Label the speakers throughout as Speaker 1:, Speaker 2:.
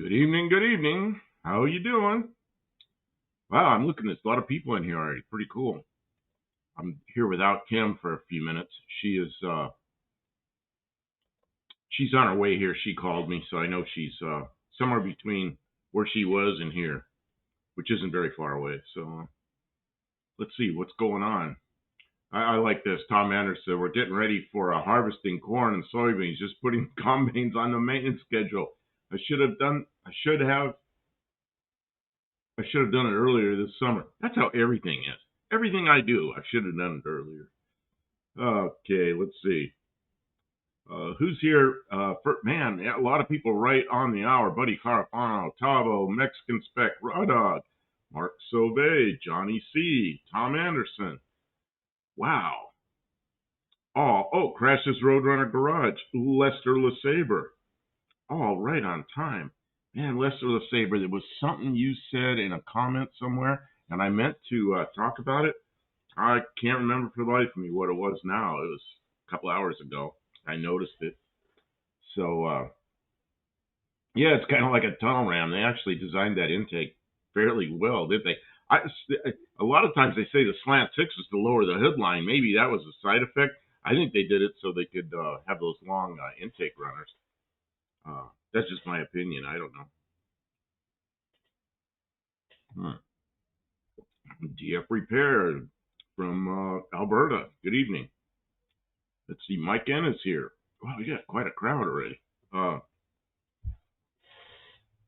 Speaker 1: Good evening, good evening. How are you doing? Wow, I'm looking, there's a lot of people in here already. Pretty cool. I'm here without Kim for a few minutes. She's on her way here. She called me, so I know she's somewhere between where she was and here, which isn't very far away. So let's see what's going on. I like this. Tom Anderson, we're getting ready for harvesting corn and soybeans, just putting combines on the maintenance schedule. I should have done it earlier this summer. That's how everything is. Everything I do, I should have done it earlier. Okay, let's see. Who's here? Man, yeah, a lot of people right on the hour. Buddy Carafano, Tavo, Mexican Spec, Raw Dog, Mark Sauvé, Johnny C, Tom Anderson. Wow. Crashes Roadrunner Garage, Lester LeSabre. All right on time. Man, Lester LeSabre, there was something you said in a comment somewhere, and I meant to talk about it. I can't remember for the life of me what it was now. It was a couple hours ago. I noticed it. So, yeah, it's kind of like a tunnel ram. They actually designed that intake fairly well, did they? I, a lot of times they say the slant six is to lower the hood line. Maybe that was a side effect. I think they did it so they could have those long intake runners. That's just my opinion. I don't know. DF Repair from Alberta. Good evening. Let's see. Mike N is here. Wow, we got quite a crowd already. Uh,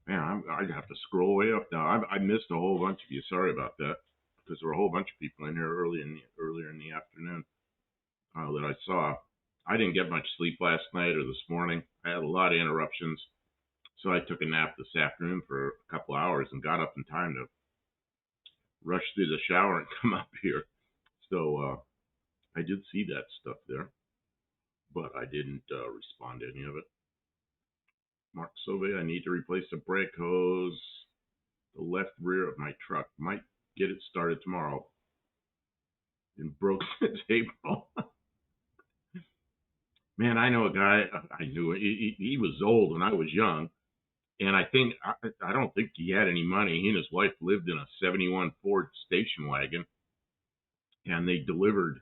Speaker 1: Man, I have to scroll way up now. I missed a whole bunch of you. Sorry about that, because there were a whole bunch of people in here earlier in the afternoon that I saw. I didn't get much sleep last night or this morning. I had a lot of interruptions, so I took a nap this afternoon for a couple hours and got up in time to rush through the shower and come up here. So I did see that stuff there, but I didn't respond to any of it. Mark Sauvé, I need to replace the brake hose. The left rear of my truck might get it started tomorrow. And broke since April. Man, I know a guy. I knew he was old when I was young, and I don't think he had any money. He and his wife lived in a '71 Ford station wagon, and they delivered.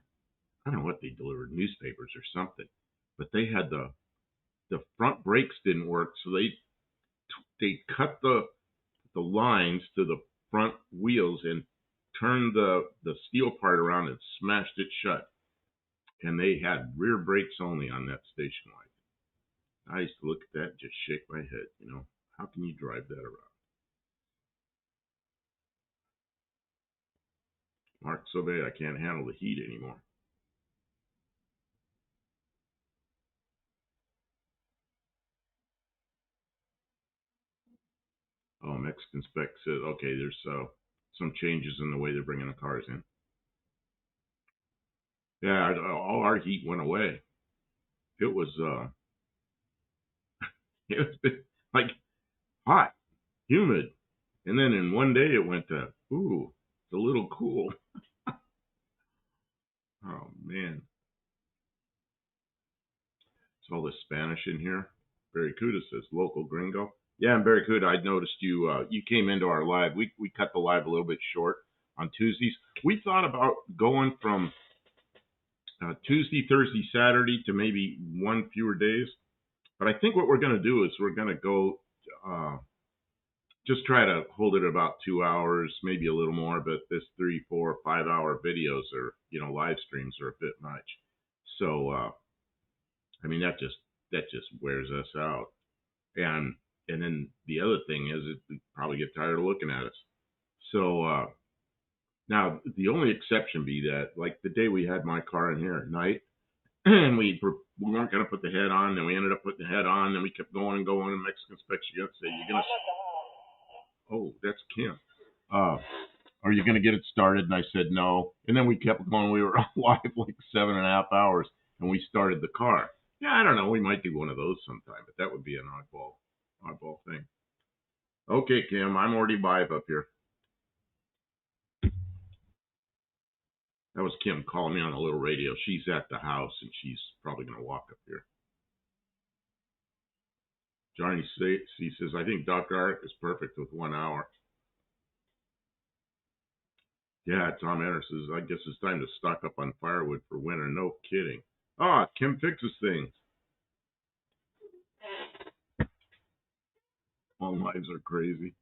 Speaker 1: I don't know what they delivered, newspapers or something. But they had the front brakes didn't work, so they cut the lines to the front wheels and turned the steel part around and smashed it shut. And they had rear brakes only on that station wagon. I used to look at that and just shake my head. How can you drive that around? Mark Sauvé, I can't handle the heat anymore. Oh, Mexican Spec says, okay, there's some changes in the way they're bringing the cars in. Yeah, all our heat went away. It was it was like hot, humid, and then in one day it went to it's a little cool. Oh man, it's all this Spanish in here. Barracuda says local gringo. Yeah, and Barracuda, I noticed you came into our live. We cut the live a little bit short on Tuesdays. We thought about going from Tuesday, Thursday, Saturday to maybe one fewer days. But I think what we're going to do is we're going to go just try to hold it about 2 hours, maybe a little more. But this 3, 4, 5 hour videos or live streams are a bit much. So I mean that just wears us out. And then the other thing is it probably get tired of looking at us. So now the only exception be that like the day we had my car in here at night and we weren't going to put the head on, and we ended up putting the head on, and we kept going and going, and Mexican Specs you say you're going to, oh, that's Kim. Are you going to get it started? And I said no. And then we kept going. We were live like 7.5 hours, and we started the car. Yeah, I don't know. We might do one of those sometime, but that would be an oddball thing. Okay, Kim, I'm already live up here. That was Kim calling me on a little radio. She's at the house, and she's probably going to walk up here. Johnny C says, I think Dr. Art is perfect with 1 hour. Yeah, Tom Anderson says, I guess it's time to stock up on firewood for winter. No kidding. Ah, Kim fixes things. All lives are crazy.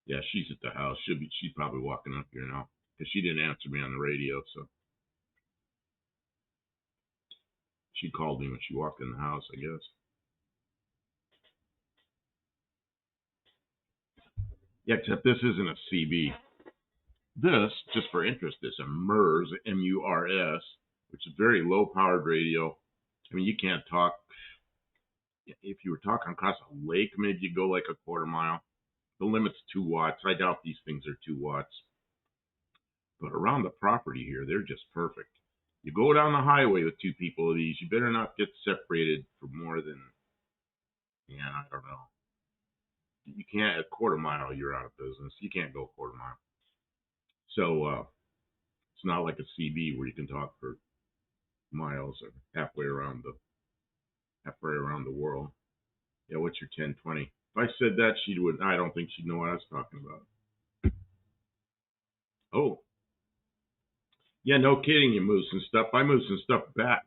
Speaker 1: Yeah, she's at the house. She's probably walking up here now because she didn't answer me on the radio. So she called me when she walked in the house, I guess. Yeah, except this isn't a CB. This, just for interest, is a MERS, MURS, which is very low powered radio. I mean, you can't talk. If you were talking across a lake, maybe you go like a quarter mile. The limit's 2 watts. I doubt these things are 2 watts. But around the property here, they're just perfect. You go down the highway with 2 people of these, you better not get separated for more than, yeah, I don't know. You can't, a quarter mile, you're out of business. You can't go a quarter mile. So it's not like a CB where you can talk for miles or halfway around the world. Yeah, what's your 1020? If I said that, she would. I don't think she'd know what I was talking about. Oh, yeah, no kidding. You move some stuff. I moved some stuff back.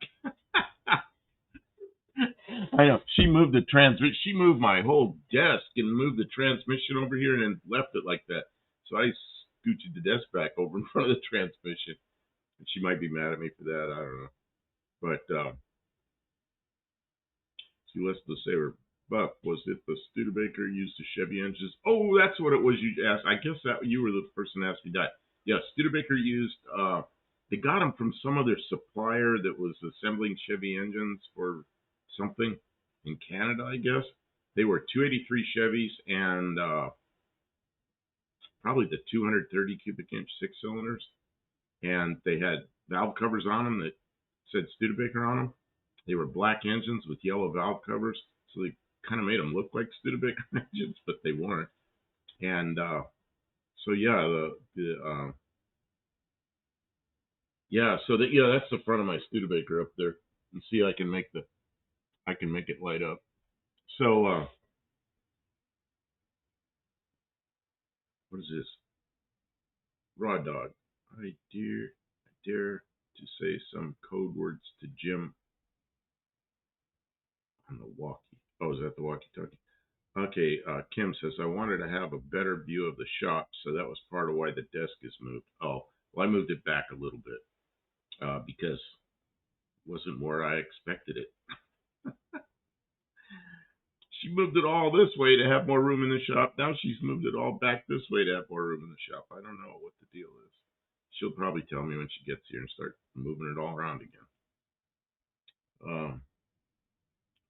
Speaker 1: I know. She moved the transmission. She moved my whole desk and moved the transmission over here and then left it like that. So I scooted the desk back over in front of the transmission. And she might be mad at me for that. I don't know. But she listened to say her Buff, was it the Studebaker used the Chevy engines? Oh, that's what it was you asked. I guess that you were the person that asked me that. Yeah, Studebaker used, they got them from some other supplier that was assembling Chevy engines for something in Canada, I guess. They were 283 Chevys and probably the 230 cubic inch 6 cylinders. And they had valve covers on them that said Studebaker on them. They were black engines with yellow valve covers. So they kind of made them look like Studebaker engines, but they weren't. And so yeah, that's the front of my Studebaker up there. And see, I can make it light up. So what is this? Raw dog. I dare to say some code words to Jim on the walkie. Oh, is that the walkie-talkie? Okay, Kim says, I wanted to have a better view of the shop, so that was part of why the desk is moved. Oh, well, I moved it back a little bit because it wasn't where I expected it. She moved it all this way to have more room in the shop. Now she's moved it all back this way to have more room in the shop. I don't know what the deal is. She'll probably tell me when she gets here and start moving it all around again.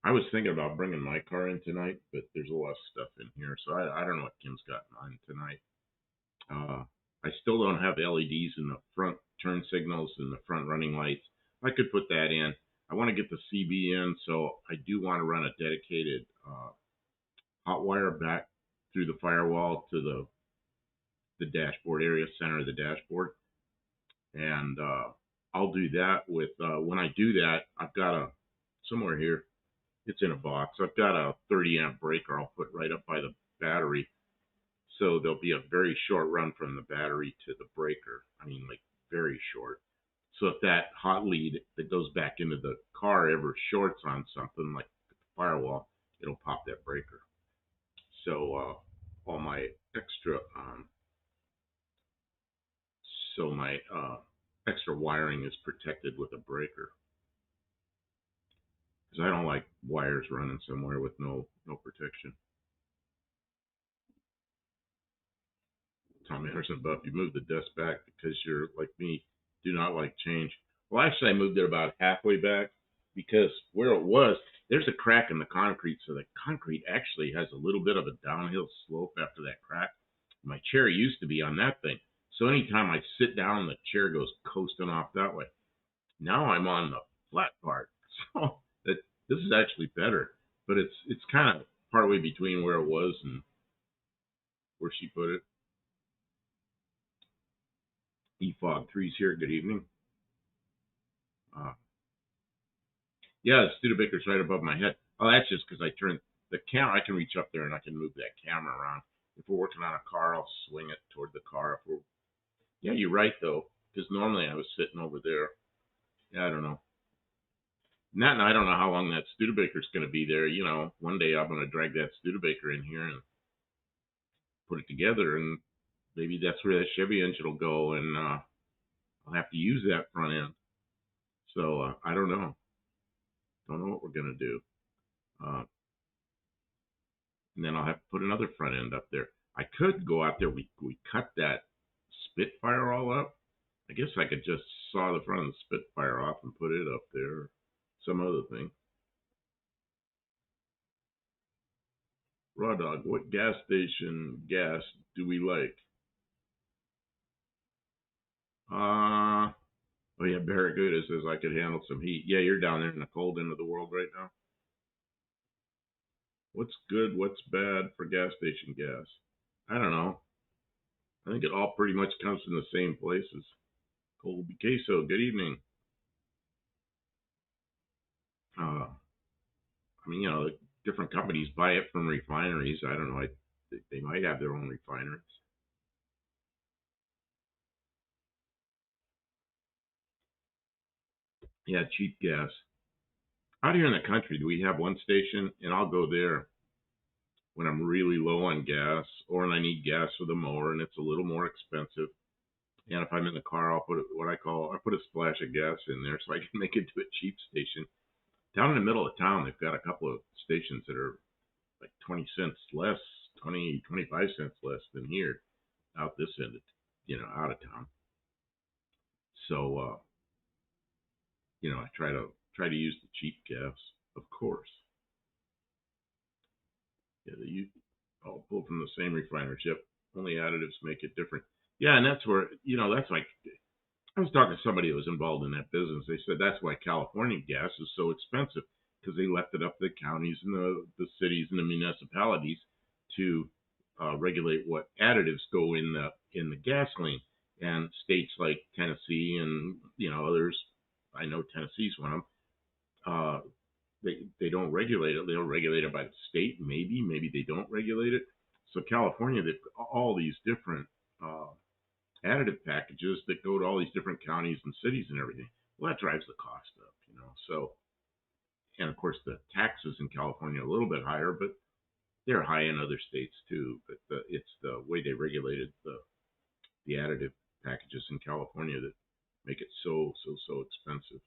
Speaker 1: I was thinking about bringing my car in tonight, but there's a lot of stuff in here, so I don't know what Kim's got in mind tonight. I still don't have LEDs in the front turn signals and the front running lights. I could put that in. I want to get the CB in, so I do want to run a dedicated hot wire back through the firewall to the dashboard area, center of the dashboard. And I'll do that with, when I do that, I've got somewhere here, it's in a box. I've got a 30 amp breaker I'll put right up by the battery. So there'll be a very short run from the battery to the breaker. I mean, like very short. So if that hot lead that goes back into the car ever shorts on something like the firewall, it'll pop that breaker. So all my extra, my extra wiring is protected with a breaker. Because I don't like wires running somewhere with no protection. Tom Anderson, Buff, you moved the desk back because you're like me, do not like change. Well, actually, I moved it about halfway back because where it was, there's a crack in the concrete, so the concrete actually has a little bit of a downhill slope after that crack. My chair used to be on that thing, so anytime I sit down, the chair goes coasting off that way. Now I'm on the flat part, so this is actually better, but it's kind of partway between where it was and where she put it. EFOG 3's here. Good evening. Uh, yeah, the Studebaker's right above my head. Oh, that's just because I turned the camera. I can reach up there and I can move that camera around. If we're working on a car, I'll swing it toward the car. If we're, yeah, you're right though, because normally I was sitting over there. Yeah, I don't know. Not, I don't know how long that Studebaker's going to be there. You know, one day I'm going to drag that Studebaker in here and put it together, and maybe that's where that Chevy engine will go, and I'll have to use that front end. So I don't know. Don't know what we're going to do. Uh, and then I'll have to put another front end up there. I could go out there. We cut that Spitfire all up. I guess I could just saw the front of the Spitfire off and put it up there. Some other thing. Raw dog, what gas station gas do we like? Oh yeah, Barracuda says I could handle some heat. Yeah, you're down there in the cold end of the world right now. What's good? What's bad for gas station gas? I don't know. I think it all pretty much comes from the same places. Colby Queso, good evening. I mean, different companies buy it from refineries. I don't know. They might have their own refineries. Yeah, cheap gas. Out here in the country, do we have one station, and I'll go there when I'm really low on gas or when I need gas for the mower and it's a little more expensive. And if I'm in the car, I'll put what I put a splash of gas in there so I can make it to a cheap station. Down in the middle of town, they've got a couple of stations that are like 20 cents less, 20, 25 cents less than here out this end of, out of town. So, I try to use the cheap gas, of course. Yeah, they all pull from the same refinery. Yep. Only additives make it different. Yeah, and that's where that's like I was talking to somebody who was involved in that business. They said that's why California gas is so expensive because they left it up to the counties and the cities and the municipalities to regulate what additives go in the gasoline. And states like Tennessee and others, I know Tennessee's one of them. They don't regulate it. They'll regulate it by the state. Maybe they don't regulate it. So California, they've got all these different uh, additive packages that go to all these different counties and cities and everything. Well, that drives the cost up. So, and of course, the taxes in California are a little bit higher, but they're high in other states too. But it's the way they regulated the additive packages in California that make it so expensive.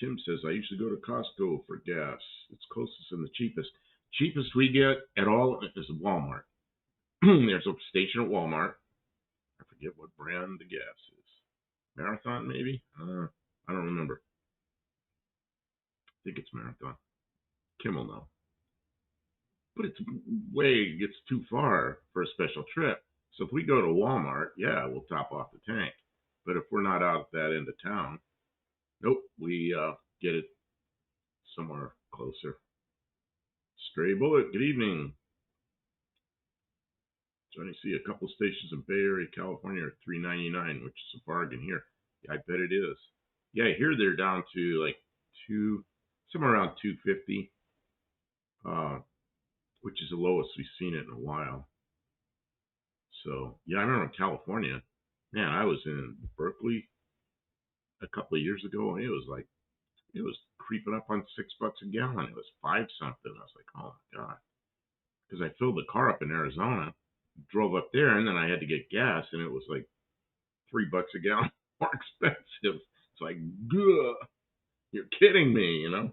Speaker 1: Tim says I usually go to Costco for gas. It's closest and the cheapest. Cheapest we get at all is Walmart. There's a station at Walmart. I forget what brand the gas is. Marathon, maybe? I don't remember. I think it's Marathon. Kim will know. But it's too far for a special trip. So if we go to Walmart, yeah, we'll top off the tank. But if we're not out at that end of town, nope, we get it somewhere closer. Stray Bullet, good evening. Johnny C, a couple stations in Bay Area, California are $3.99, which is a bargain here. Yeah, I bet it is. Yeah, here they're down to like somewhere around 250, which is the lowest we've seen it in a while. So yeah, I remember in California, man, I was in Berkeley a couple of years ago, and it was creeping up on $6 a gallon. It was five something. I was like, oh my god, because I filled the car up in Arizona, drove up there, and then I had to get gas, and it was like $3 a gallon more expensive. It's like, Gah, you're kidding me. Man.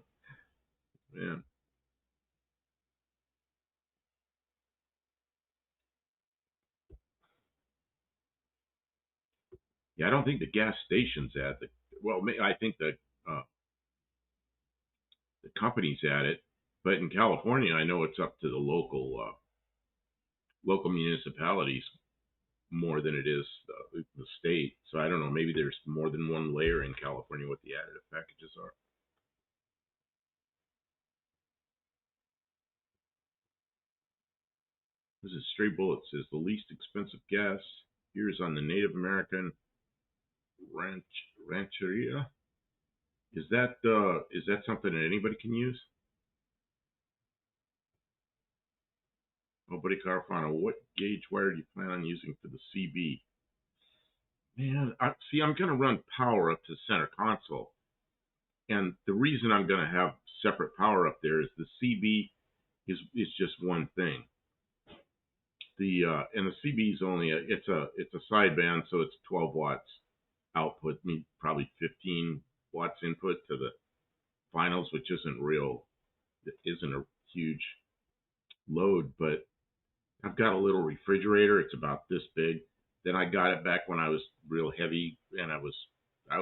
Speaker 1: Yeah, I don't think the gas stations at the well, I think that uh, the companies at it, but in California, I know it's up to the local municipalities more than it is the state. So I don't know. Maybe there's more than one layer in California what the additive packages are. This is Stray Bullet says the least expensive gas here is on the Native American Rancheria. Is that something that anybody can use? Oh, buddy Carfano, what gauge wire do you plan on using for the CB? Man, I'm going to run power up to the center console. And the reason I'm going to have separate power up there is the CB is just one thing. And the CB is only it's a sideband, so it's 12 watts output, probably 15 watts input to the finals, which isn't a huge load, but I've got a little refrigerator. It's about this big. Then I got it back when I was real heavy, and I was a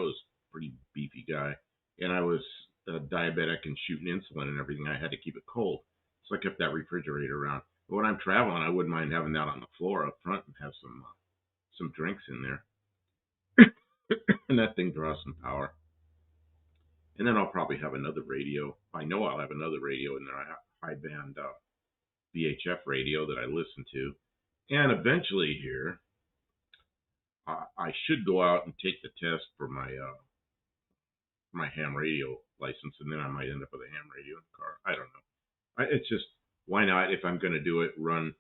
Speaker 1: pretty beefy guy, and I was diabetic and shooting insulin and everything. I had to keep it cold, so I kept that refrigerator around. But when I'm traveling, I wouldn't mind having that on the floor up front and have some drinks in there, and that thing draws some power. And then I'll probably have another radio. I know I'll have another radio in there, a high band VHF radio that I listen to. And eventually here, I should go out and take the test for my ham radio license, and then I might end up with a ham radio in the car. I don't know. It's just, why not? If I'm going to do it, run.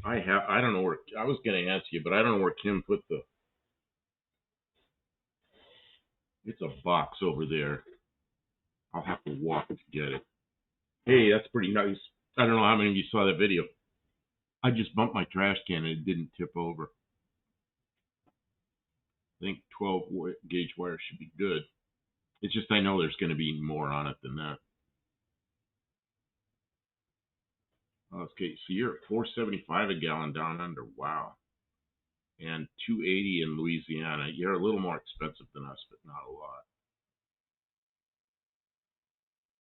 Speaker 1: I don't know where, I was going to ask you, but I don't know where Kim put it's a box over there. I'll have to walk to get it. Hey, that's pretty nice. I don't know how many of you saw that video. I just bumped my trash can and it didn't tip over. I think 12 gauge wire should be good. It's just I know there's going to be more on it than that. Okay, so you're at $4.75 a gallon down under. Wow. And $2.80 in Louisiana. You're a little more expensive than us, but not a lot.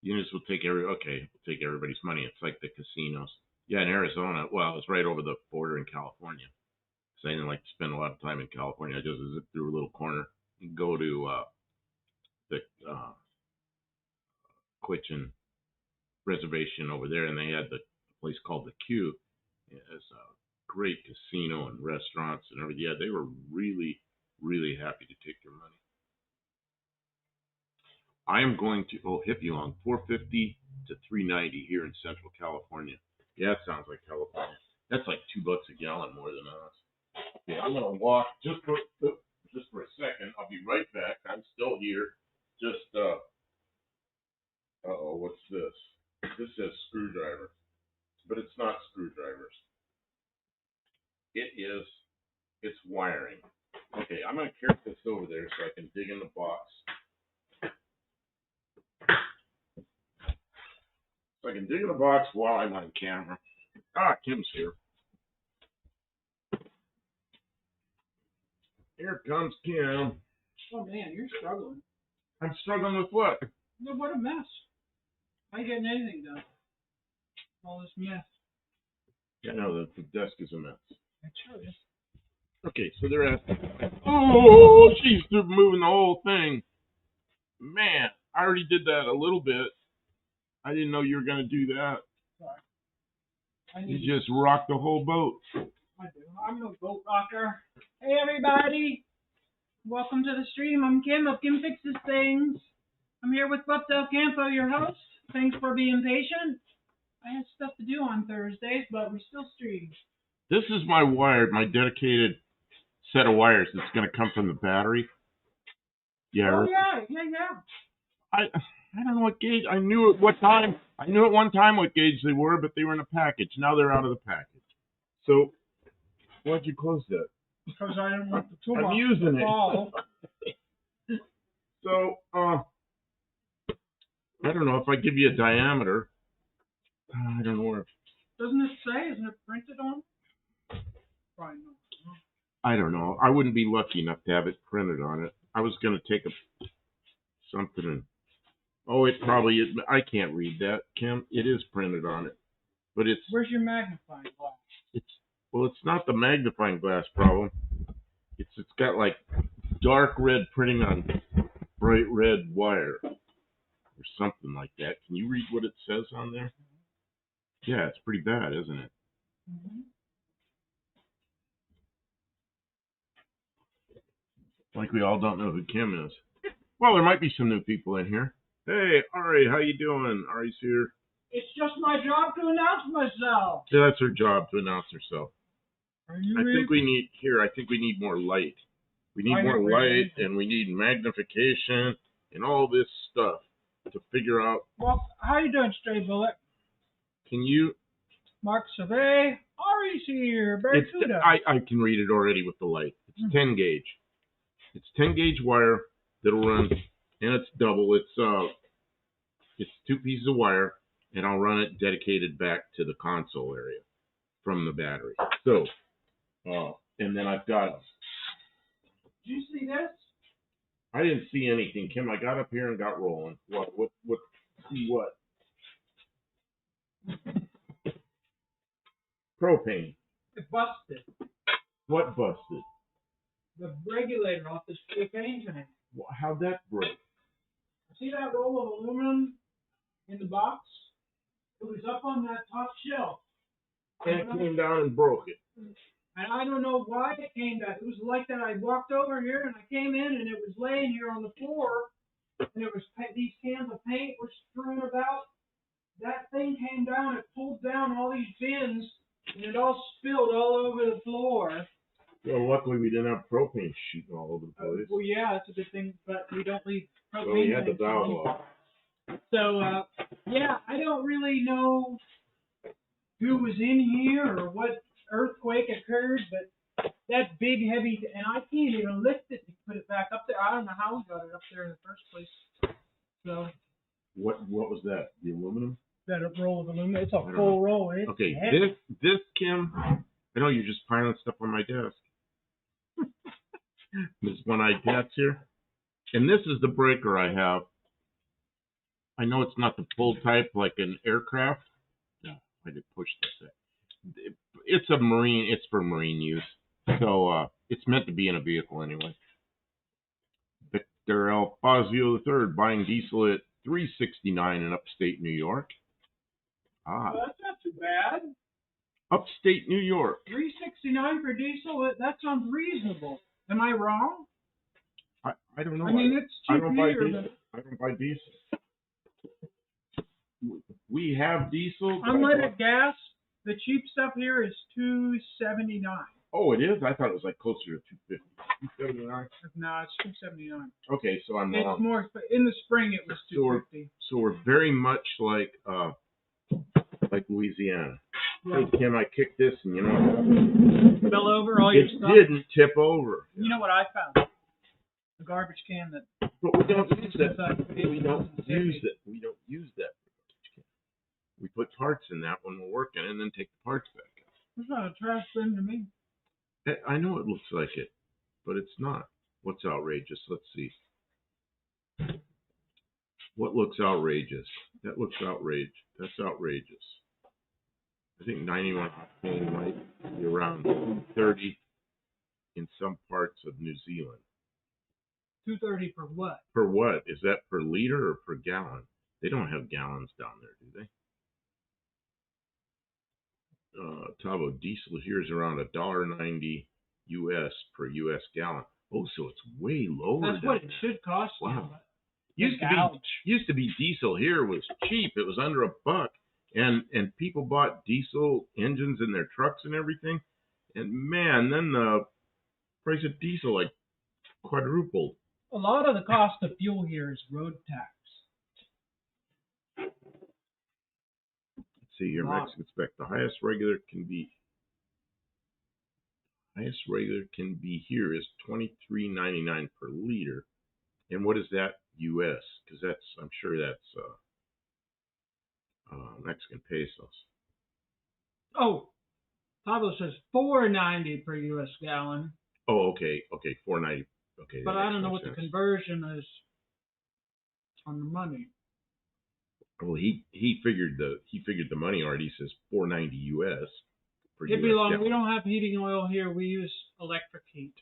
Speaker 1: Units will take everybody's money. It's like the casinos. Yeah, in Arizona. Well, it's right over the border in California. So I didn't like to spend a lot of time in California. I just zip through a little corner and go to the Quitchin reservation over there, and they had the place called the Q. It's a great casino and restaurants and everything. Yeah, they were really, really happy to take your money. I am going to hip you on $4.50 to $3.90 here in Central California. Yeah, it sounds like California. That's like $2 a gallon more than us. Yeah, I'm gonna walk just for a second. I'll be right back. I'm still here. Just what's this? This says screwdriver, but it's not screwdrivers. It's wiring. Okay, I'm gonna carry this over there so I can dig in the box. So I can dig in the box while I'm on camera. Kim's here. Here comes Kim.
Speaker 2: Oh man, you're struggling.
Speaker 1: I'm struggling with what?
Speaker 2: No, what a mess. How you getting anything done? All this mess.
Speaker 1: Yeah, no, the desk is a mess.
Speaker 2: I tell you.
Speaker 1: Okay, so they're asking. Oh, she's moving the whole thing. Man, I already did that a little bit. I didn't know you were going to do that.
Speaker 2: Sorry.
Speaker 1: You just rocked the whole boat.
Speaker 2: I do. I'm no boat rocker. Hey, everybody. Welcome to the stream. I'm Kim of Kim Fixes Things. I'm here with Campo, your host. Thanks for being patient. I had stuff to do on Thursdays, but we still stream.
Speaker 1: This is my wire, my dedicated set of wires that's going to come from the battery. Yeah.
Speaker 2: Oh, yeah.
Speaker 1: I don't know what gauge. I knew at one time what gauge they were, but they were in a package. Now they're out of the package. So, why'd you close that?
Speaker 2: Because I didn't want the toolbox
Speaker 1: I'm using
Speaker 2: to fall.
Speaker 1: So, I don't know if I give you a diameter. I don't know where.
Speaker 2: Doesn't it say? Isn't it printed on? Probably not.
Speaker 1: I don't know. I wouldn't be lucky enough to have it printed on it. I was going to take something and. Oh, it probably is. I can't read that, Kim. It is printed on it, but it's.
Speaker 2: Where's your magnifying glass?
Speaker 1: It's not the magnifying glass problem. It's got like dark red printing on bright red wire or something like that. Can you read what it says on there? Yeah, it's pretty bad, isn't it?
Speaker 2: Mm-hmm.
Speaker 1: Like we all don't know who Kim is. Well, there might be some new people in here. Hey, Ari, how you doing? Ari's here.
Speaker 2: It's just my job to announce myself.
Speaker 1: Yeah, that's her job to announce herself.
Speaker 2: Are you
Speaker 1: I think we need more light. We need more light, and we need magnification and all this stuff to figure out.
Speaker 2: Well, how you doing, Stray Bullet?
Speaker 1: Can you?
Speaker 2: Mark Survey. Ari's here. Barracuda.
Speaker 1: I can read it already with the light. It's 10 gauge. It's 10 gauge wire that'll run, and it's double. It's 2 pieces of wire, and I'll run it dedicated back to the console area from the battery. So, and then I've got.
Speaker 2: Did you see this?
Speaker 1: I didn't see anything, Kim. I got up here and got rolling. What? See what? Propane.
Speaker 2: It busted.
Speaker 1: What busted?
Speaker 2: The regulator off this propane tank.
Speaker 1: How'd that break?
Speaker 2: See that roll of aluminum in the box? It was up on that top shelf.
Speaker 1: And it came down and broke it.
Speaker 2: And I don't know why it came down. It was like that. I walked over here and I came in and it was laying here on the floor. And there was these cans of paint were strewn about. That thing came down. It pulled down all these bins and it all spilled all over the floor.
Speaker 1: Well, luckily we didn't have propane shooting all over the place.
Speaker 2: Well, yeah, that's a good thing, but we don't leave propane.
Speaker 1: So we had the valve off.
Speaker 2: So, yeah, I don't really know who was in here or what earthquake occurred, but that big, heavy, and I can't even lift it to put it back up there. I don't know how we got it up there in the first place. So.
Speaker 1: What was that? The aluminum?
Speaker 2: That roll of aluminum. It's a full roll. It's
Speaker 1: okay,
Speaker 2: heavy.
Speaker 1: this Kim. I know you're just piling stuff on my desk. This one-eyed cat's here, and this is the breaker I have. I know it's not the full type like an aircraft. No, I did push this. It's a marine. It's for marine use, so it's meant to be in a vehicle anyway. Victor L. Fazio III buying diesel at $3.69 in upstate New York.
Speaker 2: Well, that's not too bad.
Speaker 1: Upstate New York.
Speaker 2: $3.69 for diesel. That sounds reasonable. Am I wrong?
Speaker 1: I don't know.
Speaker 2: I mean, it's cheap here.
Speaker 1: I don't buy diesel. We have diesel.
Speaker 2: Unleaded gas. The cheap stuff here is $2.79.
Speaker 1: Oh, it is? I thought it was like closer to $2.50. $2.79?
Speaker 2: No, it's $2.79.
Speaker 1: Okay, so I'm wrong.
Speaker 2: It's more. In the spring, it was $2.50.
Speaker 1: So we're very much like Louisiana.
Speaker 2: Yeah.
Speaker 1: Hey, Kim, I kicked this, and you know,
Speaker 2: fell over all your stuff.
Speaker 1: It didn't tip over.
Speaker 2: You know what I found? A garbage can that.
Speaker 1: But we don't use that. We don't use it. We don't use that. We put parts in that when we're working, and then take the parts back out.
Speaker 2: It's not a trash bin to me.
Speaker 1: I know it looks like it, but it's not. What's outrageous? Let's see. What looks outrageous? That looks outrageous. That's outrageous. I think 91 octane might be around 230 in some parts of New Zealand.
Speaker 2: 230 for what?
Speaker 1: For what? Is that per liter or per gallon? They don't have gallons down there, do they? Tavo diesel here is around $1.90 US per US gallon. Oh, so it's way lower.
Speaker 2: That's what it should cost.
Speaker 1: Wow. Used to be diesel here was cheap. It was under $1, and people bought diesel engines in their trucks and everything. And man, then the price of diesel like quadrupled.
Speaker 2: A lot of the cost of fuel here is road tax.
Speaker 1: See your Mexican spec. The highest regular can be here is $23.99 per liter. And what is that US? Because I'm sure that's Mexican pesos.
Speaker 2: Oh, Pablo says $4.90 per US gallon.
Speaker 1: Oh, okay, $4.90. Okay.
Speaker 2: But I don't know what the conversion is on the money.
Speaker 1: Well, he figured the money already. He says $4.90 US.
Speaker 2: It'd be long. We don't have heating oil here. We use electric heat.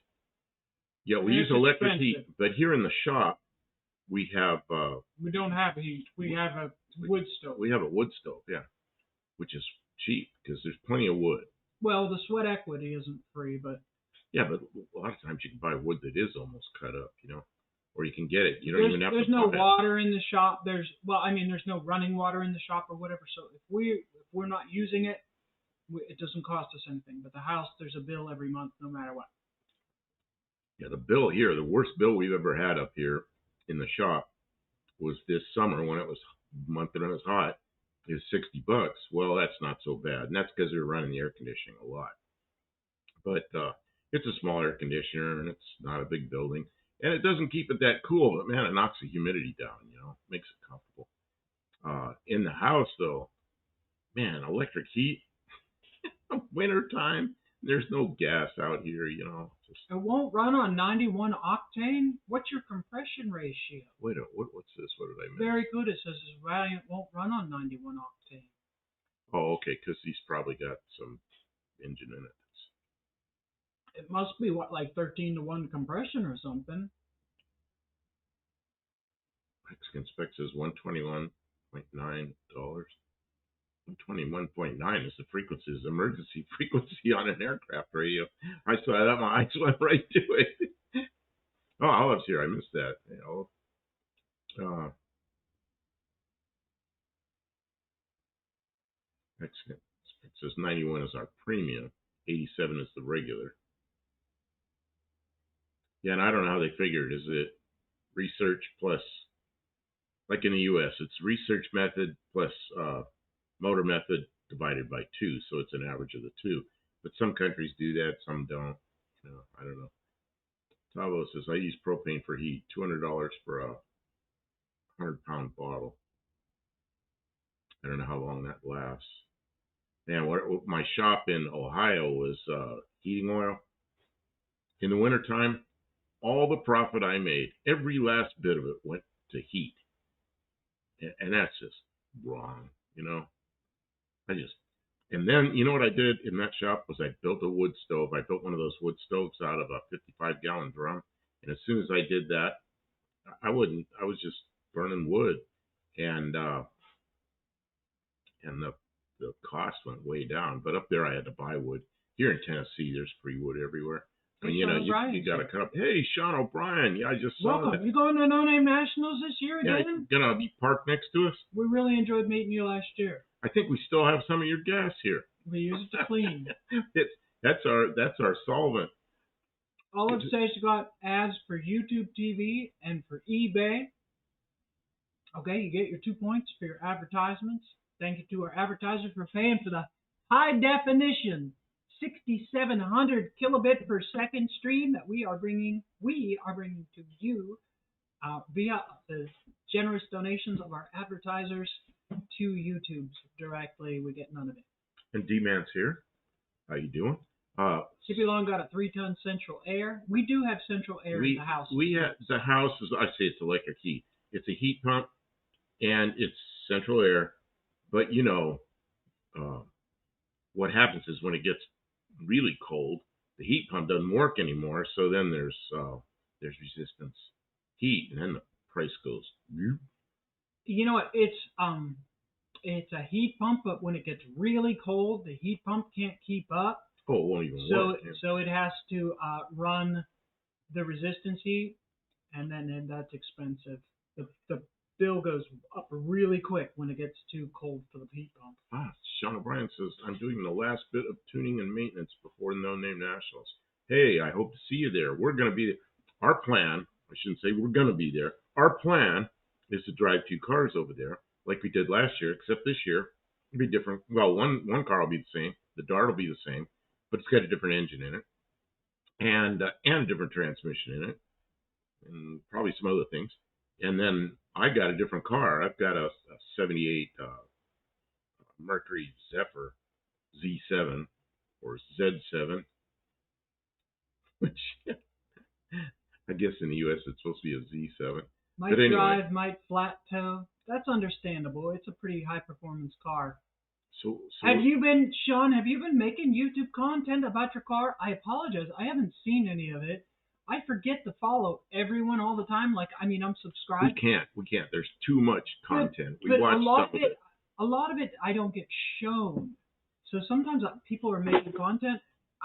Speaker 1: Yeah, we use electric heat, but here in the shop we have.
Speaker 2: We don't have heat. We have a wood stove.
Speaker 1: We have a wood stove, yeah, which is cheap because there's plenty of wood.
Speaker 2: Well, the sweat equity isn't free, but
Speaker 1: Yeah, but a lot of times you can buy wood that is almost cut up, or you can get it. You don't
Speaker 2: There's
Speaker 1: even have
Speaker 2: there's
Speaker 1: to
Speaker 2: no
Speaker 1: buy it.
Speaker 2: water in the shop. There's no running water in the shop or whatever. So if we're not using it, it doesn't cost us anything. But the house, there's a bill every month, no matter what.
Speaker 1: Yeah, the bill here, the worst bill we've ever had up here in the shop was this summer when it was month and it was hot. Is $60. Well, that's not so bad, and that's because we were running the air conditioning a lot. But it's a small air conditioner, and it's not a big building, and it doesn't keep it that cool. But man, it knocks the humidity down. Makes it comfortable. In the house, though, man, electric heat. Winter time, there's no gas out here. Just
Speaker 2: It won't run on 91 octane. What's your compression ratio?
Speaker 1: wait. What's this? What did I miss?
Speaker 2: Very good. It says this Valiant won't run on 91 octane.
Speaker 1: Oh, okay, because he's probably got some engine in it.
Speaker 2: It must be like 13-to-1 compression or something.
Speaker 1: Mexican spec says $121.9. 121.9 is the frequency, is emergency frequency on an aircraft radio. I saw that, my eyes went right to it. Oh, Olive's here. I missed that. Mexican spec says 91 is our premium, 87 is the regular. Yeah, and I don't know how they figured. Is it research plus, like in the U.S., it's research method plus motor method divided by 2, so it's an average of the 2. But some countries do that, some don't. I don't know. Tavo says, I use propane for heat, $200 for a 100-pound bottle. I don't know how long that lasts. Man, what my shop in Ohio was heating oil. In the wintertime, all the profit I made, every last bit of it went to heat. And that's just wrong, And then, you know what I did in that shop was I built a wood stove. I built one of those wood stoves out of a 55-gallon drum. And as soon as I did that, I was just burning wood. And the cost went way down. But up there I had to buy wood. Here in Tennessee, there's free wood everywhere. I mean, you got to cut up. Hey, Sean O'Brien. Yeah, I just saw
Speaker 2: Welcome.
Speaker 1: that.
Speaker 2: You going to No Name Nationals this year
Speaker 1: Yeah,
Speaker 2: again?
Speaker 1: gonna be parked next to us.
Speaker 2: We really enjoyed meeting you last year.
Speaker 1: I think we still have some of your gas here.
Speaker 2: We use it to clean.
Speaker 1: That's our solvent.
Speaker 2: Olive says you got ads for YouTube TV and for eBay. Okay, you get your 2 points for your advertisements. Thank you to our advertisers for paying for the high definition 6,700 kilobit per second stream that we are bringing to you via the generous donations of our advertisers to YouTube directly. We get none of it.
Speaker 1: And D-Man's here. How you doing?
Speaker 2: CP Long got a 3-ton central air. We do have central air in the house.
Speaker 1: The house is, I say it's electric heat. It's a heat pump and it's central air. But what happens is when it gets really cold, the heat pump doesn't work anymore. So then there's resistance heat, and then the price goes.
Speaker 2: You know what? It's a heat pump, but when it gets really cold, the heat pump can't keep up.
Speaker 1: Oh, it won't even work.
Speaker 2: So it has to run the resistance heat, and then that's expensive. The bill goes up really quick when it gets too cold for the heat pump.
Speaker 1: Sean O'Brien says, I'm doing the last bit of tuning and maintenance before No Name Nationals. Hey, I hope to see you there. We're going to be there. Our plan, I shouldn't say we're going to be there. Our plan is to drive 2 cars over there like we did last year, except this year it'll be different. Well, one car will be the same. The Dart will be the same, but it's got a different engine in it and a different transmission in it and probably some other things. And then I got a different car. I've got a 78 Mercury Zephyr Z7 or Z7, which I guess in the U.S. it's supposed to be a Z7.
Speaker 2: Might drive, might flat toe. That's understandable. It's a pretty high performance car.
Speaker 1: So
Speaker 2: Sean, have you been making YouTube content about your car? I apologize. I haven't seen any of it. I forget to follow everyone all the time. I'm subscribed.
Speaker 1: We can't. There's too much content.
Speaker 2: But a lot of it I don't get shown. So sometimes people are making content.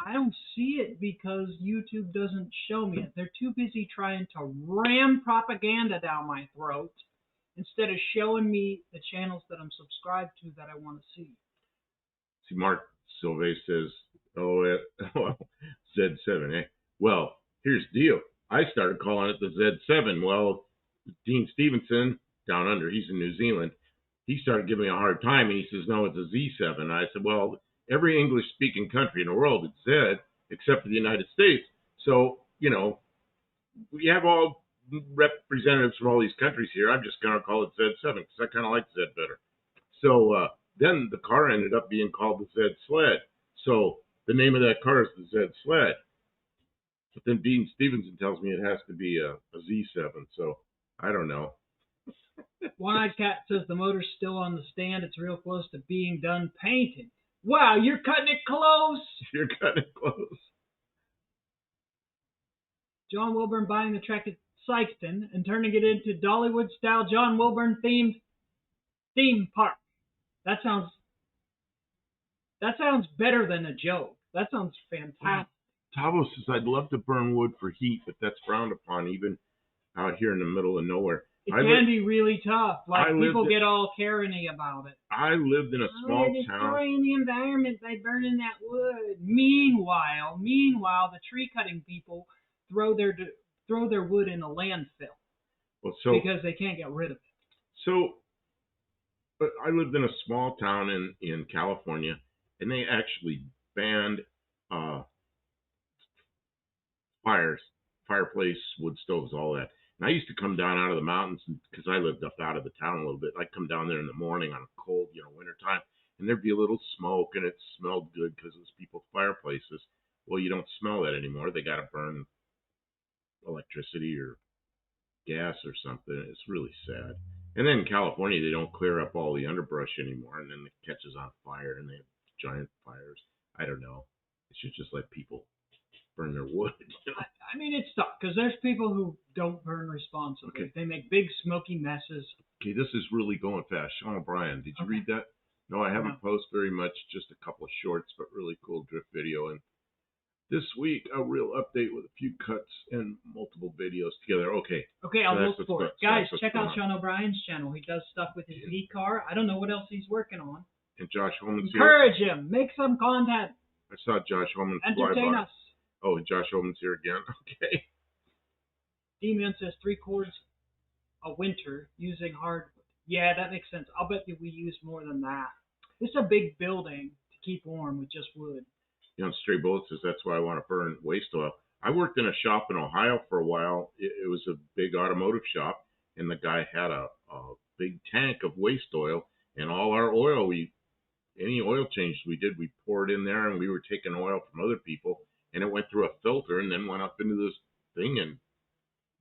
Speaker 2: I don't see it because YouTube doesn't show me it. They're too busy trying to ram propaganda down my throat instead of showing me the channels that I'm subscribed to that I want to see.
Speaker 1: See, Mark Silve says, oh, Z7, eh? Well, here's the deal. I started calling it the Z7. Well, Dean Stevenson, down under, he's in New Zealand, he started giving me a hard time, and he says, no, it's a Z7. I said, well, every English-speaking country in the world is Z, except for the United States. So, we have all representatives from all these countries here. I'm just going to call it Z7 because I kind of like Z better. So then the car ended up being called the Z Sled. So the name of that car is the Z Sled. But then Dean Stevenson tells me it has to be a Z7. So I don't know.
Speaker 2: One-Eyed Cat says the motor's still on the stand. It's real close to being done painting. Wow, you're cutting it close.
Speaker 1: You're cutting it close.
Speaker 2: John Wilburn buying the track at Sykeston and turning it into Dollywood-style John Wilburn-themed theme park. That sounds better than a joke. That sounds fantastic.
Speaker 1: Tavo says, I'd love to burn wood for heat, but that's frowned upon even out here in the middle of nowhere.
Speaker 2: It can be really tough. Like, people get all Karen-y about it.
Speaker 1: I lived in a small town.
Speaker 2: Destroying the environment by burning that wood. Meanwhile, the tree-cutting people throw their wood in a landfill because they can't get rid of it.
Speaker 1: So, but I lived in a small town in California, and they actually banned fireplace, wood stoves, all that. And I used to come down out of the mountains because I lived up out of the town a little bit. I'd come down there in the morning on a cold, winter time, and there'd be a little smoke, and it smelled good because it was people's fireplaces. Well, you don't smell that anymore. They got to burn electricity or gas or something. It's really sad. And then in California, they don't clear up all the underbrush anymore, and then it catches on fire, and they have giant fires. I don't know. It should just let people burn their wood.
Speaker 2: I mean, it's tough because there's people who don't burn responsibly. Okay. They make big smoky messes.
Speaker 1: Okay, this is really going fast. Sean O'Brien, did you read that? No, I haven't posted very much, just a couple of shorts, but really cool drift video. And this week, a real update with a few cuts and multiple videos together. Okay,
Speaker 2: I'll look for it. Guys, check out Sean O'Brien's channel. He does stuff with his e-car. I don't know what else he's working on.
Speaker 1: And Josh Holman's
Speaker 2: here. Encourage him. Make some content.
Speaker 1: I saw Josh Holman
Speaker 2: entertain us.
Speaker 1: Oh, Josh Holman's here again. Okay.
Speaker 2: D-Man says 3 cords a winter using hardwood. Yeah, that makes sense. I'll bet you we use more than that. This is a big building to keep warm with just wood.
Speaker 1: Stray Bullet says that's why I want to burn waste oil. I worked in a shop in Ohio for a while. It was a big automotive shop, and the guy had a big tank of waste oil, and all our oil, any oil changes we did, we poured in there, and we were taking oil from other people, and it went through a filter and then went up into this thing, and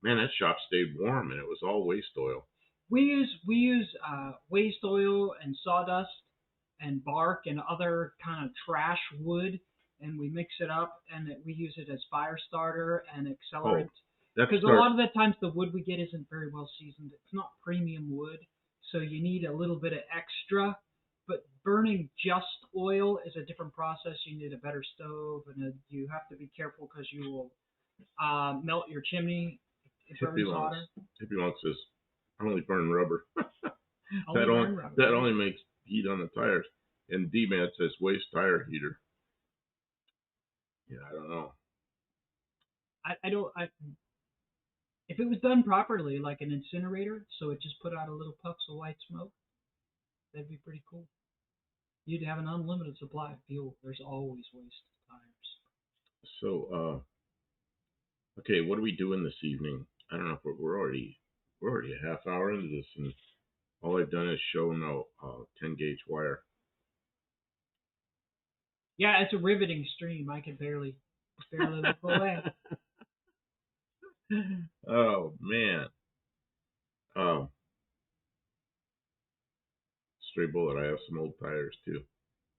Speaker 1: man, that shop stayed warm, and it was all waste oil.
Speaker 2: We use waste oil and sawdust and bark and other kind of trash wood, and we mix it up, and we use it as fire starter and accelerant. Because a lot of the times the wood we get isn't very well seasoned. It's not premium wood, so you need a little bit of extra. But burning just oil is a different process. You need a better stove, and you have to be careful because you will melt your chimney. It burns hotter.
Speaker 1: Hippie Monk says, I only burn rubber. That only makes heat on the tires. And D-Man says, waste tire heater. Yeah, I don't know.
Speaker 2: If it was done properly, like an incinerator, so it just put out a little puffs of white smoke, that'd be pretty cool. You'd have an unlimited supply of fuel. There's always waste tires.
Speaker 1: So, okay, what are we doing this evening? I don't know if we're already a half hour into this, and all I've done is show no 10-gauge wire.
Speaker 2: Yeah, it's a riveting stream. I can barely look away.
Speaker 1: Oh man. Stray Bullet, I have some old tires too.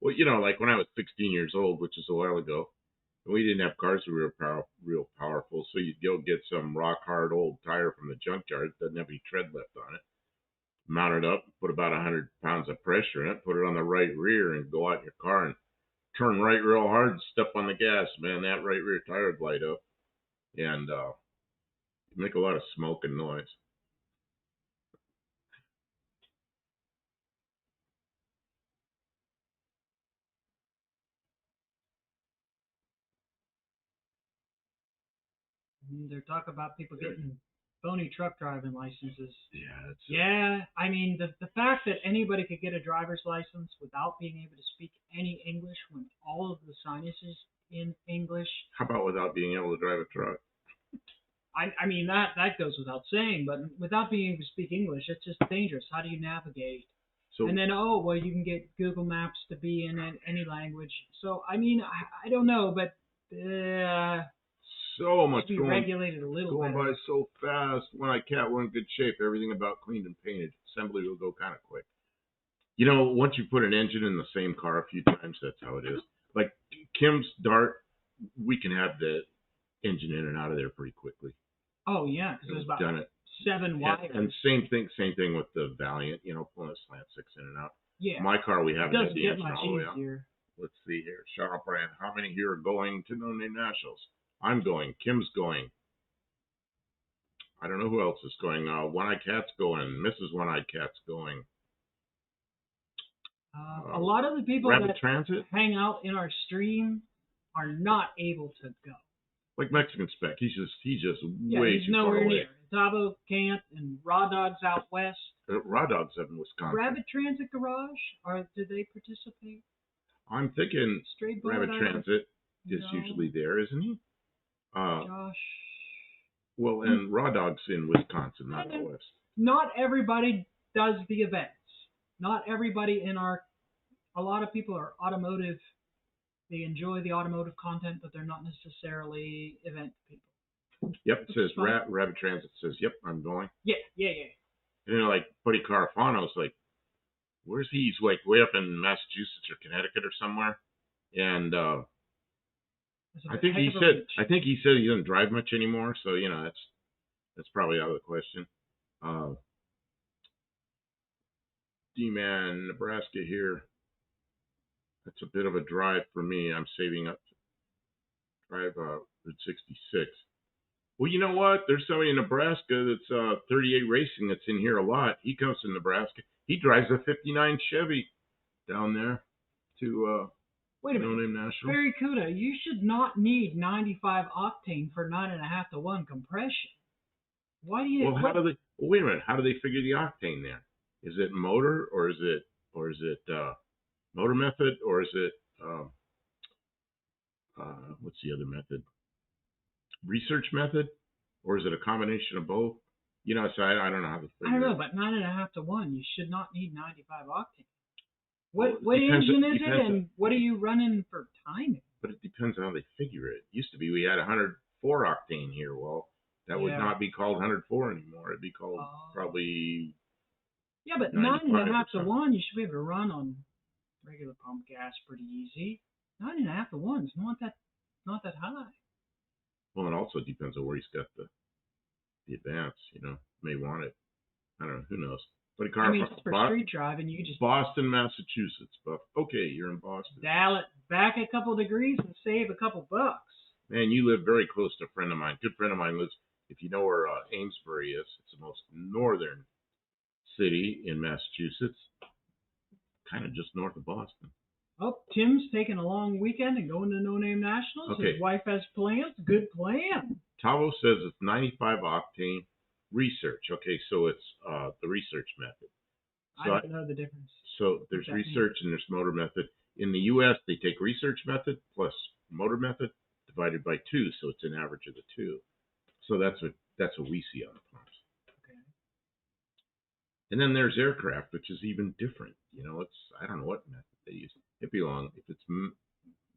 Speaker 1: Well, like when I was 16 years old, which is a while ago, we didn't have cars that were real powerful, so you'd go get some rock hard old tire from the junkyard that doesn't have any tread left on it, mount it up, put about 100 pounds of pressure in it, put it on the right rear, and go out in your car and turn right real hard, step on the gas, man, that right rear tire would light up and make a lot of smoke and noise.
Speaker 2: They're talking about people getting phony truck driving licenses.
Speaker 1: Yeah,
Speaker 2: Yeah, I mean, the fact that anybody could get a driver's license without being able to speak any English when all of the signage is in English.
Speaker 1: How about without being able to drive a truck?
Speaker 2: I mean, that goes without saying, but without being able to speak English, it's just dangerous. How do you navigate?
Speaker 1: So,
Speaker 2: And then, oh, well, you can get Google Maps to be in any language. So, I mean, I don't know, but
Speaker 1: so much
Speaker 2: be regulated a little
Speaker 1: going
Speaker 2: better.
Speaker 1: by so fast. When I cat, we're in good shape. Everything about cleaned and painted. Assembly will go kind of quick. You know, once you put an engine in the same car a few times, that's how it is. Like Kim's Dart, we can have the engine in and out of there pretty quickly.
Speaker 2: Oh yeah, because there's about
Speaker 1: done it.
Speaker 2: 7 wires.
Speaker 1: And same thing with the Valiant. You know, pulling a slant six in and out.
Speaker 2: Yeah.
Speaker 1: My car, we haven't had the
Speaker 2: get
Speaker 1: engine
Speaker 2: much
Speaker 1: all the way out.
Speaker 2: easier.
Speaker 1: Let's see here. Sean Brand, how many here are going to No Name Nationals? I'm going. Kim's going. I don't know who else is going. One-Eyed Cat's going. Mrs. One-Eyed Cat's going.
Speaker 2: A lot of the people
Speaker 1: Rapid
Speaker 2: that
Speaker 1: Transit,
Speaker 2: hang out in our stream are not able to go.
Speaker 1: like Mexican Spec. He's just
Speaker 2: Yeah,
Speaker 1: way
Speaker 2: he's
Speaker 1: too far
Speaker 2: nowhere
Speaker 1: away.
Speaker 2: near. Tabo can't, and Raw Dog's out west.
Speaker 1: Raw Dog's up in Wisconsin.
Speaker 2: Rabbit Transit Garage, do they participate?
Speaker 1: I'm thinking
Speaker 2: Straight
Speaker 1: Rabbit Transit is usually there, isn't he?
Speaker 2: Josh.
Speaker 1: Well, and Raw Dog's in Wisconsin, not out west.
Speaker 2: Not everybody does the events. Not everybody a lot of people are automotive. They enjoy the automotive content, but they're not necessarily event people.
Speaker 1: Yep, it says Rabbit Transit says, yep, I'm going.
Speaker 2: Yeah.
Speaker 1: And then like Buddy Carafano's like, where's he? He's like way up in Massachusetts or Connecticut or somewhere. And I think he said he doesn't drive much anymore, so you know that's probably out of the question. D-Man, Nebraska here. That's a bit of a drive for me. I'm saving up to drive Route 66. Well, you know what? There's somebody in Nebraska that's 38 Racing that's in here a lot. He comes to Nebraska. He drives a 59 Chevy down there to
Speaker 2: wait a minute.
Speaker 1: No Name National.
Speaker 2: Barracuda, you should not need 95 octane for 9.5 to 1 compression. Why do you?
Speaker 1: Well, how do they? Well, wait a minute. How do they figure the octane there? Is it motor or is it motor method or is it what's the other method? Research method, or is it a combination of both? You know, so I don't know how to figure.
Speaker 2: I don't know, but 9.5 to 1, you should not need 95 octane. What engine is it, and what are you running for timing?
Speaker 1: But it depends on how they figure it. Used to be we had 104 octane here. Well, that would not be called 104 anymore. It'd be called probably.
Speaker 2: Yeah, but 9.5 to 1, you should be able to run on regular pump gas pretty easy. 9.5 to 1 is not that high.
Speaker 1: Well, it also depends on where he's got the advance. You know, may want it. I don't know. Who knows? But a car.
Speaker 2: I mean, for street driving, you just
Speaker 1: Boston, Massachusetts. But okay, you're in Boston.
Speaker 2: Dial it back a couple degrees and save a couple bucks.
Speaker 1: Man, you live very close to a friend of mine. Good friend of mine lives. If you know where Amesbury is, it's the most northern city in Massachusetts, kind of just north of Boston.
Speaker 2: Oh, Tim's taking a long weekend and going to No Name Nationals.
Speaker 1: Okay.
Speaker 2: His wife has plans. Good plan.
Speaker 1: Tavo says it's 95 octane research. Okay, so it's the research method. So
Speaker 2: I don't know the difference.
Speaker 1: So there's research and there's motor method. In the U.S., they take research method plus motor method divided by 2, so it's an average of the 2. So that's what we see on the pumps.
Speaker 2: Okay.
Speaker 1: And then there's aircraft, which is even different. You know, I don't know what method they use. If it's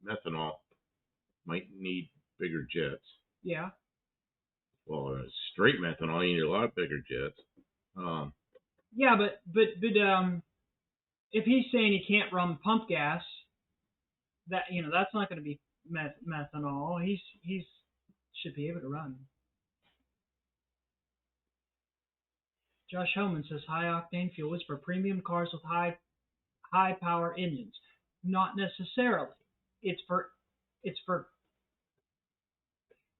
Speaker 1: methanol, might need bigger jets.
Speaker 2: Yeah.
Speaker 1: Well, straight methanol, you need a lot bigger jets.
Speaker 2: Yeah, but if he's saying he can't run pump gas, that's not going to be methanol. He's should be able to run. Josh Hellman says high octane fuel is for premium cars with high power engines. Not necessarily. it's for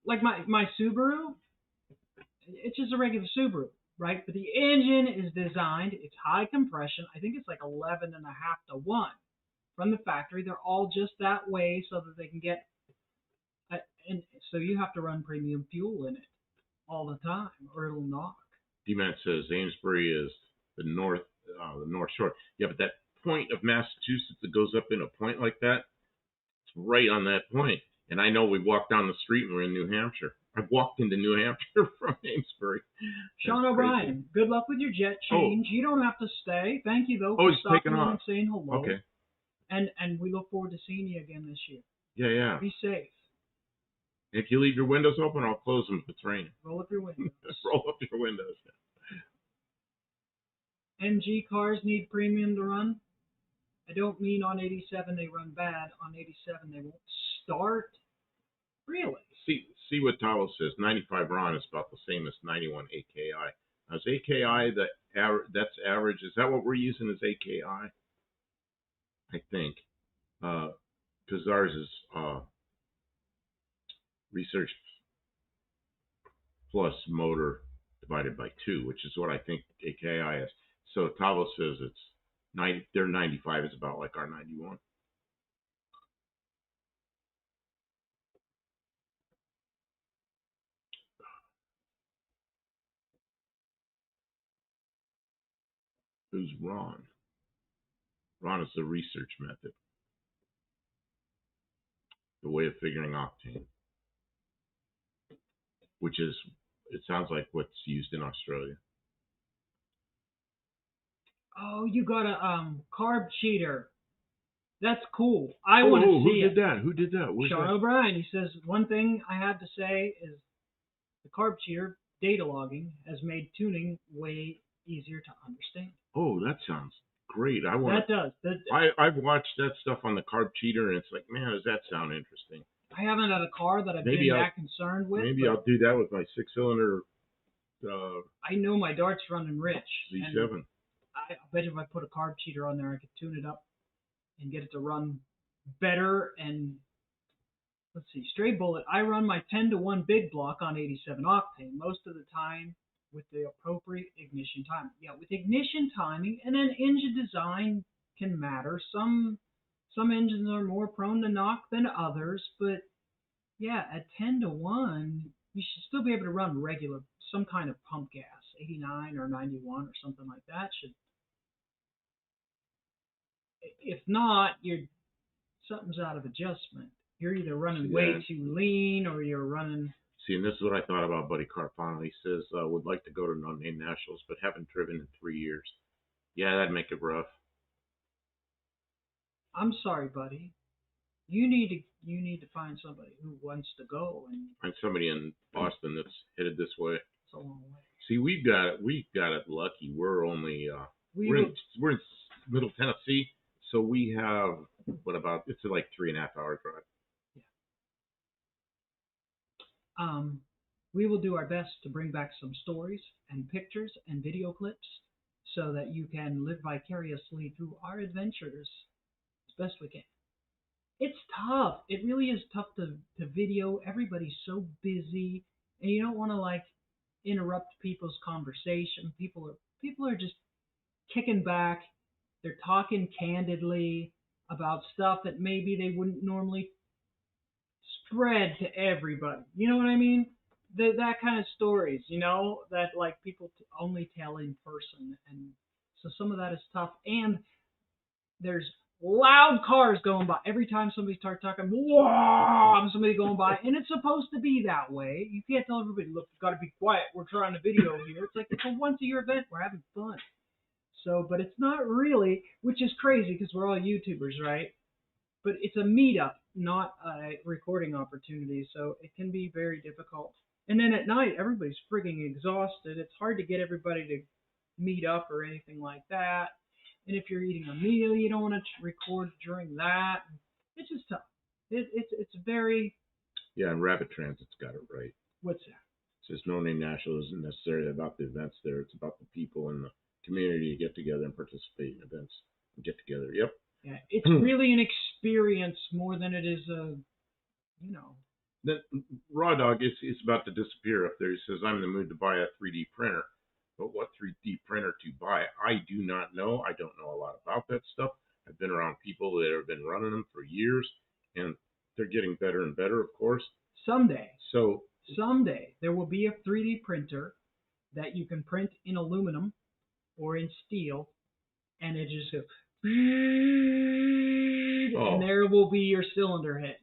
Speaker 2: like my Subaru. It's just a regular Subaru, right? But the engine is designed. It's high compression. I think it's like 11.5 to 1 from the factory. They're all just that way so that they can get. And so you have to run premium fuel in it all the time, or it'll knock.
Speaker 1: D-Man says Amesbury is the North Shore. Yeah, but that point of Massachusetts that goes up in a point like that, it's right on that point. And I know we walked down the street and we're in New Hampshire. I've walked into New Hampshire from Amesbury.
Speaker 2: Sean O'Brien, good luck with your jet change. You don't have to stay. Thank you though for stopping in and saying hello.
Speaker 1: Okay.
Speaker 2: And we look forward to seeing you again this year.
Speaker 1: Yeah.
Speaker 2: Be safe.
Speaker 1: If you leave your windows open, I'll close them if it's raining.
Speaker 2: Roll up your windows.
Speaker 1: Roll up your windows.
Speaker 2: MG cars need premium to run. I don't mean on 87 they run bad. On 87 they won't start. Really?
Speaker 1: See what Talo says. 95 Ron is about the same as 91 AKI. Now, is AKI that's average? Is that what we're using as AKI? I think. Because ours is research plus motor divided by 2, which is what I think AKI is. So Tavo says it's 90. Their 95 is about like our 91. Who's Ron? Ron is the research method, the way of figuring octane, which is, it sounds like what's used in Australia.
Speaker 2: Oh, you got a carb cheater. That's cool. I want to see it.
Speaker 1: Who did that?
Speaker 2: Sean O'Brien. He says, one thing I have to say is the carb cheater data logging has made tuning way easier to understand.
Speaker 1: Oh, that sounds great.
Speaker 2: That does.
Speaker 1: I've watched that stuff on the carb cheater, and it's like, man, does that sound interesting?
Speaker 2: I haven't had a car that I've been that concerned with.
Speaker 1: Maybe I'll do that with my 6-cylinder.
Speaker 2: I know my Dart's running rich.
Speaker 1: Z7.
Speaker 2: I bet if I put a carb cheater on there, I could tune it up and get it to run better. And let's see, straight bullet. I run my 10-to-1 big block on 87 octane most of the time with the appropriate ignition timing. Yeah, with ignition timing, and then engine design can matter. Some engines are more prone to knock than others, but yeah, at 10-to-1, you should still be able to run regular, some kind of pump gas, 89 or 91 or something like that. If not, something's out of adjustment. You're either running way too lean or you're running.
Speaker 1: See, and this is what I thought about Buddy Carpano. He says, would like to go to no-name nationals, but haven't driven in 3 years. Yeah, that'd make it rough.
Speaker 2: I'm sorry, buddy. You need to find somebody who wants to go and
Speaker 1: find somebody in Boston that's headed this way.
Speaker 2: It's a long way.
Speaker 1: See, we got it lucky. We're only we're in Middle Tennessee, so we have it's like 3.5 hour drive.
Speaker 2: Yeah. We will do our best to bring back some stories and pictures and video clips so that you can live vicariously through our adventures as best we can. It's tough. It really is tough to video. Everybody's so busy, and you don't want to interrupt people's conversation. People are just kicking back. They're talking candidly about stuff that maybe they wouldn't normally spread to everybody. You know what I mean? That kind of stories, that people only tell in person, and so some of that is tough. And there's loud cars going by every time somebody starts talking. Whoa! Somebody going by, and it's supposed to be that way. You can't tell everybody, look, you've got to be quiet. We're trying to video here. It's like it's a once-a-year event. We're having fun. So, but it's not really, which is crazy because we're all YouTubers, right? But it's a meetup, not a recording opportunity. So it can be very difficult. And then at night, everybody's frigging exhausted. It's hard to get everybody to meet up or anything like that. And if you're eating a meal, you don't want to record during that. It's just tough. It's very.
Speaker 1: Yeah, and Rapid Transit's got it right.
Speaker 2: What's that?
Speaker 1: It says no-name national isn't necessarily about the events there. It's about the people in the community to get together and participate in events and get together. Yep.
Speaker 2: Yeah, it's really an experience more than it is a, you know.
Speaker 1: The Raw Dog is about to disappear up there. He says, I'm in the mood to buy a 3D printer. But what 3D printer to buy, I do not know. I don't know a lot about that stuff. I've been around people that have been running them for years, and they're getting better and better, of course.
Speaker 2: Someday there will be a 3D printer that you can print in aluminum or in steel, and it just goes, and there will be your cylinder head.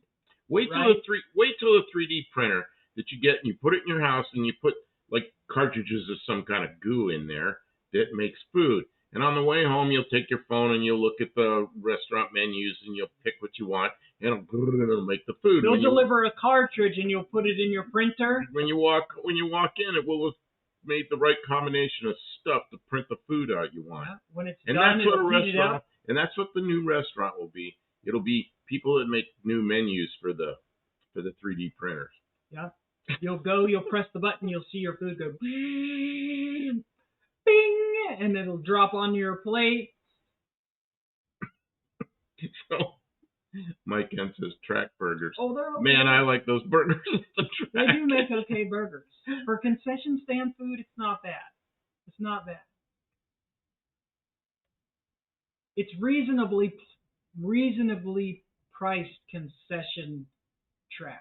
Speaker 1: Wait till the 3D printer that you get and you put it in your house and you put like cartridges of some kind of goo in there that makes food. And on the way home, you'll take your phone and you'll look at the restaurant menus and you'll pick what you want and it'll make the food.
Speaker 2: They'll deliver a cartridge and you'll put it in your printer.
Speaker 1: When you walk in, it will have made the right combination of stuff to print the food out you want.
Speaker 2: Yeah, when it's
Speaker 1: and
Speaker 2: done,
Speaker 1: that's what a
Speaker 2: restaurant, it out.
Speaker 1: And that's what the new restaurant will be. It'll be people that make new menus for the 3D printers.
Speaker 2: Yeah. You'll press the button, you'll see your food go bing, and it'll drop on your plate.
Speaker 1: So, Mike Kent says track burgers.
Speaker 2: Oh, they're okay.
Speaker 1: Man, I like those burgers.
Speaker 2: They do make okay burgers. For concession stand food, it's not bad. It's not bad. It's reasonably priced concession trash.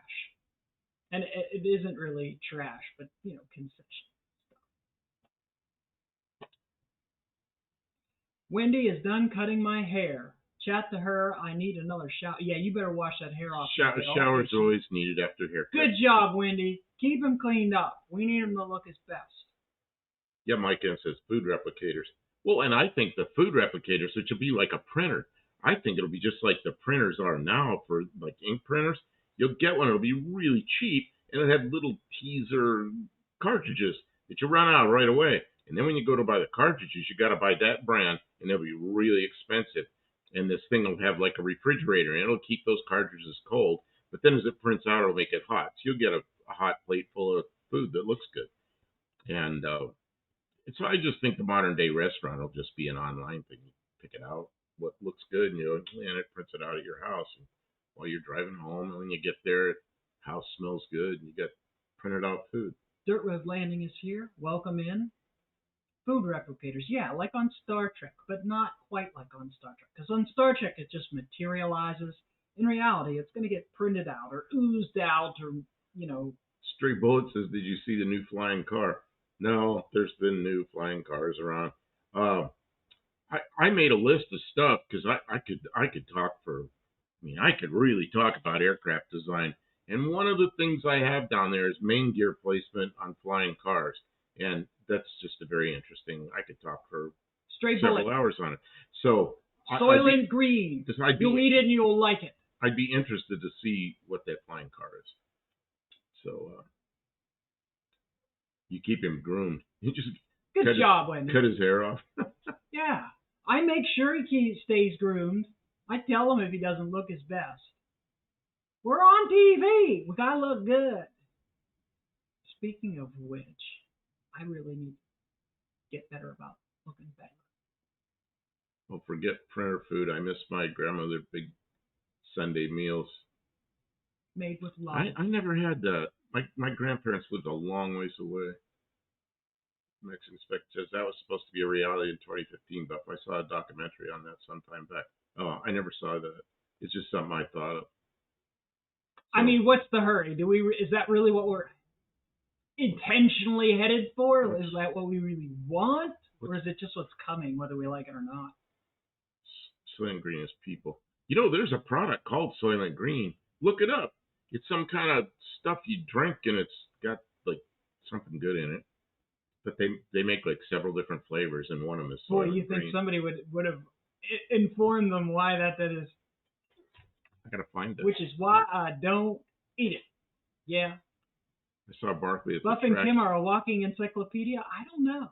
Speaker 2: And it isn't really trash, but, concession stuff. Wendy is done cutting my hair. Chat to her. I need another shower. Yeah, you better wash that hair off.
Speaker 1: Shower's always needed after haircut.
Speaker 2: Good job, Wendy. Keep him cleaned up. We need him to look his best.
Speaker 1: Yeah, Mike N says food replicators. Well, and I think the food replicators, which will be like a printer, I think it'll be just like the printers are now for like ink printers. You'll get one, it'll be really cheap, and it'll have little teaser cartridges that you run out right away. And then when you go to buy the cartridges, you got to buy that brand, and they'll be really expensive. And this thing will have like a refrigerator, and it'll keep those cartridges cold. But then as it prints out, it'll make it hot. So you'll get a hot plate full of food that looks good. And so I just think the modern day restaurant will just be an online thing. You pick it out, what looks good, and it prints it out at your house. And while you're driving home, and when you get there, house smells good, and you got printed out food.
Speaker 2: Dirt Road Landing is here. Welcome in. Food replicators, yeah, like on Star Trek, but not quite like on Star Trek. Because on Star Trek, it just materializes. In reality, it's going to get printed out or oozed out or,
Speaker 1: Stray Bullet says, did you see the new flying car? No, there's been new flying cars around. I made a list of stuff because I could talk I could really talk about aircraft design. And one of the things I have down there is main gear placement on flying cars. And that's just a very interesting, I could talk for several hours on it. So
Speaker 2: Soylent Green. You'll eat it and you'll like it.
Speaker 1: I'd be interested to see what that flying car is. So you keep him groomed. You just
Speaker 2: Good job, Wendy.
Speaker 1: Cut his hair off.
Speaker 2: Yeah. I make sure he stays groomed. I tell him if he doesn't look his best. We're on TV. We gotta look good. Speaking of which, I really need to get better about looking better.
Speaker 1: Well, forget printer food. I miss my grandmother's big Sunday meals.
Speaker 2: Made with love.
Speaker 1: I never had that. My grandparents lived a long ways away. Mexican Spec says that was supposed to be a reality in 2015, but I saw a documentary on that sometime back. Oh, I never saw that. It's just something I thought of. So,
Speaker 2: I mean, what's the hurry? Is that really what we're intentionally headed for? Is that what we really want? Or is it just what's coming, whether we like it or not?
Speaker 1: Soylent Green is people. There's a product called Soylent Green. Look it up. It's some kind of stuff you drink, and it's got like something good in it. But they make like several different flavors, and one of them is Soylent Green.
Speaker 2: Boy, you think somebody would have informed them why that is?
Speaker 1: I gotta find it.
Speaker 2: Which is why I don't eat it. Yeah.
Speaker 1: I saw Barkley at
Speaker 2: Buff
Speaker 1: the
Speaker 2: and
Speaker 1: track.
Speaker 2: Kim are a walking encyclopedia. I don't know.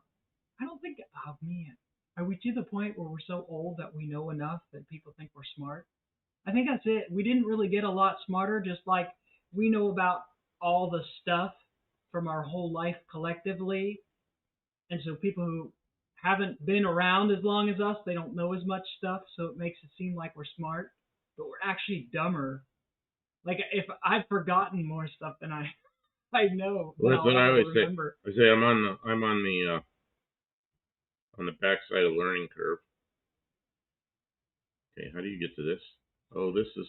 Speaker 2: I don't think. Oh man, are we to the point where we're so old that we know enough that people think we're smart? I think that's it. We didn't really get a lot smarter. Just like we know about all the stuff from our whole life collectively, and so people who haven't been around as long as us, they don't know as much stuff. So it makes it seem like we're smart. but we're actually dumber. Like if I've forgotten more stuff than I know,
Speaker 1: Well,
Speaker 2: than
Speaker 1: that's
Speaker 2: I'll
Speaker 1: what I
Speaker 2: ever
Speaker 1: always say.
Speaker 2: remember.
Speaker 1: I say on the backside of learning curve. Okay, how do you get to this? Oh, this is.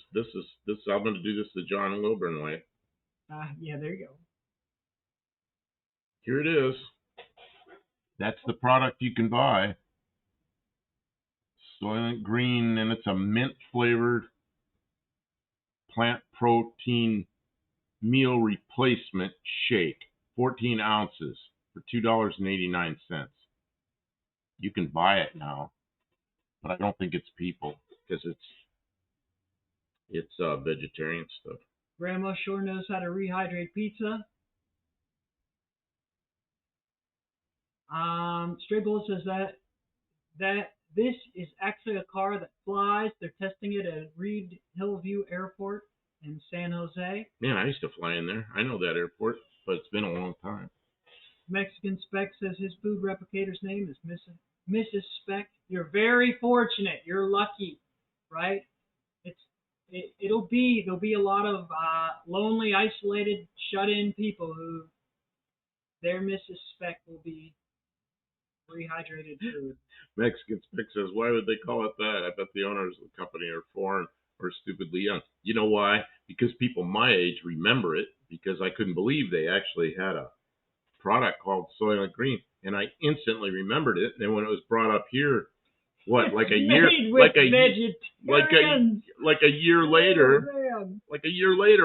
Speaker 1: I'm going to do this the John Wilburn way.
Speaker 2: Yeah, there you go.
Speaker 1: Here it is. That's the product you can buy. Soylent Green, and it's a mint flavored plant protein meal replacement shake. 14 ounces for $2.89. You can buy it now, but I don't think it's people because it's vegetarian stuff.
Speaker 2: Grandma sure knows how to rehydrate pizza. Stray Bullet says that this is actually a car that flies. They're testing it at Reed Hillview Airport in San Jose.
Speaker 1: Man, I used to fly in there. I know that airport, but it's been a long time.
Speaker 2: Mexican Spec says his food replicator's name is Mrs. Spec. You're very fortunate. You're lucky, right? There'll be a lot of lonely, isolated, shut-in people who their Mrs. Spec will be rehydrated food.
Speaker 1: Mexican Spec says, why would they call it that? I bet the owners of the company are foreign or stupidly young. You know why? Because people my age remember it, because I couldn't believe they actually had a product called Soylent Green, and I instantly remembered it. And then when it was brought up here, what, like a year, like a year later,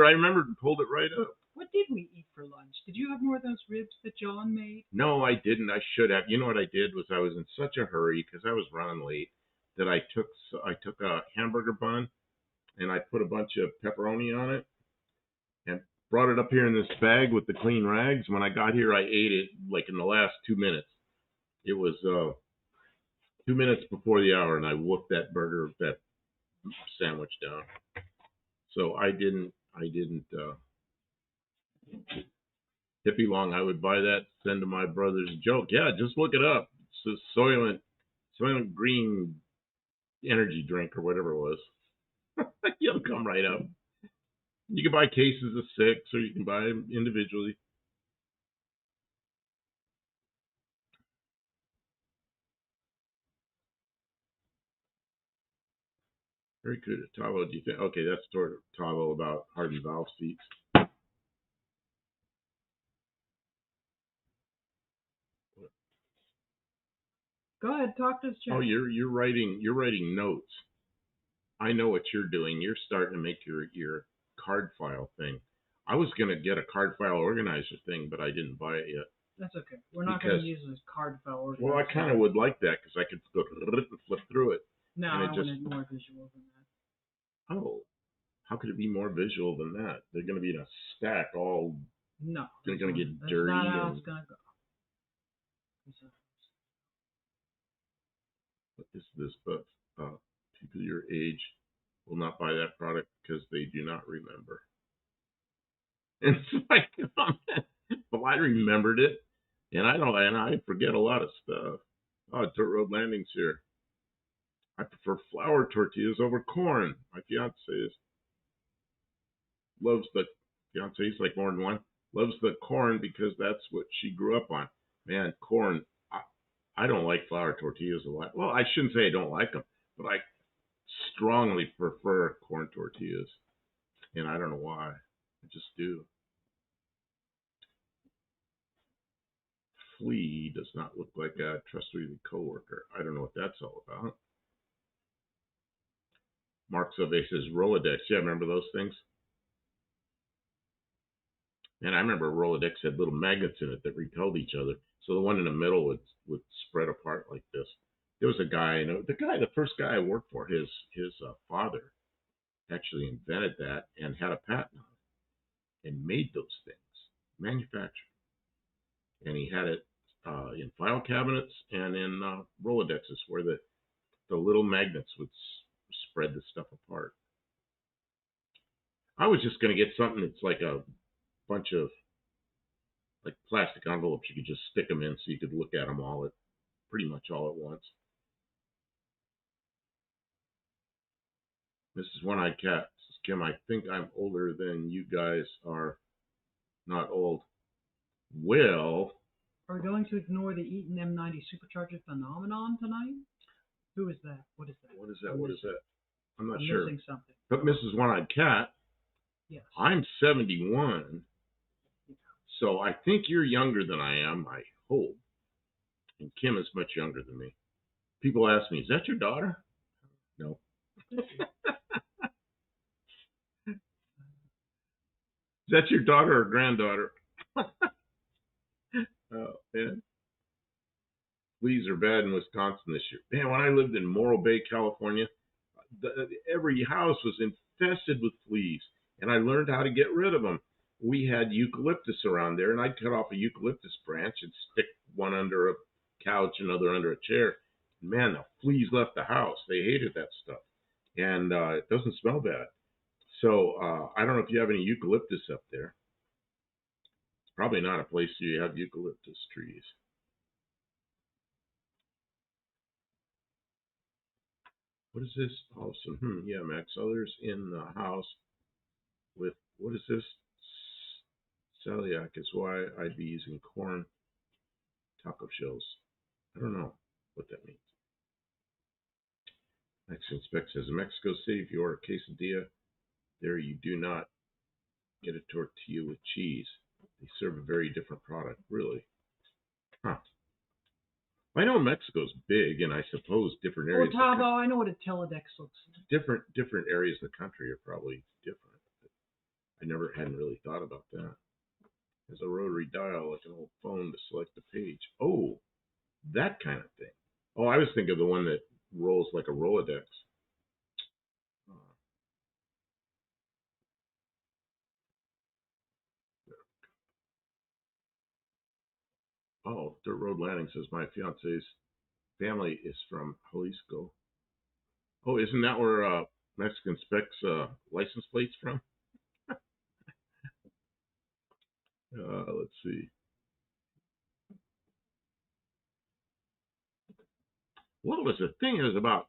Speaker 1: I remembered and pulled it right up.
Speaker 2: What did we eat for lunch? Did you have more of those ribs that John made?
Speaker 1: No, I didn't. I should have. You know what I did was I was in such a hurry because I was running late that I took a hamburger bun and I put a bunch of pepperoni on it and brought it up here in this bag with the clean rags. When I got here, I ate it like in the last 2 minutes. It was 2 minutes before the hour, and I whooped that sandwich down. So I didn't. Hippie long, I would buy that, send to my brother's joke. Yeah, just look it up. It's a Soylent Green energy drink or whatever it was. It'll come right up. You can buy cases of 6, or you can buy them individually. Very good. Tavo, do you think? Okay, that's sort of Tavo about hardened valve seats.
Speaker 2: Go ahead, talk to us, Jack.
Speaker 1: Oh, you're writing notes. I know what you're doing. You're starting to make your card file thing. I was gonna get a card file organizer thing, but I didn't buy it yet.
Speaker 2: That's okay. We're not going to use this card file organizer.
Speaker 1: Well, I kind of would like that because I could flip through it.
Speaker 2: No, I wanted more visual than that.
Speaker 1: Oh, how could it be more visual than that? They're going to be in a stack all.
Speaker 2: No.
Speaker 1: They're going to get
Speaker 2: that's
Speaker 1: dirty.
Speaker 2: That's not how it's going to go.
Speaker 1: What is this? But people your age will not buy that product because they do not remember. And it's like, well, I remembered it, and I forget a lot of stuff. Oh, Dirt Road Landing's here. I prefer flour tortillas over corn. My fiance loves the fiance's like more than one. Loves the corn because that's what she grew up on. Man, corn. I don't like flour tortillas a lot. Well, I shouldn't say I don't like them, but I strongly prefer corn tortillas, and I don't know why. I just do. Flea does not look like a trustworthy coworker. I don't know what that's all about. Mark Sauvé says Rolodex. Yeah, remember those things? And I remember Rolodex had little magnets in it that repelled each other. So the one in the middle would spread apart like this. There was a guy, the first guy I worked for, his father actually invented that and had a patent on it and made those things, manufactured. And he had it in file cabinets and in Rolodexes where the little magnets would spread the stuff apart. I was just going to get something that's like a bunch of like plastic envelopes you could just stick them in so you could look at them pretty much all at once. Mrs. One-Eyed Cat says, Kim, I think I'm older than you guys are. Not old. Well,
Speaker 2: Are we going to ignore the Eaton M90 supercharger phenomenon tonight? Who is that? What is that?
Speaker 1: what is that? What is that? I'm not
Speaker 2: I'm
Speaker 1: sure.
Speaker 2: missing something.
Speaker 1: But Mrs. One-Eyed Cat,
Speaker 2: Yes.
Speaker 1: I'm 71, so I think you're younger than I am, I hope. And Kim is much younger than me. People ask me, is that your daughter? No. Is that your daughter or granddaughter? Oh, man. Fleas are bad in Wisconsin this year. Man, when I lived in Morro Bay, California, every house was infested with fleas, and I learned how to get rid of them. We had eucalyptus around there, and I'd cut off a eucalyptus branch and stick one under a couch, another under a chair. Man, the fleas left the house. They hated that stuff, and it doesn't smell bad. So I don't know if you have any eucalyptus up there. It's probably not a place you have eucalyptus trees. What is this? Awesome. Yeah, Max. Others in the house with, what is this? Celiac is why I'd be using corn taco shells. I don't know what that means. Mexican Spec says, in Mexico City, if you order a quesadilla, there you do not get a tortilla with cheese. They serve a very different product. Really? Huh. I know Mexico's big, and I suppose different
Speaker 2: Or
Speaker 1: areas.
Speaker 2: Tavo, I know what a teledex looks like.
Speaker 1: Different areas of the country are probably different. I hadn't really thought about that. There's a rotary dial, like an old phone, to select the page. Oh, that kind of thing. Oh, I was thinking of the one that rolls like a Rolodex. Oh, Dirt Road Landing says my fiance's family is from Jalisco. Oh, isn't that where Mexican Spec's license plate's from? Let's see. What was the thing? It was about,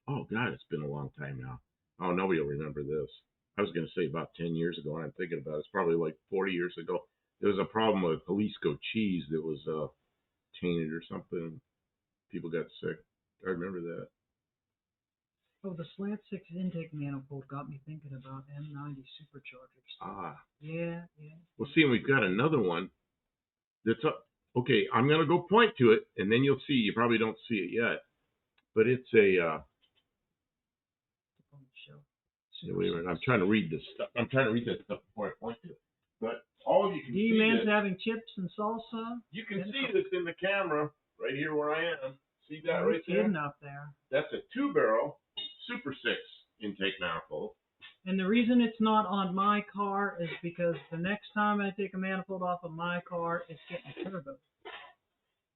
Speaker 1: oh, God, it's been a long time now. Oh, nobody will remember this. I was going to say about 10 years ago, and I'm thinking about it. It's probably like 40 years ago. There was a problem with Jalisco cheese that was tainted or something. People got sick. I remember that.
Speaker 2: Oh, the slant 6 intake manifold got me thinking about M90 superchargers.
Speaker 1: Ah.
Speaker 2: Yeah.
Speaker 1: Well, see, we've got another one that's up. Okay, I'm going to go point to it, and then you'll see. You probably don't see it yet. But it's a... wait a minute. I'm trying to read this stuff. I'm trying to read this stuff before I point to it. But all of you can see
Speaker 2: D-Man's
Speaker 1: this.
Speaker 2: having chips and salsa.
Speaker 1: You can see this in the camera right here where I am. See that right there?
Speaker 2: Hidden up there.
Speaker 1: That's a 2-barrel Super 6 intake manifold.
Speaker 2: And the reason it's not on my car is because the next time I take a manifold off of my car, it's getting turbo.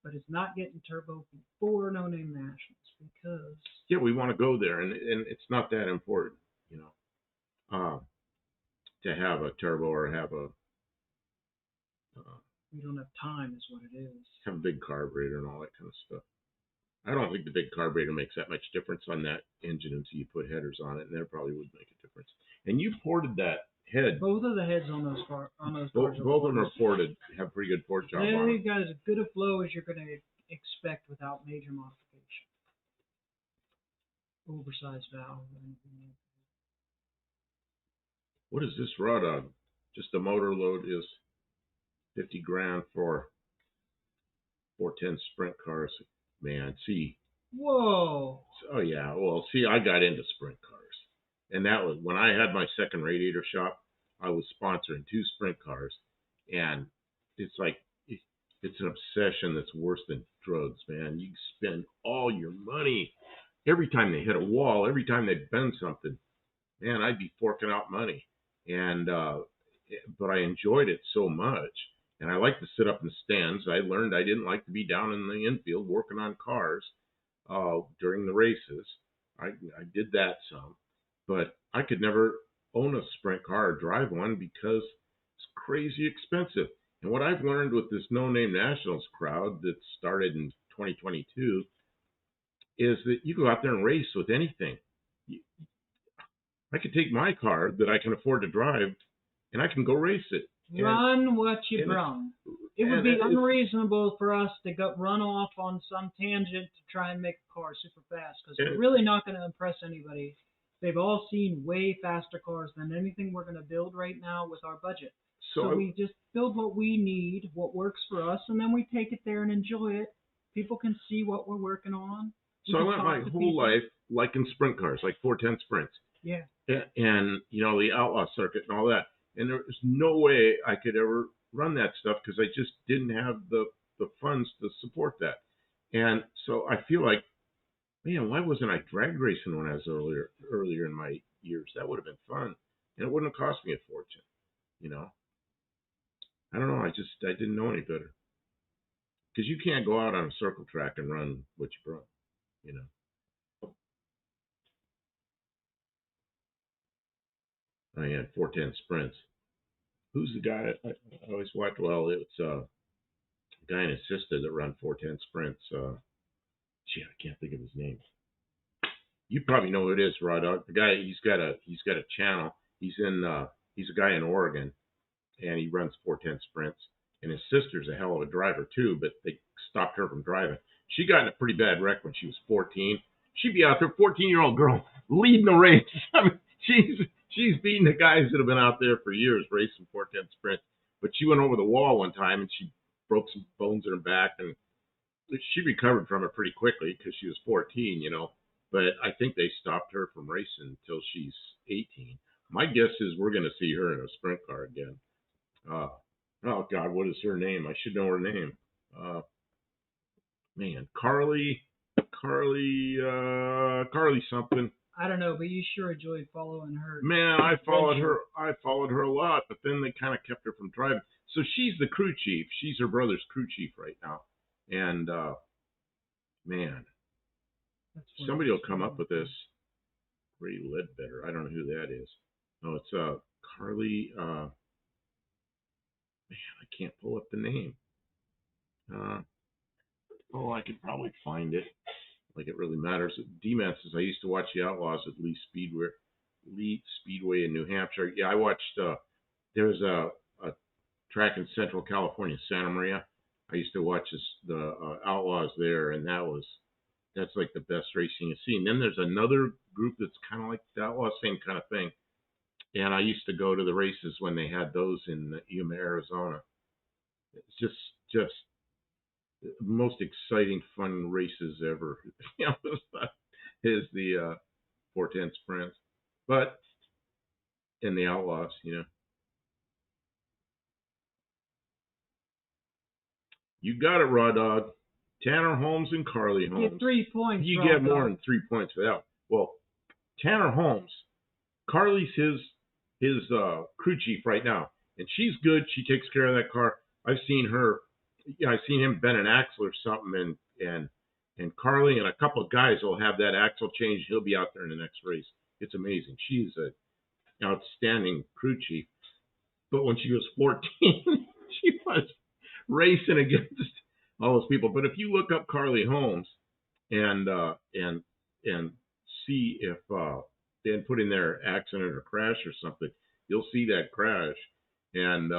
Speaker 2: But it's not getting turbo before No Name Nationals because...
Speaker 1: Yeah, we want to go there, and it's not that important, you know, to have a turbo or have a...
Speaker 2: we don't have time is what it is.
Speaker 1: Have a big carburetor and all that kind of stuff. I don't think the big carburetor makes that much difference on that engine until you put headers on it, and that probably would make a difference. And you ported that head.
Speaker 2: Both of the heads on those cars.
Speaker 1: Both of them are ported. Have pretty good port job on them.
Speaker 2: They've got as good a flow as you're going to expect without major modification. Oversized valve.
Speaker 1: What is this raw dog? Just the motor load is $50,000 for 410 sprint cars. Man, see.
Speaker 2: Whoa.
Speaker 1: Oh yeah. Well, see, I got into sprint cars, and that was when I had my second radiator shop. I was sponsoring 2 sprint cars, and it's like it's an obsession that's worse than drugs, man. You spend all your money every time they hit a wall, every time they bend something. Man, I'd be forking out money, and but I enjoyed it so much. And I like to sit up in stands. I learned I didn't like to be down in the infield working on cars during the races. I did that some, but I could never own a sprint car or drive one because it's crazy expensive. And what I've learned with this No Name Nationals crowd that started in 2022 is that you go out there and race with anything. I could take my car that I can afford to drive, and I can go race it.
Speaker 2: Run what you brung. It would be
Speaker 1: it's
Speaker 2: unreasonable for us to run off on some tangent to try and make a car super fast because we're
Speaker 1: and
Speaker 2: really not going to impress anybody. They've all seen way faster cars than anything we're going to build right now with our budget. So we just build what we need, what works for us, and then we take it there and enjoy it. People can see what we're working on.
Speaker 1: So I went my whole life liking sprint cars, like 410 Sprints.
Speaker 2: Yeah.
Speaker 1: And the outlaw circuit and all that. And there was no way I could ever run that stuff because I just didn't have the funds to support that. And so I feel like, man, why wasn't I drag racing when I was earlier in my years? That would have been fun, and it wouldn't have cost me a fortune. I don't know. I didn't know any better because you can't go out on a circle track and run what you brought. I had 410 Sprints. Who's the guy I always watch? Well, it's a guy and his sister that run 410 Sprints. I can't think of his name. You probably know who it is, Rod. The guy, he's got a channel. He's a guy in Oregon, and he runs 410 Sprints. And his sister's a hell of a driver too, but they stopped her from driving. She got in a pretty bad wreck when she was 14. She'd be out there, 14-year-old girl, leading a race. I mean, she's beating the guys that have been out there for years racing 410 Sprints. But she went over the wall one time and she broke some bones in her back, and she recovered from it pretty quickly because she was 14, But I think they stopped her from racing until she's 18. My guess is we're going to see her in a sprint car again. Oh God, what is her name? I should know her name. Man, Carly something.
Speaker 2: I don't know, but you sure enjoyed following her.
Speaker 1: Man, I followed her a lot, but then they kind of kept her from driving. So she's the crew chief. She's her brother's crew chief right now. And man, somebody will come up with this. Ray Ledbetter. I don't know who that is. No, it's Carly. Man, I can't pull up the name. I could probably find it. Like it really matters. D-Man says I used to watch the Outlaws at Lee Speedway in New Hampshire. Yeah, I watched. There's a track in Central California, Santa Maria. I used to watch the Outlaws there, and that's like the best racing you've seen. Then there's another group that's kind of like the Outlaws, same kind of thing. And I used to go to the races when they had those in Yuma, Arizona. It's just most exciting, fun races ever. Is the 410 Sprints, but in the Outlaws, You got it, Raw Dog. Tanner Holmes and Carly Holmes.
Speaker 2: Get 3 points.
Speaker 1: You get more than 3 points for that. Well, Tanner Holmes, Carly's his crew chief right now, and she's good. She takes care of that car. I've seen her. I've seen him bend an axle or something, and Carly and a couple of guys will have that axle changed. He'll be out there in the next race. It's amazing. She's an outstanding crew chief. But when she was 14, she was racing against all those people. But if you look up Carly Holmes and see if they had put in their accident or crash or something, you'll see that crash. And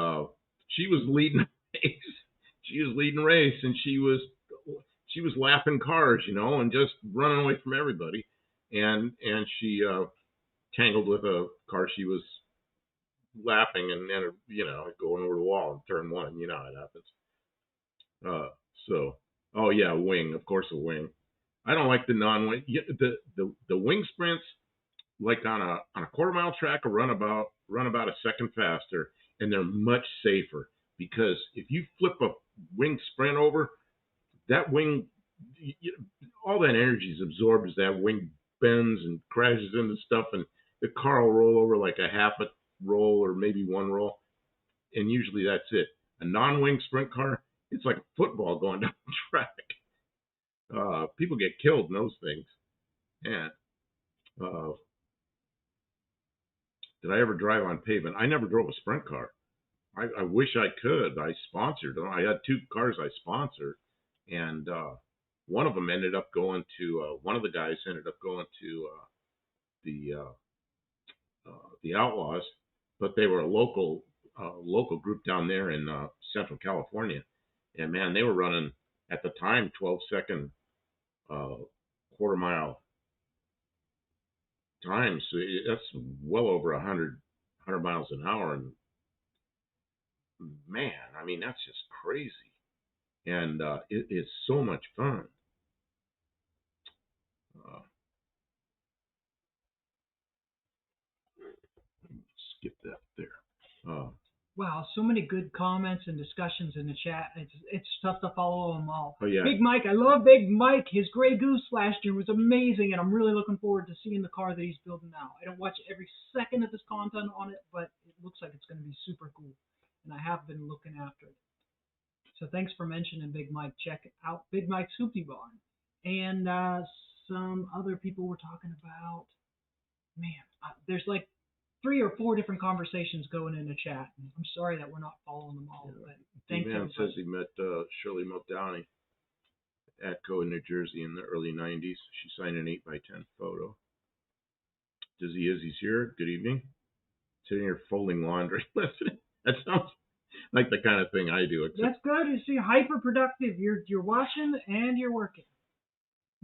Speaker 1: she was leading race. She was leading race, and she was lapping cars, and just running away from everybody. And she tangled with a car she was lapping, and going over the wall in turn one. You know how it happens. Oh yeah, wing, of course, a wing. I don't like the non-wing. The wing sprints, like on a quarter-mile track, will run about a second faster, and they're much safer because if you flip a wing sprint over, that wing, all that energy is absorbed as that wing bends and crashes into stuff, and the car will roll over like a half a roll or maybe one roll, and usually that's it. A non-wing sprint car, it's like a football going down the track. People get killed in those things. And did I ever drive on pavement? I never drove a sprint car. I wish I could. I sponsored them. I had 2 cars I sponsored, and one of them ended up going to. One of the guys ended up going to the the Outlaws, but they were a local group down there in Central California, and man, they were running at the time 12-second uh, quarter mile times. So that's well over 100 miles an hour, and man, I mean that's just crazy, and it's so much fun. Uh, Skip that there.
Speaker 2: Wow, so many good comments and discussions in the chat. It's tough to follow them all.
Speaker 1: Oh yeah.
Speaker 2: Big Mike, I love Big Mike. His Grey Goose last year was amazing, and I'm really looking forward to seeing the car that he's building now. I don't watch every second of this content on it, but it looks like it's going to be super cool, and I have been looking after it. So thanks for mentioning Big Mike. Check out Big Mike's Hoopty Barn, and some other people were talking about. Man, there's like 3 or 4 different conversations going in the chat. I'm sorry that we're not following them all, but thank you.
Speaker 1: Man says he met Shirley Muldowney at Atco in New Jersey in the early 90s. She signed an 8x10 photo. Dizzy Izzy's here. Good evening. Sitting here folding laundry. Listen, that sounds like the kind of thing I do.
Speaker 2: That's good. You see, hyper productive. You're washing and you're working.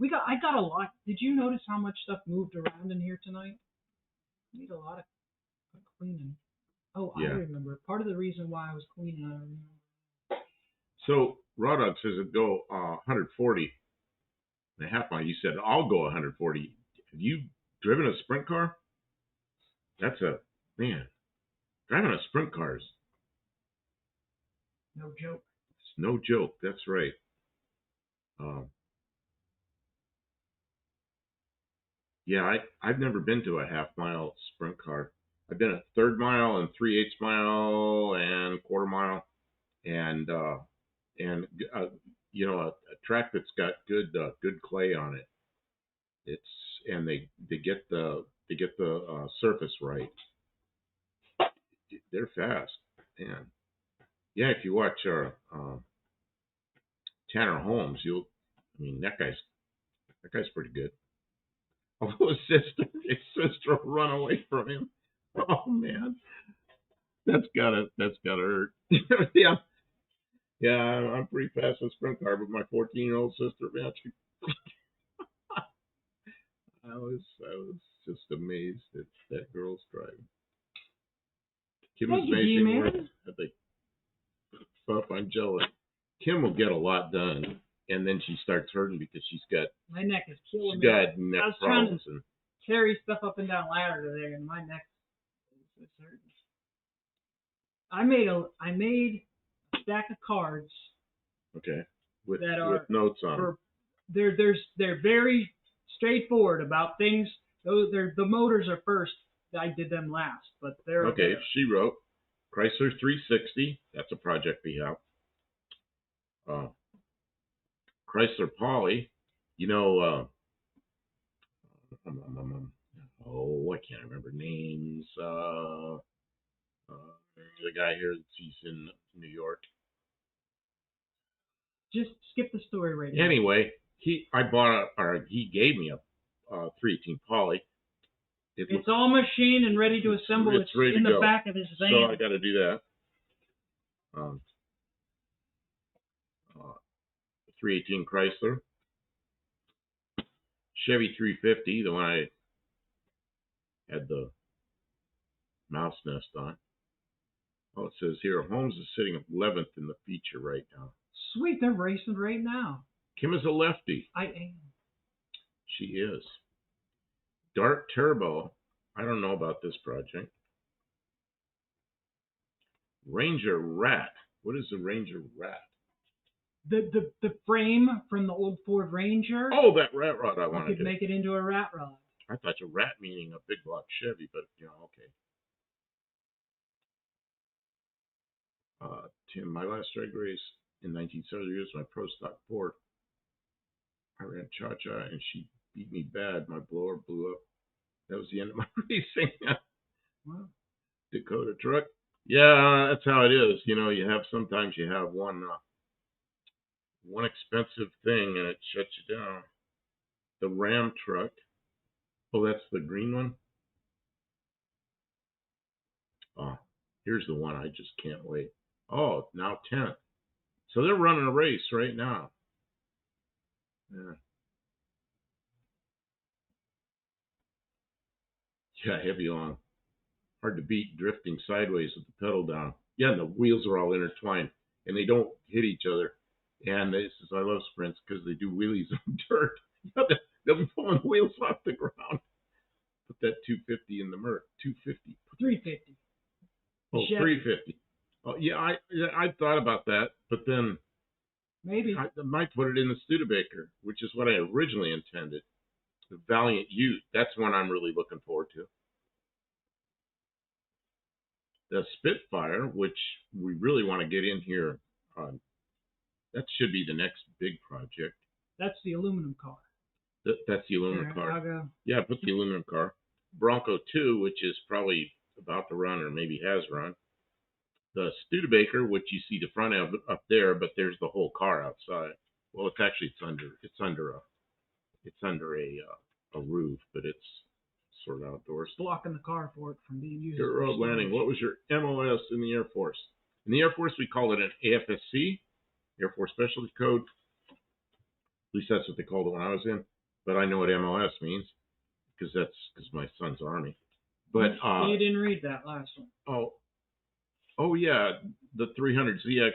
Speaker 2: I got a lot. Did you notice how much stuff moved around in here tonight? We need a lot of cleaning. Oh, yeah. I remember. Part of the reason why I was cleaning, I remember.
Speaker 1: So, Raw Dog says it'd go 140 and a half mile. You said, I'll go 140. Have you driven a sprint car? That's man, driving a sprint car is
Speaker 2: no joke.
Speaker 1: It's no joke. That's right. Yeah, I've never been to a half-mile sprint car. I've been a third mile and 3/8 mile and quarter mile, and you know, a track that's got good clay on it. And they get the surface right. They're fast, man. Yeah, if you watch Tanner Holmes, that guy's pretty good. Although his sister will run away from him. Oh man, that's gotta hurt. Yeah, I'm pretty fast in sprint car, but my 14-year-old sister, man, I was just amazed at that girl's driving. Kim is amazing work at the stuff. I'm jealous. Kim will get a lot done, and then she starts hurting because
Speaker 2: my neck is killing me.
Speaker 1: She's got neck problems and
Speaker 2: carry stuff up and down ladder today, and my neck is hurting. I made a stack of cards.
Speaker 1: Okay. With notes on them.
Speaker 2: They're very straightforward about things. The motors are first. I did them last, but they're
Speaker 1: okay. There. She wrote Chrysler 360. That's a project we have. Chrysler Poly. You know. I can't remember names. The guy here, he's in New York.
Speaker 2: Just skip the story right now.
Speaker 1: Anyway, he gave me a 318 Poly.
Speaker 2: It's all machined and ready to assemble. It's ready in the back of his van.
Speaker 1: So I got to do that. 318 Chrysler. Chevy 350, the one I had the mouse nest on. Oh, it says here, Holmes is sitting 11th in the feature right now.
Speaker 2: Sweet, they're racing right now.
Speaker 1: Kim is a lefty.
Speaker 2: I am.
Speaker 1: She is. Dark Turbo. I don't know about this project. Ranger Rat. What is a Ranger Rat?
Speaker 2: The frame from the old Ford Ranger.
Speaker 1: Oh, that rat rod I wanted.
Speaker 2: You could make it into a rat rod.
Speaker 1: I thought a rat meaning a big block Chevy, but okay. Tim, my last drag race in 1970 was my pro stock Ford. I ran Cha-Cha and she beat me bad. My blower blew up. That was the end of my racing.
Speaker 2: Wow.
Speaker 1: Dakota truck. Yeah, that's how it is. Sometimes you have one expensive thing and it shuts you down. The Ram truck. Oh, that's the green one? Oh, here's the one I just can't wait. Oh, now 10th. So they're running a race right now. Yeah, yeah, heavy long. Hard to beat drifting sideways with the pedal down. Yeah, and the wheels are all intertwined and they don't hit each other. And this is I love sprints because they do wheelies on dirt. They'll be pulling wheels off the ground. Put that 250 in the Merc. 250.
Speaker 2: 350.
Speaker 1: Oh, 350. Oh, yeah, I thought about that, but then
Speaker 2: Maybe.
Speaker 1: I might put it in the Studebaker, which is what I originally intended. The Valiant Ute. That's one I'm really looking forward to. The Spitfire, which we really want to get in here. That should be the next big project.
Speaker 2: That's the aluminum car.
Speaker 1: That's the aluminum
Speaker 2: Here,
Speaker 1: car.
Speaker 2: I'll go.
Speaker 1: Yeah, put the aluminum car. Bronco 2, which is probably about to run or maybe has run. The Studebaker, which you see the front of up there, but there's the whole car outside. Well, it's under a roof, but it's sort of outdoors.
Speaker 2: Blocking the car for it from being used.
Speaker 1: Your road landing. What was your MOS in the Air Force? In the Air Force, we call it an AFSC, Air Force Specialty Code. At least that's what they called it when I was in. But I know what MOS means because my son's Army. But
Speaker 2: you didn't read that last one.
Speaker 1: Oh yeah, the 300ZX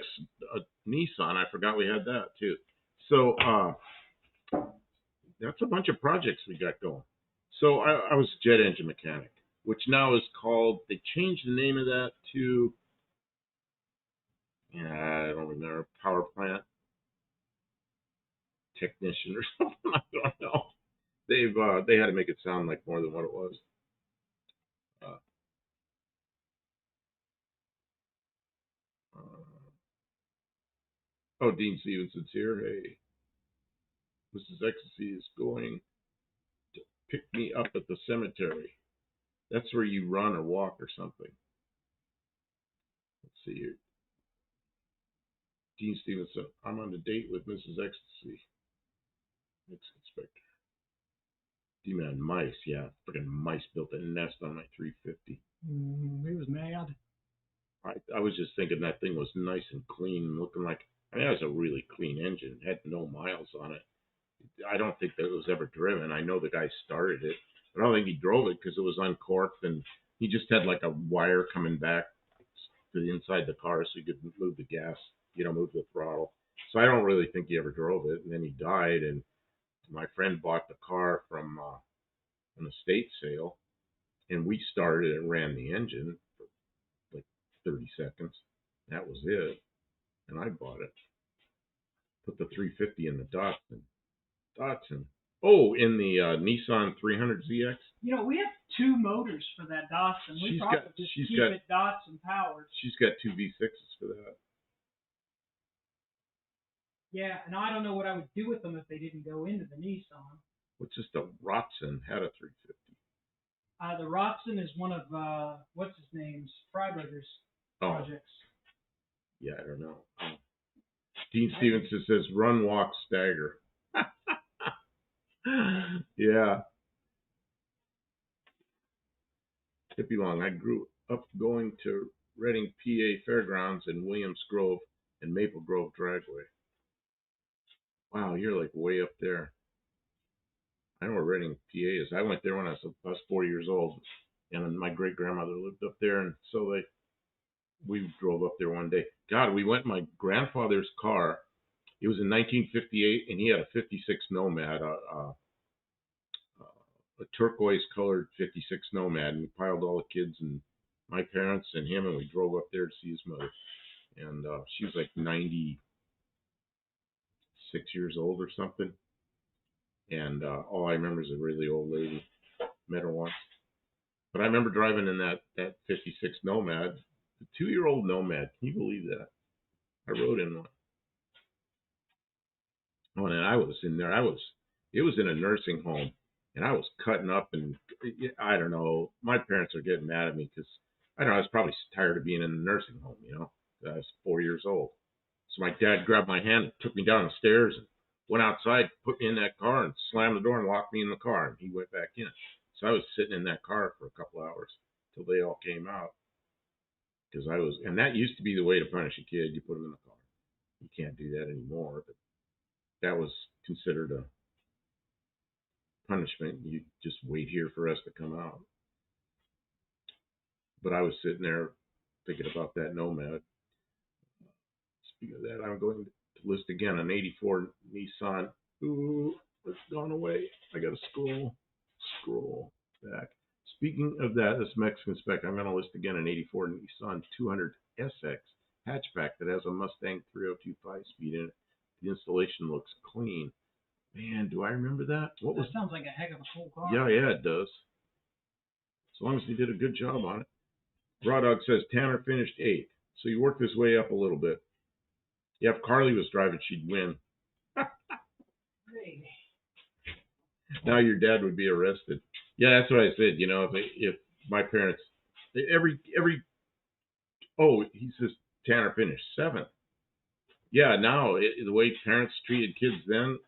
Speaker 1: Nissan. I forgot we had that too. So that's a bunch of projects we got going. So I was a jet engine mechanic, which now is called. They changed the name of that to. I don't remember, power plant technician or something. I don't know. They had to make it sound like more than what it was. Oh, Dean Stevenson's here. Hey, Mrs. Ecstasy is going to pick me up at the cemetery. That's where you run or walk or something. Let's see here. Dean Stevenson, I'm on a date with Mrs. Ecstasy. Ex-inspector. D-Man mice, yeah. Freaking mice built a nest on my 350.
Speaker 2: He was mad.
Speaker 1: I was just thinking that thing was nice and clean, looking like, I mean, that was a really clean engine. It had no miles on it. I don't think that it was ever driven. I know the guy started it, but I don't think he drove it because it was uncorked and he just had like a wire coming back to the inside the car so he could move the gas, move the throttle. So I don't really think he ever drove it. And then he died, and my friend bought the car from an estate sale, and we started and ran the engine for like 30 seconds. That was it, and I bought it. Put the 350 in the Datsun. Oh, in the Nissan 300ZX.
Speaker 2: We have two motors for that Datsun. We probably just keep it Datsun powered.
Speaker 1: She's got two V6s for that.
Speaker 2: Yeah, and I don't know what I would do with them if they didn't go into the Nissan.
Speaker 1: What's just a Rotson had a 350?
Speaker 2: The Rotson is one of what's his name's Freiberger's projects.
Speaker 1: Yeah, I don't know. Dean Stevenson says, "Run, walk, stagger." Yeah. Hippie Long. I grew up going to Reading, PA Fairgrounds and Williams Grove and Maple Grove Dragway. Wow, you're like way up there. I know where Reading, PA is. I went there when I was 4 years old, and my great grandmother lived up there, and so we drove up there one day. God, we went in my grandfather's car. It was in 1958, and he had a 56 Nomad, a turquoise colored 56 Nomad, and we piled all the kids and my parents and him, and we drove up there to see his mother. And she was like 96 years old or something. And all I remember is a really old lady. Met her once. But I remember driving in that 56 Nomad, the 2-year-old Nomad. Can you believe that? I rode in one. Oh, and I was in there. It was in a nursing home, and I was cutting up, and I don't know. My parents are getting mad at me because I don't know. I was probably tired of being in a nursing home. I was 4 years old. So my dad grabbed my hand and took me down the stairs and went outside, put me in that car, and slammed the door and locked me in the car. And he went back in. So I was sitting in that car for a couple hours till they all came out. because and that used to be the way to punish a kid. You put him in the car. You can't do that anymore, but that was considered a punishment. You just wait here for us to come out. But I was sitting there thinking about that Nomad. Speaking of that, I'm going to list again an 84 Nissan. Ooh, it's gone away. I got to scroll back. Speaking of that, this Mexican spec, I'm going to list again an 84 Nissan 200 SX hatchback that has a Mustang 302 5-speed in it. The installation looks clean. Man, do I remember that?
Speaker 2: That sounds like a heck of a cool car.
Speaker 1: Yeah, it does. As long as he did a good job on it. Raw Dog says Tanner finished 8th. So you worked this way up a little bit. Yeah, if Carly was driving, she'd win.
Speaker 2: Hey.
Speaker 1: Now your dad would be arrested. Yeah, that's what I said. You know, if my parents, he says Tanner finished 7th. Yeah, now the way parents treated kids then,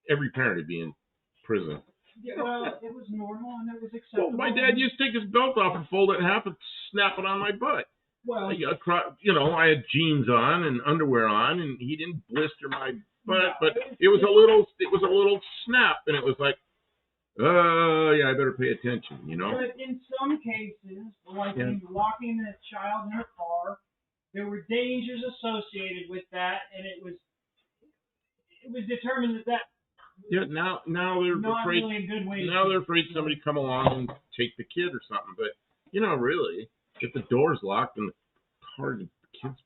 Speaker 1: every parent would be in prison.
Speaker 2: Yeah, well, it was normal and it was acceptable.
Speaker 1: Well, my dad used to take his belt off and fold it in half and snap it on my butt.
Speaker 2: Well,
Speaker 1: you know, I had jeans on and underwear on, and he didn't blister my butt, but it was a little snap, and it was like, oh yeah, I better pay attention, you know.
Speaker 2: But in some cases, like when you're locking a child in a car, there were dangers associated with that, and it was determined that.
Speaker 1: Yeah, now they're
Speaker 2: not
Speaker 1: afraid.
Speaker 2: Really a good way
Speaker 1: now they're afraid somebody come along and take the kid or something. But you know, really, if the door's locked and the car, the kids.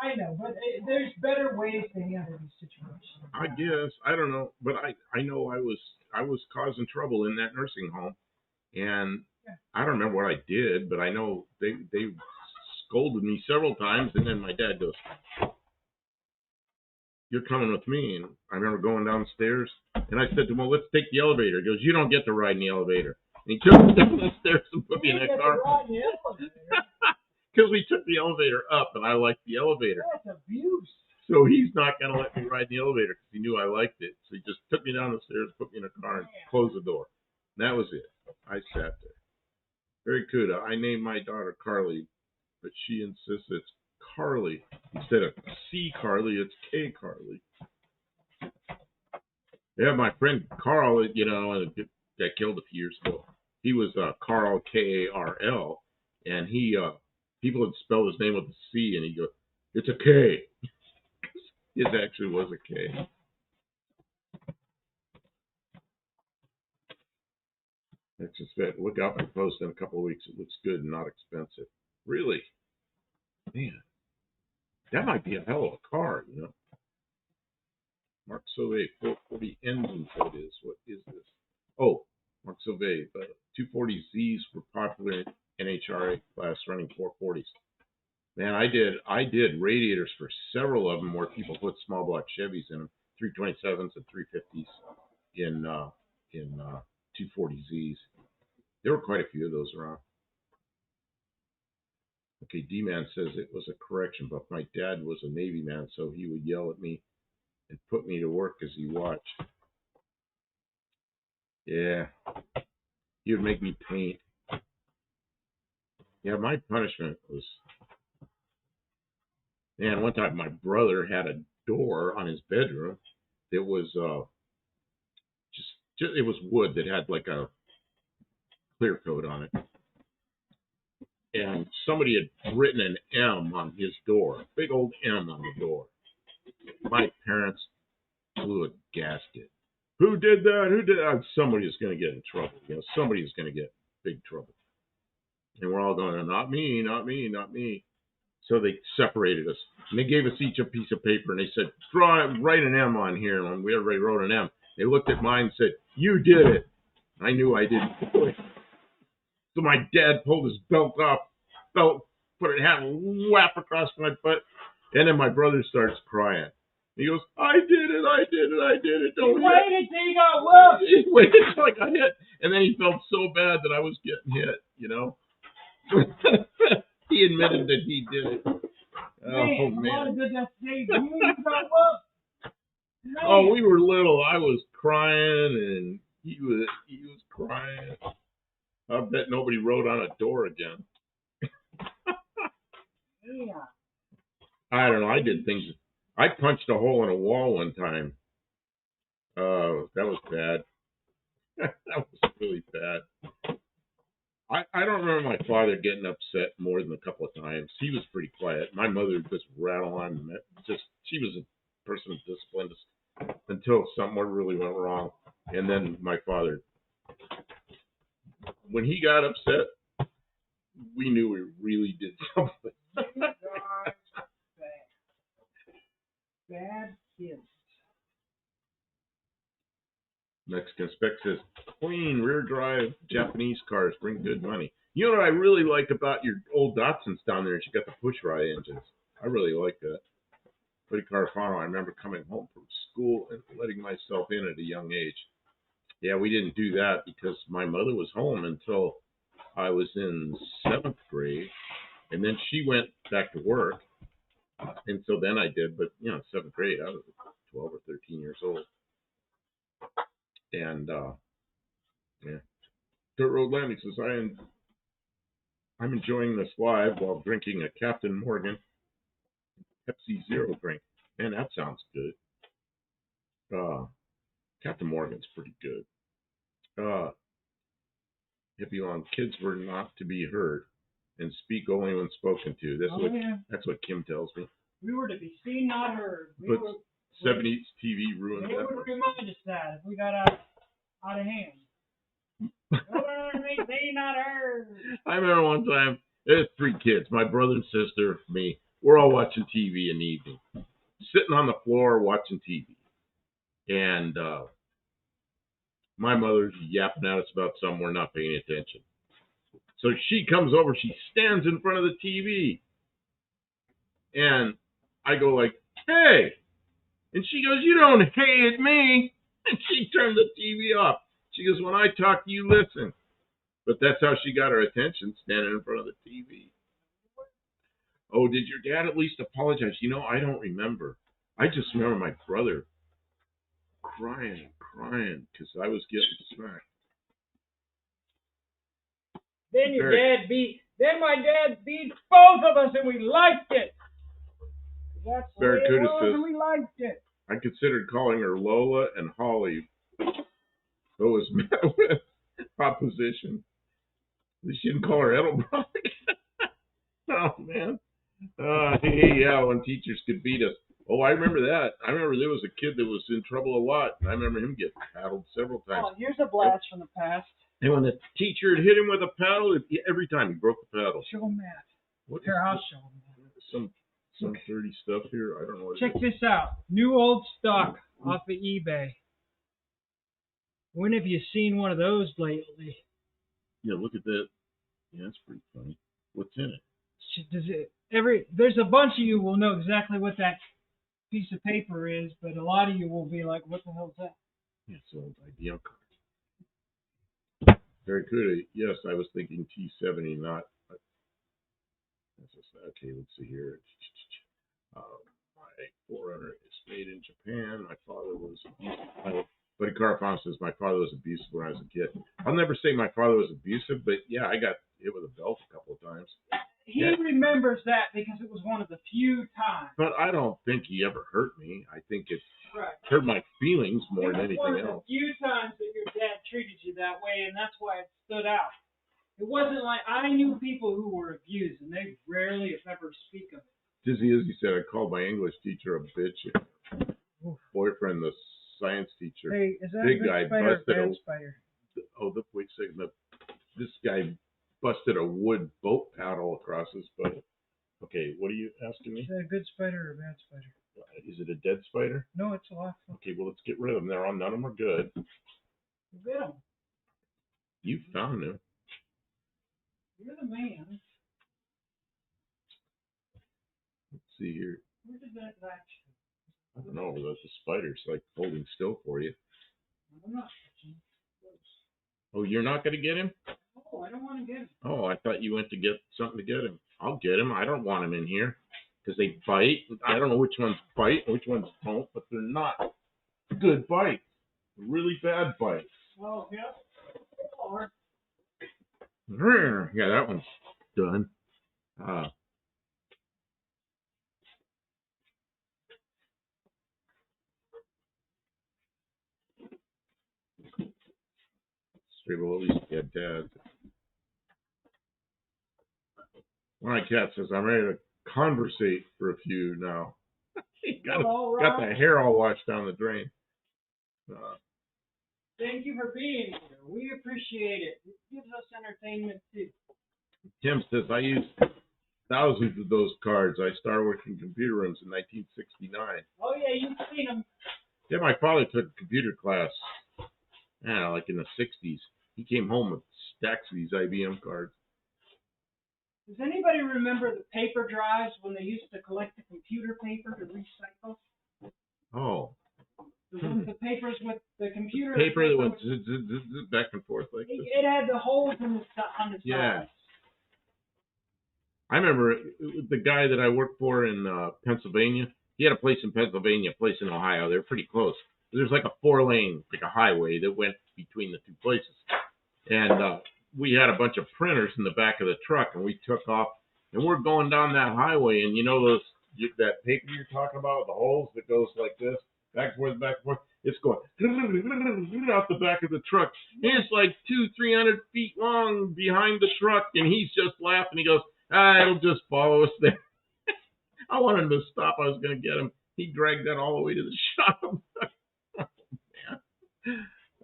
Speaker 2: I know, but there's better ways to handle these situations.
Speaker 1: I guess I don't know, but I know I was causing trouble in that nursing home, and I don't remember what I did, but I know they scolded me several times, and then my dad goes, "You're coming with me." And I remember going downstairs, and I said to him, "Well, let's take the elevator." He goes, "You don't get to ride in the elevator." And he took me down the stairs and put me in that car. Because we took the elevator up, and I liked the elevator.
Speaker 2: That's abuse.
Speaker 1: So he's not going to let me ride in the elevator because he knew I liked it. So he just took me down the stairs, put me in a car, and closed the door. And that was it. I sat there. Very good. I named my daughter Carly, but she insists it's Carly. Instead of C Carly, it's K Carly. Yeah, my friend Carl, you know, got killed a few years ago. He was Carl, Karl, and he people had spelled his name with a C, and he goes, "It's a K." It actually was a K. That's just it. Look out for the post in a couple of weeks. It looks good and not expensive. Really? Man, that might be a hell of a car, you know. Mark Sauvé, 440 engine code is. What is this? Oh, Mark Sauvé. 240Zs were popular in NHRA class running 440s. Man, I did radiators for several of them where people put small block Chevys in them, 327s and 350s in 240Zs. There were quite a few of those around. Okay, D-Man says it was a correction, but my dad was a Navy man, so he would yell at me and put me to work as he watched. Yeah, he would make me paint. Yeah, my punishment was, man, one time my brother had a door on his bedroom that was just it was wood that had like a clear coat on it. And somebody had written an M on his door, a big old M on the door. My parents blew a gasket. Who did that? Who did that? Somebody is going to get in trouble. You know, somebody is going to get big trouble. And we're all going, not me, not me, not me. So they separated us. And they gave us each a piece of paper, and they said, write an M on here. And we everybody wrote an M. They looked at mine and said, you did it. I knew I didn't do it. So my dad pulled his belt off, put it half, whap across my butt. And then my brother starts crying. He goes, I did it, I did it, I did it. Don't
Speaker 2: waited till you got whooped.
Speaker 1: He waited till I got hit. And then he felt so bad that I was getting hit, you know. He admitted that he did it. Oh, man.
Speaker 2: A lot of good that day. You got whooped.
Speaker 1: Oh, we were little. I was crying, and he was crying. I bet nobody wrote on a door again. I don't know. I did things. I punched a hole in a wall one time. That was bad. That was really bad. I don't remember my father getting upset more than a couple of times. He was pretty quiet. My mother would just rattle on. She was a person of discipline until something really went wrong. And then my father, when he got upset, we knew we really did something.
Speaker 2: Bad kids.
Speaker 1: Mexican spec says, clean rear drive Japanese cars bring good money. You know what I really like about your old Datsuns down there is you got the push rod engines. I really like that. Pretty Carfano, I remember coming home from school and letting myself in at a young age. Yeah, we didn't do that because my mother was home until I was in 7th grade. And then she went back to work. And so then I did, but 7th grade, I was 12 or 13 years old. And yeah. Dirt Road Landing says, I'm enjoying this live while drinking a Captain Morgan Pepsi Zero drink. Man, that sounds good. Captain Morgan's pretty good. Hippie Long, kids were not to be heard and speak only when spoken to. That's what Kim tells me.
Speaker 2: We were to be seen, not heard.
Speaker 1: But 70s TV ruined that.
Speaker 2: They would remind us that if we got out of hand. They not heard.
Speaker 1: I remember one time, there's 3 kids, my brother and sister, me. We're all watching TV in the evening, sitting on the floor watching TV. And my mother's yapping at us about something, we're not paying attention. So she comes over, she stands in front of the TV. And I go like, hey. And she goes, you don't hey at me. And she turned the TV off. She goes, when I talk, you listen. But that's how she got our attention, standing in front of the TV. Oh, did your dad at least apologize? I don't remember. I just remember my brother crying because I was getting smacked.
Speaker 2: Then my dad beat both of us and we liked it. That's the way it was, and we liked it.
Speaker 1: I considered calling her Lola and Holly. So was met with opposition. At least you didn't call her Edelbrock. Oh, man. Yeah, when teachers could beat us. Oh, I remember that. I remember there was a kid that was in trouble a lot, and I remember him getting paddled several times.
Speaker 2: Oh, here's a blast from the past.
Speaker 1: And when the teacher had hit him with a paddle, every time he broke the paddle.
Speaker 2: Show him that.
Speaker 1: Here,
Speaker 2: I'll show him that.
Speaker 1: Some dirty stuff here. I don't know what
Speaker 2: Check this out. New old stock off of eBay. When have you seen one of those lately?
Speaker 1: Yeah, look at that. Yeah, that's pretty funny. What's in it?
Speaker 2: There's a bunch of you will know exactly what that piece of paper is, but a lot of you will be like, what the hell is that?
Speaker 1: Yeah, it's an old IDM card. Very good. Yes, I was thinking T70, not. Okay, let's see here. My Forerunner is made in Japan. My father was abusive. Buddy Carfon says my father was abusive when I was a kid. I'll never say my father was abusive, but yeah, I got hit with a belt a couple of times.
Speaker 2: He remembers that because it was one of the few times.
Speaker 1: But I don't think he ever hurt me. I think it hurt my feelings more than anything else.
Speaker 2: It was one of the few times that your dad treated you that way, and that's why it stood out. It wasn't like I knew people who were abused, and they rarely, if ever, speak of it.
Speaker 1: Dizzy Izzy said, I called my English teacher a bitch. Boyfriend, the science teacher.
Speaker 2: Hey, is that
Speaker 1: big
Speaker 2: a
Speaker 1: guy
Speaker 2: spider
Speaker 1: busted
Speaker 2: or bad spider?
Speaker 1: Wait a second. This guy busted a wood boat paddle across his boat. Okay, what are you asking me?
Speaker 2: Is that a good spider or a bad spider?
Speaker 1: Is it a dead spider?
Speaker 2: No, it's a lot.
Speaker 1: Okay, well, let's get rid of them. None of them are good.
Speaker 2: Get them.
Speaker 1: You found them.
Speaker 2: You're the man.
Speaker 1: Let's see here.
Speaker 2: Where did that latch?
Speaker 1: I don't know. That's a spider. It's like holding still for you.
Speaker 2: I'm not touching.
Speaker 1: Oh, you're not going to get him?
Speaker 2: Oh, I don't want to get him.
Speaker 1: Oh, I thought you went to get something to get him. I'll get him. I don't want him in here because they bite. I don't know which ones bite and which ones don't, but they're not good bites. Really bad bites.
Speaker 2: Oh, yeah. Or
Speaker 1: Yeah, that one's done. Straight well, at least he had dads. My cat says I'm ready to conversate for a few now. He got the hair all washed down the drain.
Speaker 2: Thank you for being here. We appreciate it. It gives us entertainment too.
Speaker 1: Tim says I used thousands of those cards. I started working in computer rooms in 1969.
Speaker 2: Oh yeah, you've seen them.
Speaker 1: Yeah, my father took a computer class, like in the 60s. He came home with stacks of these IBM cards.
Speaker 2: Does anybody remember the paper drives when they used to collect the computer paper to recycle?
Speaker 1: Oh.
Speaker 2: The papers with the computer
Speaker 1: paper that went back and forth like this.
Speaker 2: It had the holes on the sides.
Speaker 1: Yeah. I remember the guy that I worked for in Pennsylvania. He had a place in Pennsylvania, a place in Ohio. They were pretty close. There's like a 4-lane, like a highway that went between the two places. And we had a bunch of printers in the back of the truck, and we took off. And we're going down that highway, and you know that paper you're talking about, the holes that goes like this, back and forth. It's going out the back of the truck. And it's like 200-300 feet long behind the truck, and he's just laughing. He goes, it'll just follow us there. I wanted him to stop. I was going to get him. He dragged that all the way to the shop.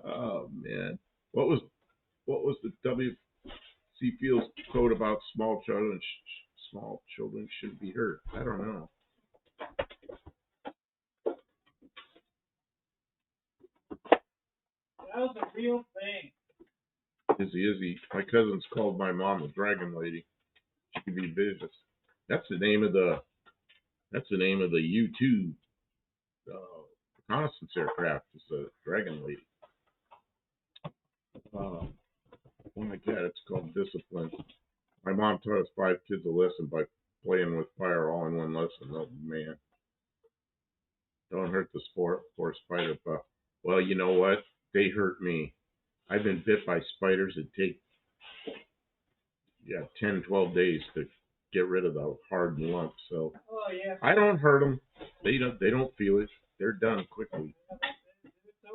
Speaker 1: Oh man. What was the W.C. Fields quote about small children? Small children shouldn't be hurt. I don't know.
Speaker 2: That was a real thing.
Speaker 1: Izzy. My cousins called my mom the Dragon Lady. She could be vicious. That's the name of the U-2 reconnaissance aircraft. It's a Dragon Lady. Oh my God, it's called discipline. My mom taught us 5 kids a lesson by playing with fire all in one lesson. Oh man. Don't hurt the poor spider pup. Well, you know what? They hurt me. I've been bit by spiders that take 10, 12 days to get rid of the hard lump. So I don't hurt them. They don't feel it. They're done quickly.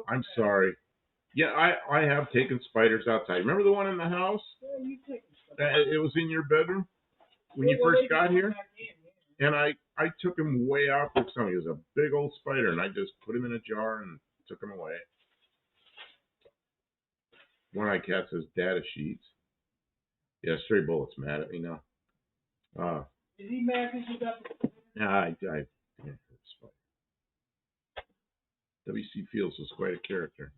Speaker 1: I'm sorry. Yeah, I have taken spiders outside. Remember the one in the house?
Speaker 2: Yeah, you taken spiders.
Speaker 1: It was in your bedroom when you first got here? And I took him way out for something. It was a big old spider, and I just put him in a jar and took him away. One of my cats says data sheets. Yeah, Stray Bullet's mad at me now.
Speaker 2: Is he mad because you got the...
Speaker 1: I can't hurt spider. W.C. Fields was quite a character.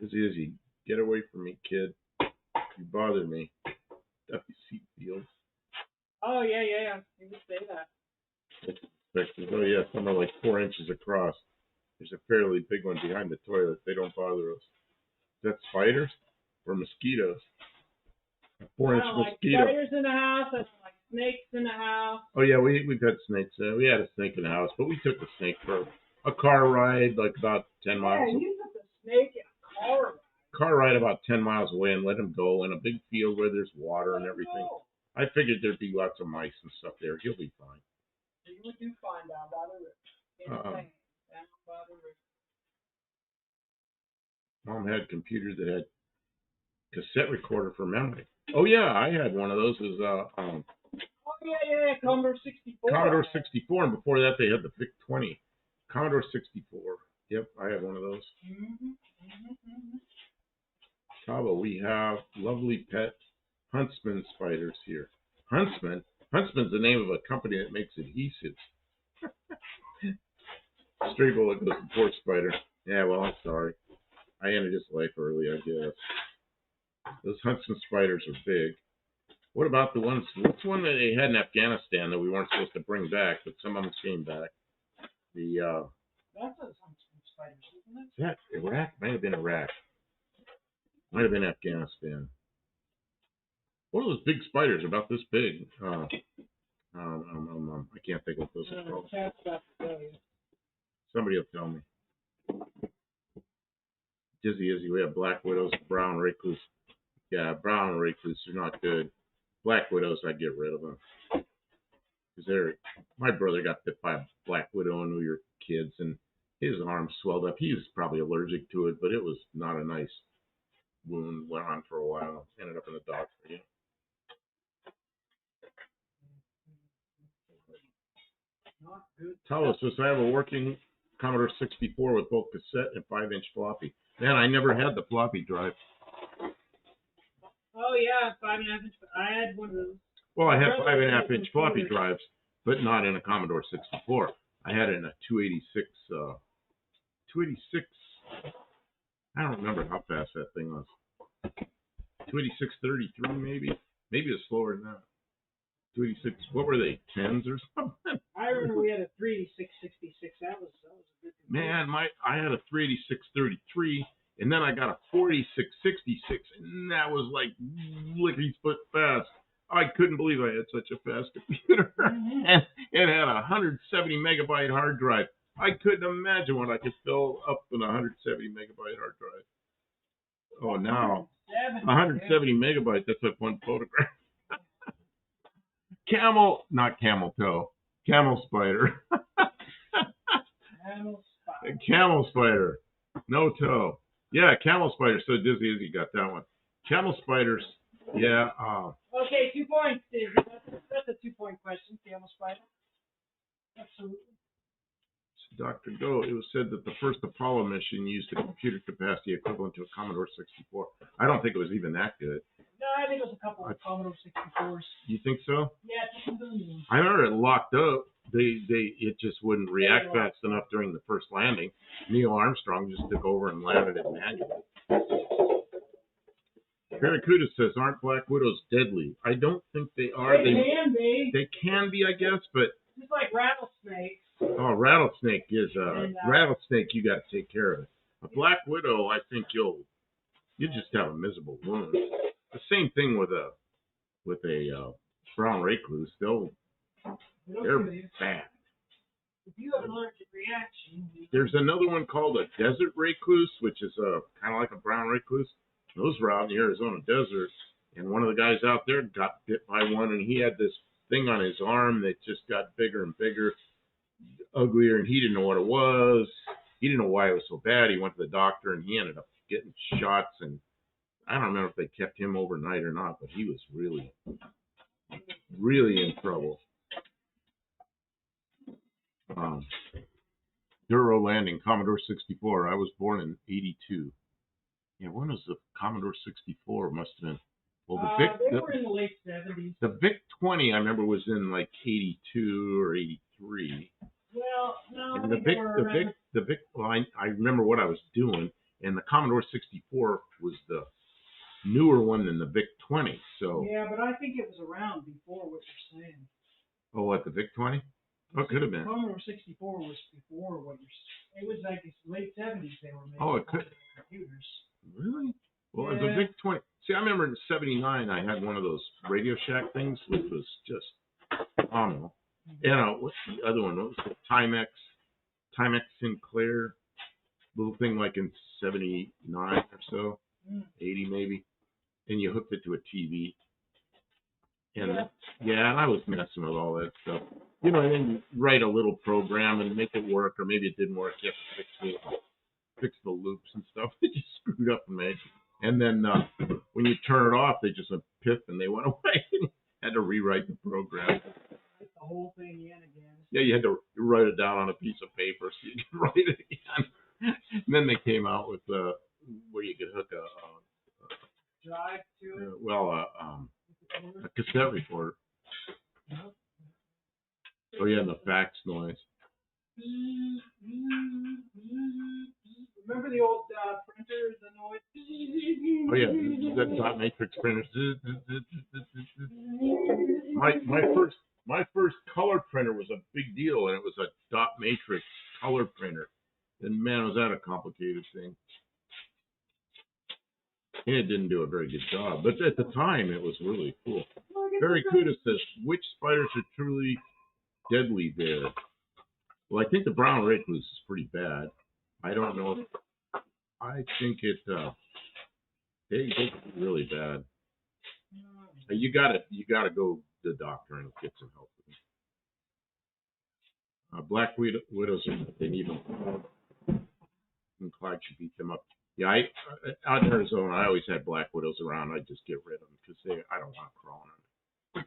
Speaker 1: Izzy, get away from me, kid. You bother me. W.C. Fields.
Speaker 2: Oh, yeah. You would say that.
Speaker 1: Oh, yeah, some are like 4 inches across. There's a fairly big one behind the toilet. They don't bother us. Is that spiders or mosquitoes? A 4-inch mosquito.
Speaker 2: Spiders in the house. I don't like snakes in the house.
Speaker 1: Oh, yeah, we've had snakes. We had a snake in the house, but we took the snake for a car ride, like about 10 miles.
Speaker 2: Yeah, you took the snake in a car ride.
Speaker 1: Car ride about 10 miles away and let him go in a big field where there's water and everything. I figured there'd be lots of mice and stuff there. He'll be fine.
Speaker 2: You would do fine down by the river. Down by the river.
Speaker 1: Mom had computers that had cassette recorder for memory. Oh yeah, I had one of those. It was
Speaker 2: oh yeah, Commodore 64.
Speaker 1: Commodore 64, and before that they had the VIC-20. Commodore 64. Yep, I had one of those. Cabo, we have lovely pet Huntsman spiders here. Huntsman? Huntsman's the name of a company that makes adhesives. Stray Bullet goes to poor spider. Yeah, well, I'm sorry. I ended his life early, I guess. Those Huntsman spiders are big. What about the ones, what's one that they had in Afghanistan that we weren't supposed to bring back, but some of them came back?
Speaker 2: That's those Huntsman spiders, isn't it?
Speaker 1: Is that Iraq? Might have been Iraq. Might have been Afghanistan. What are those big spiders about this big? I can't think of what those are called. Somebody will tell me. Izzy, we have black widows, brown recluse. Yeah, brown recluse are not good. Black widows, I'd get rid of them. Because my brother got bit by a black widow when we were kids, and his arm swelled up. He was probably allergic to it, but it was not a nice wound went on for a while. Ended up in the doctor. You know.
Speaker 2: Not good.
Speaker 1: Telus says, I have a working Commodore 64 with both cassette and 5-inch floppy. Man, I never had the floppy drive.
Speaker 2: Oh yeah, 5.5 inch. I had one of those.
Speaker 1: Well, I had 5.5-inch floppy drives, but not in a Commodore 64. I had it in a 286. 286. I don't remember how fast that thing was. 286-33 maybe. Maybe it's slower than that. 286. What were they? 10s or something?
Speaker 2: I remember we had a 386-66. That was a good computer.
Speaker 1: Man, I had a 386-33, and then I got a 486-66, and that was like lickety split fast. I couldn't believe I had such a fast computer. And it had a 170 megabyte hard drive. I couldn't imagine what I could fill up in a 170 megabyte hard drive. Oh, now 170 megabytes. That's like one photograph. Not camel toe. Camel spider. Camel spider. No toe. Yeah, camel spider. So Dizzy Izzy got that one. Camel spiders. Yeah.
Speaker 2: Okay, 2 points, Dizzy. That's a 2-point question. Camel spider. Absolutely.
Speaker 1: Dr. Go, it was said that the first Apollo mission used a computer capacity equivalent to a Commodore 64. I don't think it was even that good.
Speaker 2: No, I think it was a couple of Commodore 64s.
Speaker 1: You think so?
Speaker 2: Yeah, it's
Speaker 1: I remember it locked up. It just wouldn't react fast enough during the first landing. Neil Armstrong just took over and landed it manually. Barracuda says, aren't Black Widows deadly? I don't think they are.
Speaker 2: They can be.
Speaker 1: They can be, I guess, but...
Speaker 2: Just like rattlesnakes.
Speaker 1: Oh, rattlesnake is rattlesnake. You got to take care of it. A Black Widow, I think you just have a miserable wound. The same thing with a brown recluse. They're bad.
Speaker 2: If you have an allergic reaction.
Speaker 1: There's another one called a desert recluse, which is kind of like a brown recluse. Those were out in the Arizona desert, and one of the guys out there got bit by one, and he had this thing on his arm that just got bigger and bigger, uglier, and he didn't know what it was. He didn't know why it was so bad. He went to the doctor, and he ended up getting shots, and I don't remember if they kept him overnight or not, but he was really, really in trouble. Duro Landing, Commodore 64. I was born in 82. Yeah, when was the Commodore 64? Must have been. Well,
Speaker 2: they were in the late 70s.
Speaker 1: The VIC-20, I remember, was in like 82 or 83.
Speaker 2: Well, no.
Speaker 1: And the VIC. Well, I remember what I was doing, and the Commodore 64 was the newer one than the VIC-20. So.
Speaker 2: Yeah, but I think it was around before what you're saying.
Speaker 1: Oh, what, the VIC-20? Oh, it could have been.
Speaker 2: Commodore 64 was before what you're saying. It was like late 70s they were making.
Speaker 1: Oh, it could.
Speaker 2: Computers.
Speaker 1: Really? Well,
Speaker 2: yeah.
Speaker 1: The VIC-20. See, I remember in '79 I had one of those Radio Shack things, which was just phenomenal. What's the other one? What was it? Timex Sinclair, little thing like in '79 or so, 80 maybe, and you hooked it to a TV. And and I was messing with all that stuff. And then you write a little program and make it work, or maybe it didn't work. You have to fix the loops and stuff. They just screwed up and made. And then when you turn it off, they just went piff and they went away. Had to rewrite the program.
Speaker 2: Write the whole thing in again.
Speaker 1: Yeah, you had to write it down on a piece of paper so you could write it again. And then they came out with where you could hook a
Speaker 2: drive to it.
Speaker 1: A cassette recorder. Oh yeah, and the fax noise.
Speaker 2: Remember the old printers, the noise?
Speaker 1: Oh yeah, that dot matrix printers. My first color printer was a big deal, and it was a dot matrix color printer. And man, was that a complicated thing. And it didn't do a very good job, but at the time it was really cool. Barracuda says, which spiders are truly deadly there? Well, I think the brown recluse is pretty bad. I don't know. I think they really bad. You gotta go to the doctor and get some help with them. Black widows are they need them. And Clyde should beat them up. Yeah, out in Arizona, I always had black widows around. I just get rid of them because I don't want to crawl on them.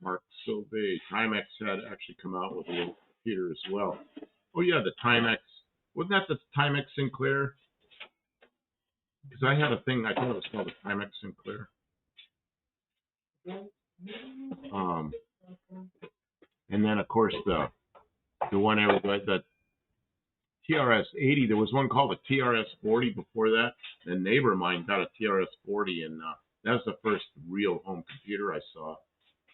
Speaker 1: Mark Sauvé, Timex had actually come out with a little computer as well. Oh yeah, the Timex. Wasn't that the Timex Sinclair? Because I had a thing. I thought it was called the Timex Sinclair. And then of course the one the TRS-80. There was one called a TRS-40 before that. A neighbor of mine got a TRS-40, and that was the first real home computer I saw.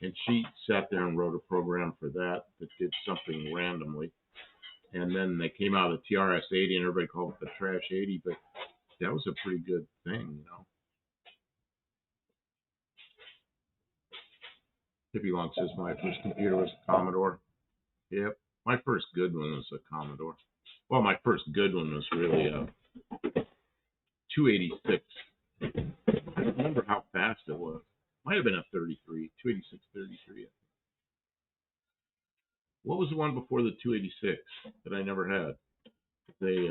Speaker 1: And she sat there and wrote a program for that did something randomly. And then they came out of the TRS-80, and everybody called it the Trash 80, but that was a pretty good thing, you know. Hippie Long says my first computer was a Commodore. Yep, my first good one was a Commodore. Well, my first good one was really a 286. I don't remember how fast it was. Might have been a 33, 286, 33. What was the one before the 286 that I never had? They,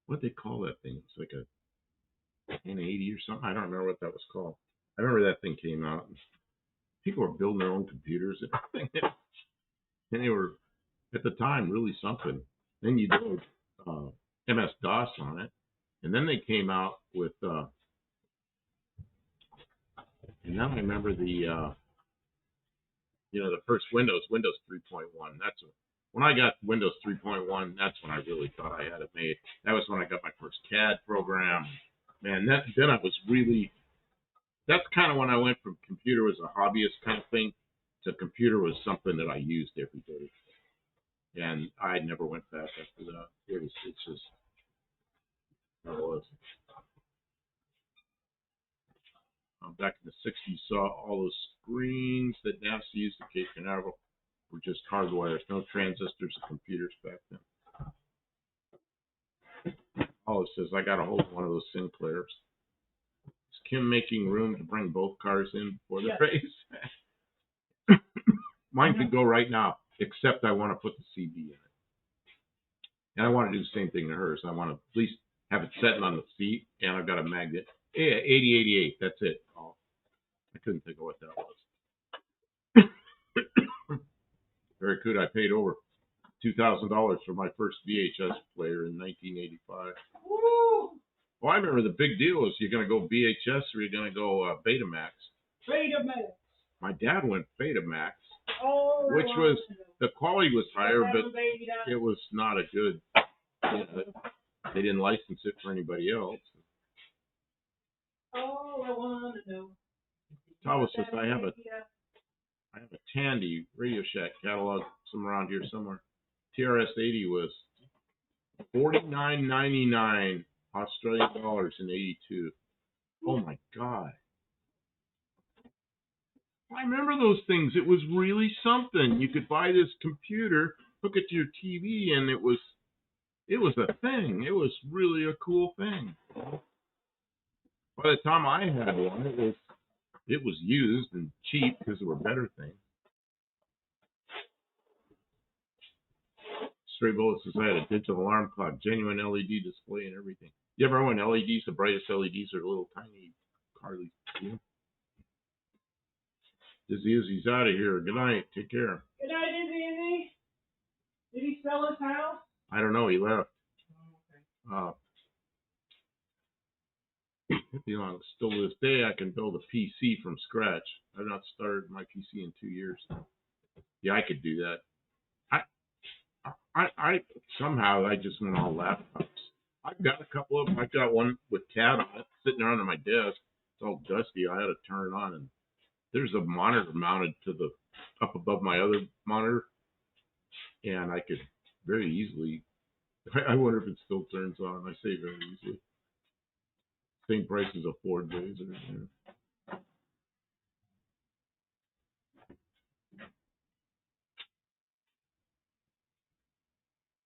Speaker 1: what they call that thing? It's like a 1080 or something. I don't remember what that was called. I remember that thing came out. And people were building their own computers and everything. And they were, at the time, really something. Then you did MS-DOS on it. And then they came out with, and now I remember the first Windows 3.1. That's when I got Windows 3.1. That's when I really thought I had it made. That was when I got my first CAD program. Man, then I was really. That's kind of when I went from computer as a hobbyist kind of thing to computer was something that I used every day. And I never went back after that. It's just it was. Back in the 60s, saw all those screens that NASA used to Cape Canaveral were just hard wires, no transistors or computers back then. Oh, it says I got a hold of one of those Sinclairs. Is Kim making room to bring both cars in for the race? Mine could go right now, except I want to put the CD in it. And I want to do the same thing to hers. I want to at least have it sitting on the seat, and I've got a magnet. Yeah, 8088, that's it. Oh, I couldn't think of what that was. Very good. I paid over $2,000 for my first VHS player in 1985. Woo! Well, I remember the big deal was you're going to go VHS or you're going to go Betamax.
Speaker 2: Betamax.
Speaker 1: My dad went Betamax,
Speaker 2: Oh,
Speaker 1: which was, the quality was higher, but it was not a good, they didn't license it for anybody else.
Speaker 2: All I want to know.
Speaker 1: Thomas says, I have a Tandy Radio Shack catalog somewhere around here somewhere. TRS-80 was $49.99 Australian dollars in '82. Oh my God! I remember those things. It was really something. You could buy this computer, hook it to your TV, and it was a thing. It was really a cool thing. By the time I had one, it was used and cheap because there were better things. Stray Bullet says I had a digital alarm clock, genuine LED display and everything. You ever when LEDs, the brightest LEDs are little tiny Carly. You know? Izzy's out of here. Good night. Take care.
Speaker 2: Good night, Izzy. Did he sell his house?
Speaker 1: I don't know. He left. Oh, okay. Still to this day, I can build a PC from scratch. I've not started my PC in 2 years. Yeah, I could do that. I somehow I just went all laptops. I've got a couple of them. I've got one with CAD on it sitting there under my desk. It's all dusty. I had to turn it on, and there's a monitor mounted to the up above my other monitor, and I could very easily. I wonder if it still turns on. I say very easily. Same price as a Ford Blazer. Yeah.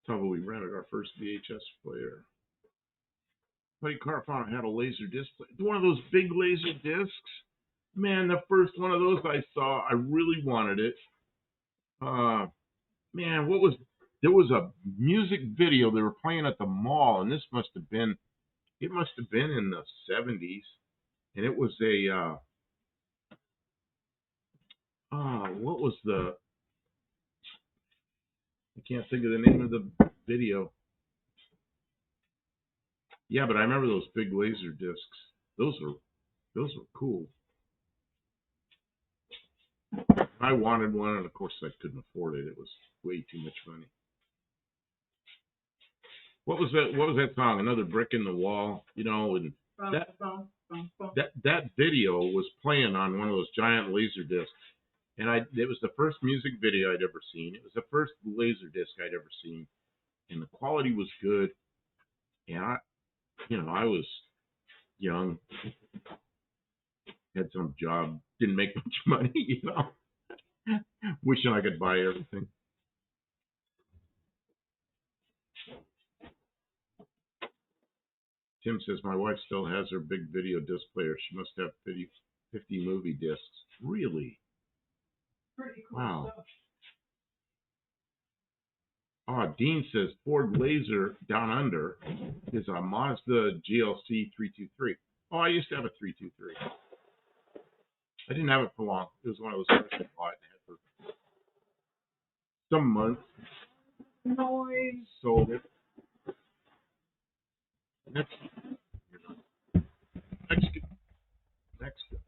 Speaker 1: That's how we rented our first VHS player. Buddy Carphone had a laser disc player. One of those big laser discs. Man, the first one of those I saw, I really wanted it. Man, what was there was a music video they were playing at the mall, and this must have been in the 70s, and it was a what was the I can't think of the name of the video. Yeah, but I remember those big laser discs. Those were cool. I wanted one, and of course I couldn't afford it. It was way too much money. What was that? What was that song? Another Brick in the Wall. You know, and that video was playing on one of those giant laser discs, and it was the first music video I'd ever seen. It was the first laser disc I'd ever seen, and the quality was good. And I was young, had some job, didn't make much money, wishing I could buy everything. Tim says my wife still has her big video disc player. She must have 50 movie discs. Really?
Speaker 2: Pretty cool
Speaker 1: Wow.
Speaker 2: stuff.
Speaker 1: Dean says Ford Laser Down Under is a Mazda GLC 323. Oh, I used to have a 323. I didn't have it for long. It was one of those cars I bought and had for some months.
Speaker 2: Noise.
Speaker 1: Sold it. Next,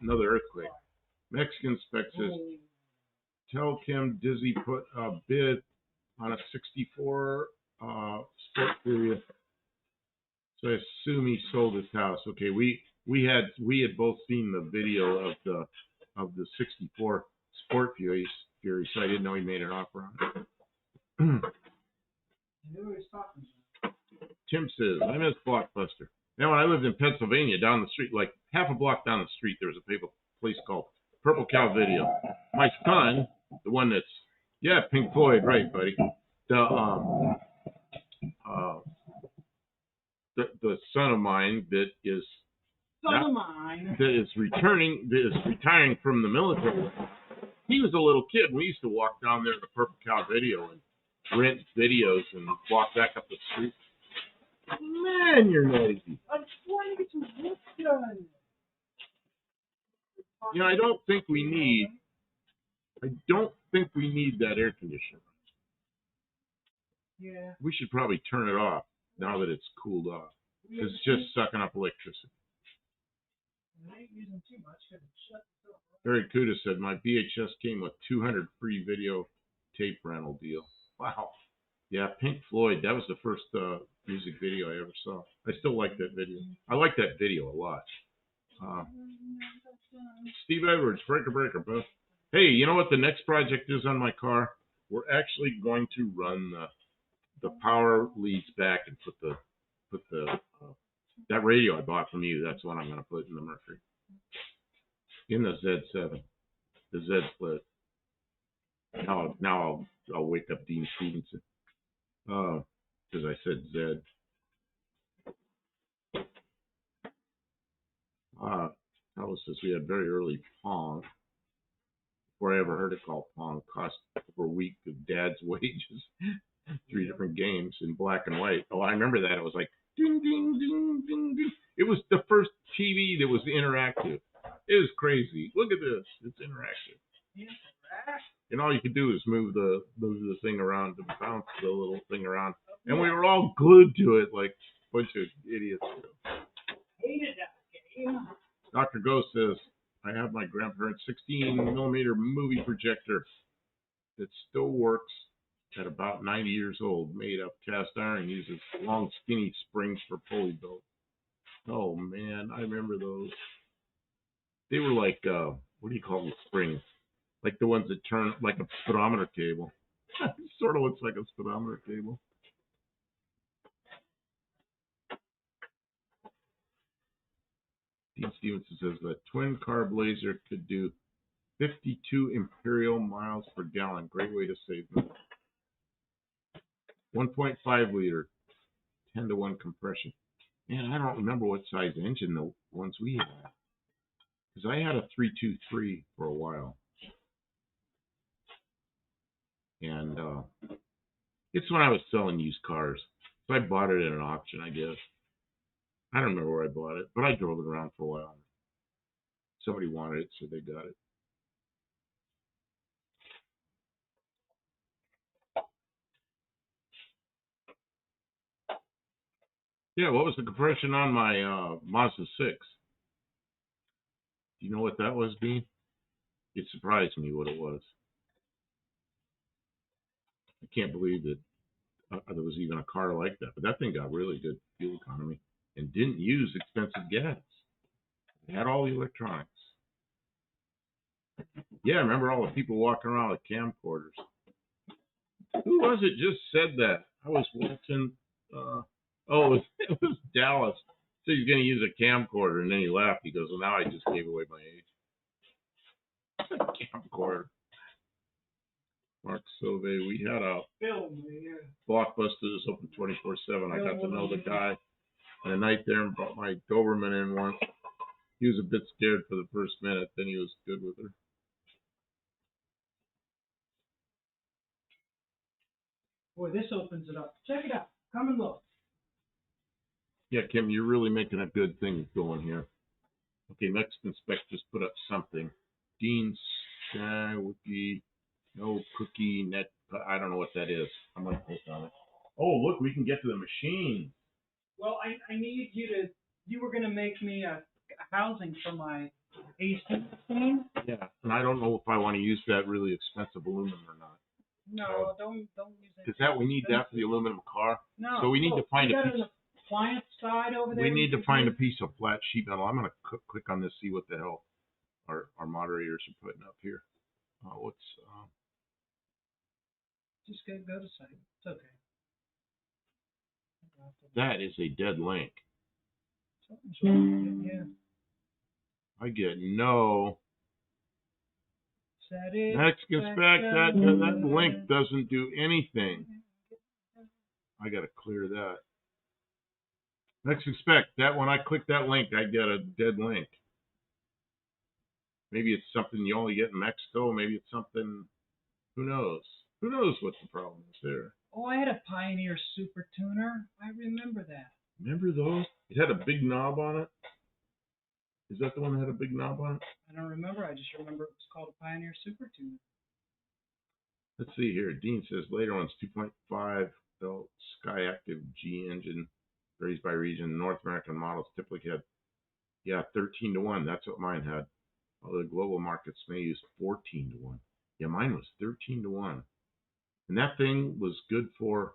Speaker 1: another earthquake. Mexican spec says, tell Kim Dizzy put a bid on a 64 Sport Series. So I assume he sold his house. Okay, we had both seen the video of the 64 Sport Fury, so I didn't know he made an offer on it. Tim says, I miss Blockbuster. Now, when I lived in Pennsylvania, down the street, like half a block down the street, there was a place called Purple Cow Video. My son, the one that's, Pink Floyd, right, buddy. The son of mine that is retiring from the military. He was a little kid. We used to walk down there to Purple Cow Video and rent videos and walk back up the street. Man, you're noisy.
Speaker 2: I'm trying to get some work done.
Speaker 1: I don't think we need that air conditioner.
Speaker 2: Yeah.
Speaker 1: We should probably turn it off now that it's cooled off. Because it's just sucking up electricity.
Speaker 2: I ain't using too much because it shuts itself off.
Speaker 1: Barry Kuda said, my VHS came with 200 free video tape rental deal. Wow. Yeah, Pink Floyd, that was the first music video I ever saw. I still like that video. I like that video a lot. Steve Edwards, Breaker, Beth. Hey, you know what the next project is on my car? We're actually going to run the power leads back and put the that radio I bought from you. That's what I'm going to put in the Mercury, in the Z7, the Z split. Now I'll wake up Dean Stevenson because I said Z. Alice says we had very early Pong. Before I ever heard it called Pong, cost over a week of Dad's wages. 3 different games in black and white. Oh, I remember that. It was like ding, ding, ding, ding, ding. It was the first TV that was interactive. It was crazy. Look at this. It's interactive. And all you could do is move the thing around to bounce the little thing around. And we were all glued to it like a bunch of idiots.
Speaker 2: Hated that game.
Speaker 1: Dr. Ghost says, I have my grandparents' 16mm movie projector that still works at about 90 years old, made of cast iron, uses long, skinny springs for pulley belt. Oh, man, I remember those. They were like, what do you call them, springs? Like the ones that turn like a speedometer cable. Sort of looks like a speedometer cable. Dean Stevenson says the twin carb laser could do 52 imperial miles per gallon. Great way to save money. 1.5 liter, 10-to-1 compression. Man, I don't remember what size engine the ones we had. Because I had a 323 for a while. And It's when I was selling used cars. So I bought it at an auction, I guess. I don't remember where I bought it, but I drove it around for a while. Somebody wanted it, so they got it. Yeah, what was the compression on my Mazda 6? Do you know what that was, Dean? It surprised me what it was. I can't believe that there was even a car like that. But that thing got really good fuel economy and didn't use expensive gas. It had all the electronics. Yeah, I remember all the people walking around with camcorders. Who was it just said that? I was watching. It was Dallas. So he's going to use a camcorder, and then he laughed. He goes, "Well, now I just gave away my age." Camcorder. Mark Sauve. We had a Blockbuster that's open 24/7. I got to know the guy on a night there and brought my Doberman in once. He was a bit scared for the first minute, then he was good with her.
Speaker 2: Boy, this opens it up. Check it out. Come and look.
Speaker 1: Yeah, Kim, you're really making a good thing going here. Okay, Mexican Spec just put up something. Dean Wiki, no cookie net. I don't know what that is. I'm gonna click on it. Oh, look, we can get to the machine.
Speaker 2: Well, I need you to. You were gonna make me a housing for my AC machine.
Speaker 1: Yeah, and I don't know if I want to use that really expensive aluminum or not.
Speaker 2: No, don't use it.
Speaker 1: Because that we need that for the aluminum car.
Speaker 2: No.
Speaker 1: So we need to find a piece.
Speaker 2: An appliance side over there.
Speaker 1: We need to find a piece of flat sheet metal. I'm gonna click on this, see what the hell our moderators are putting up here.
Speaker 2: Just go to site. It's okay.
Speaker 1: That is a dead link.
Speaker 2: Something's wrong with it, yeah.
Speaker 1: I get no. Mexican Spec, that link doesn't do anything. I gotta clear that. Mexican Spec, that when I click that link, I get a dead link. Maybe it's something you only get in Mexico. Maybe it's something. Who knows? Who knows what the problem is there?
Speaker 2: Oh, I had a Pioneer Super Tuner. I remember that.
Speaker 1: Remember those? It had a big knob on it. Is that the one that had a big knob on it?
Speaker 2: I don't remember. I just remember it was called a Pioneer Super Tuner.
Speaker 1: Let's see here. Dean says later one's 2.5 built Sky Active G engine. Varies by region. North American models typically had, 13 to 1. That's what mine had. Although the global markets may use 14 to 1. Yeah, mine was 13 to 1. And that thing was good for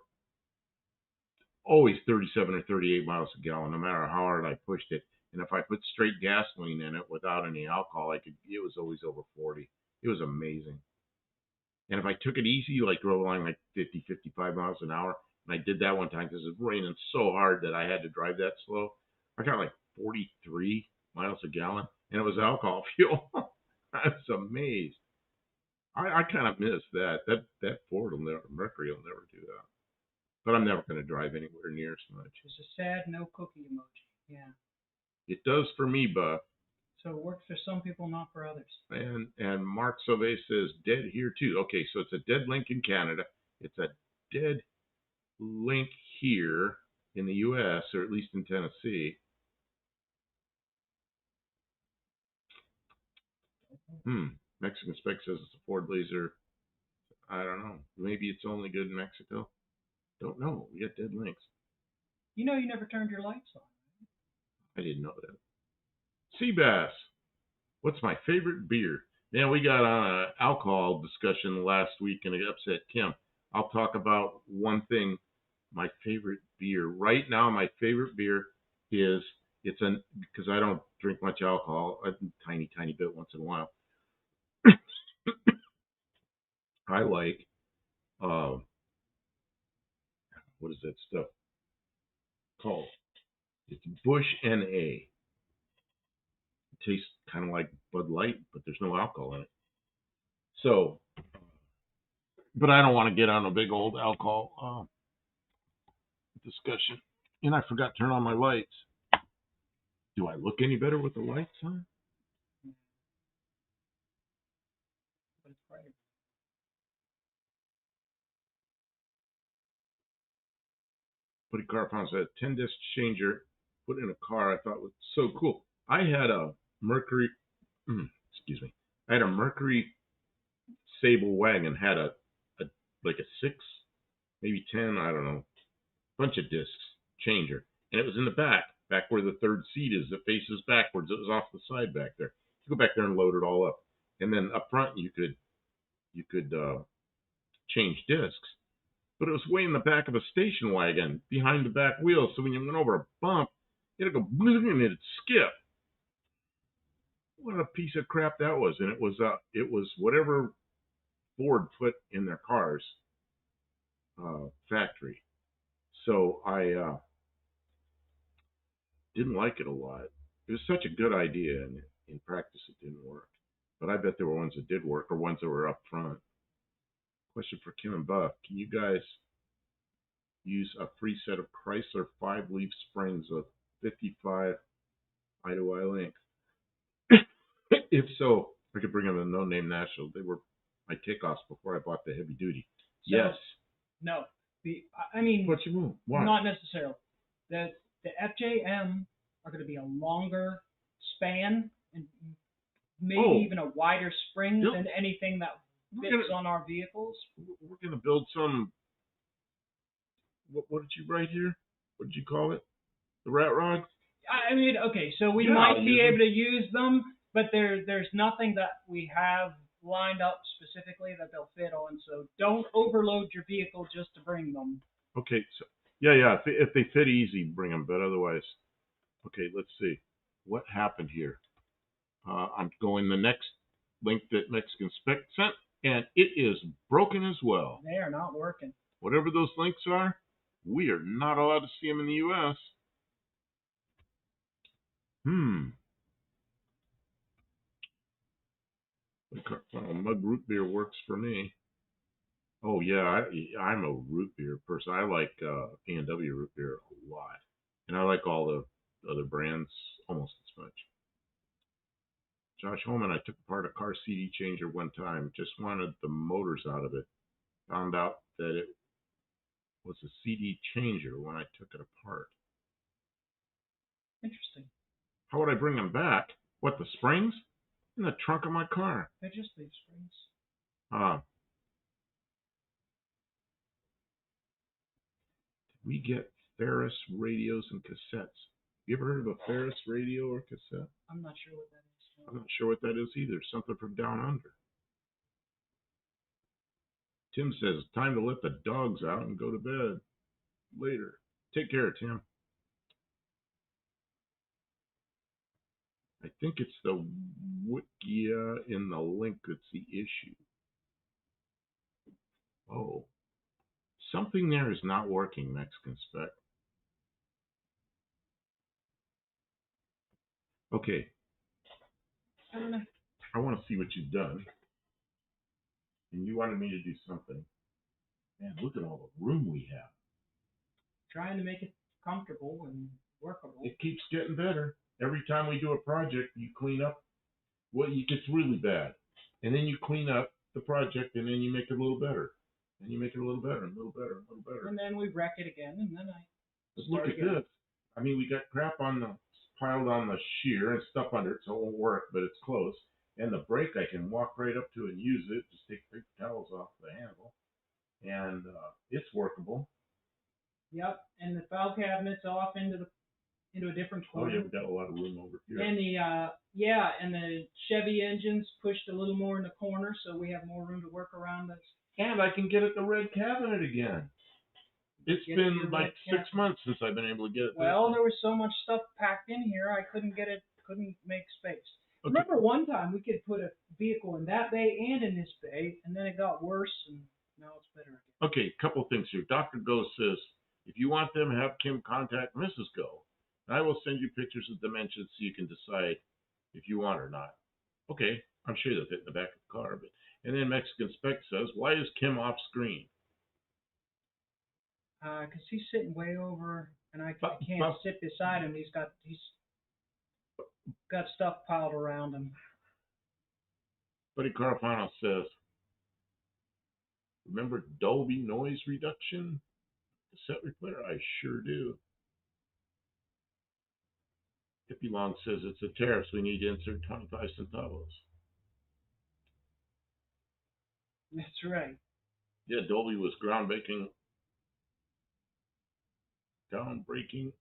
Speaker 1: always 37 or 38 miles a gallon, no matter how hard I pushed it. And if I put straight gasoline in it without any alcohol, it was always over 40. It was amazing. And if I took it easy, like drove along like 50, 55 miles an hour, and I did that one time because it was raining so hard that I had to drive that slow, I got like 43 miles a gallon, and it was alcohol fuel. I was amazed. I kind of miss that. That Ford Mercury will never do that. But I'm never going to drive anywhere near so much.
Speaker 2: It's a sad no cookie emoji. Yeah.
Speaker 1: It does for me, Buck.
Speaker 2: So it works for some people, not for others.
Speaker 1: And Mark Sauvé says dead here too. Okay, so it's a dead link in Canada. It's a dead link here in the U.S., or at least in Tennessee. Mexican Spec says it's a Ford Blazer. I don't know. Maybe it's only good in Mexico. Don't know. We got dead links.
Speaker 2: You know you never turned your lights on.
Speaker 1: I didn't know that. Seabass. What's my favorite beer? Man, we got on an alcohol discussion last week and it upset Kim. I'll talk about one thing. My favorite beer. Right now, my favorite beer is, because I don't drink much alcohol, a tiny bit once in a while. I like, what is that stuff called? It's Bush N.A. It tastes kind of like Bud Light, but there's no alcohol in it. So, but I don't want to get on a big old alcohol discussion. And I forgot to turn on my lights. Do I look any better with the lights on? Buddy Carpon said 10-disc changer put in a car. I thought was so cool. I had a Mercury, excuse me, I had a Mercury Sable wagon, had a like a 6, maybe 10, I don't know, bunch of discs changer, and it was in the back where the third seat is. It faces backwards. It was off the side back there. You go back there and load it all up, and then up front you could change discs. But it was way in the back of a station wagon behind the back wheel, so when you went over a bump, it'd go and it'd skip. What a piece of crap that was! And it was whatever Ford put in their cars factory. So I didn't like it a lot. It was such a good idea, and in practice it didn't work. But I bet there were ones that did work, or ones that were up front. Question for Kim and Buff: can you guys use a free set of Chrysler 5-leaf springs of 55 eye to eye length? If so, I could bring them to No Name National. They were my takeoffs before I bought the heavy duty.
Speaker 2: So,
Speaker 1: yes.
Speaker 2: No. I mean,
Speaker 1: what you mean? Why?
Speaker 2: Not necessarily. The FJM are going to be a longer span and maybe even a wider spring than anything that fits on our vehicles.
Speaker 1: We're going to build some. What did you write here? What did you call it? The rat rod?
Speaker 2: I mean, okay, so we might be able to use them, but there's nothing that we have lined up specifically that they'll fit on. So don't overload your vehicle just to bring them.
Speaker 1: Okay, so yeah. If they fit easy, bring them. But otherwise, okay. Let's see what happened here. I'm going the next link that Mexican Spec sent, and it is broken as well.
Speaker 2: They are not working.
Speaker 1: Whatever those links are, we are not allowed to see them in the U.S. Mug root beer works for me. Oh yeah, I'm a root beer person. I like A&W root beer a lot, and I like all the other brands almost as much. Josh Holman, I took apart a car CD changer one time. Just wanted the motors out of it. Found out that it was a CD changer when I took it apart.
Speaker 2: Interesting.
Speaker 1: How would I bring them back? What, the springs? In the trunk of my car.
Speaker 2: They're just leaf springs.
Speaker 1: We get Ferris radios and cassettes. You ever heard of a Ferris radio or cassette?
Speaker 2: I'm not sure what that is.
Speaker 1: I'm not sure what that is either. Something from down under. Tim says, time to let the dogs out and go to bed later. Take care, Tim. I think it's the Wikia in the link that's the issue. Oh. Something there is not working, Mexican Spec. Okay. I want to see what you've done. And you wanted me to do something. Man, look at all the room we have.
Speaker 2: Trying to make it comfortable and workable.
Speaker 1: It keeps getting better. Every time we do a project, you clean up. Well, it gets really bad. And then you clean up the project, and then you make it a little better. And you make it a little better, and a little better, and a little better.
Speaker 2: And then we wreck it again, and then
Speaker 1: look at this. I mean, we got crap piled on the shear and stuff under it, so it won't work, but it's close. And the brake, I can walk right up to and use it. Just take paper towels off the handle. And it's workable.
Speaker 2: Yep, and the file cabinet's off into a different corner.
Speaker 1: Oh yeah, we got a lot of room over here.
Speaker 2: And the Chevy engine's pushed a little more in the corner, so we have more room to work around this.
Speaker 1: And I can get at the red cabinet again. It's been like 6 months since I've been able to get it.
Speaker 2: Well, there was so much stuff packed in here, I couldn't make space. Okay. Remember one time we could put a vehicle in that bay and in this bay, and then it got worse, and now it's better again.
Speaker 1: Okay, couple things here. Dr. Go says, if you want them, have Kim contact Mrs. Go. And I will send you pictures of dimensions so you can decide if you want or not. Okay, I'm sure they'll fit in the back of the car. And then Mexican Spec says, why is Kim off screen?
Speaker 2: Because he's sitting way over, and I can't sit beside him. He's got stuff piled around him.
Speaker 1: Buddy Carfano says, remember Dolby noise reduction? Cassette replayer? I sure do. Hippie Long says it's the tariffs. We need to insert 25 centavos.
Speaker 2: That's right.
Speaker 1: Yeah, Dolby was groundbreaking. Dolby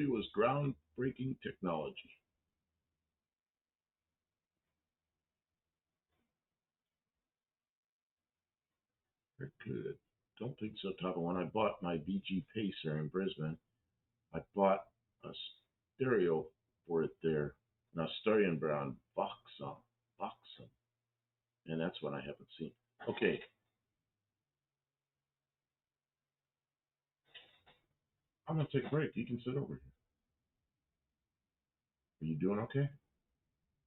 Speaker 1: was groundbreaking technology. Very good. Don't think so, Tava. When I bought my BG Pacer in Brisbane, I bought a stereo for it there, an Australian brand, Voxon, and that's one I haven't seen. Okay. I'm gonna take a break. You can sit over here. Are you doing okay?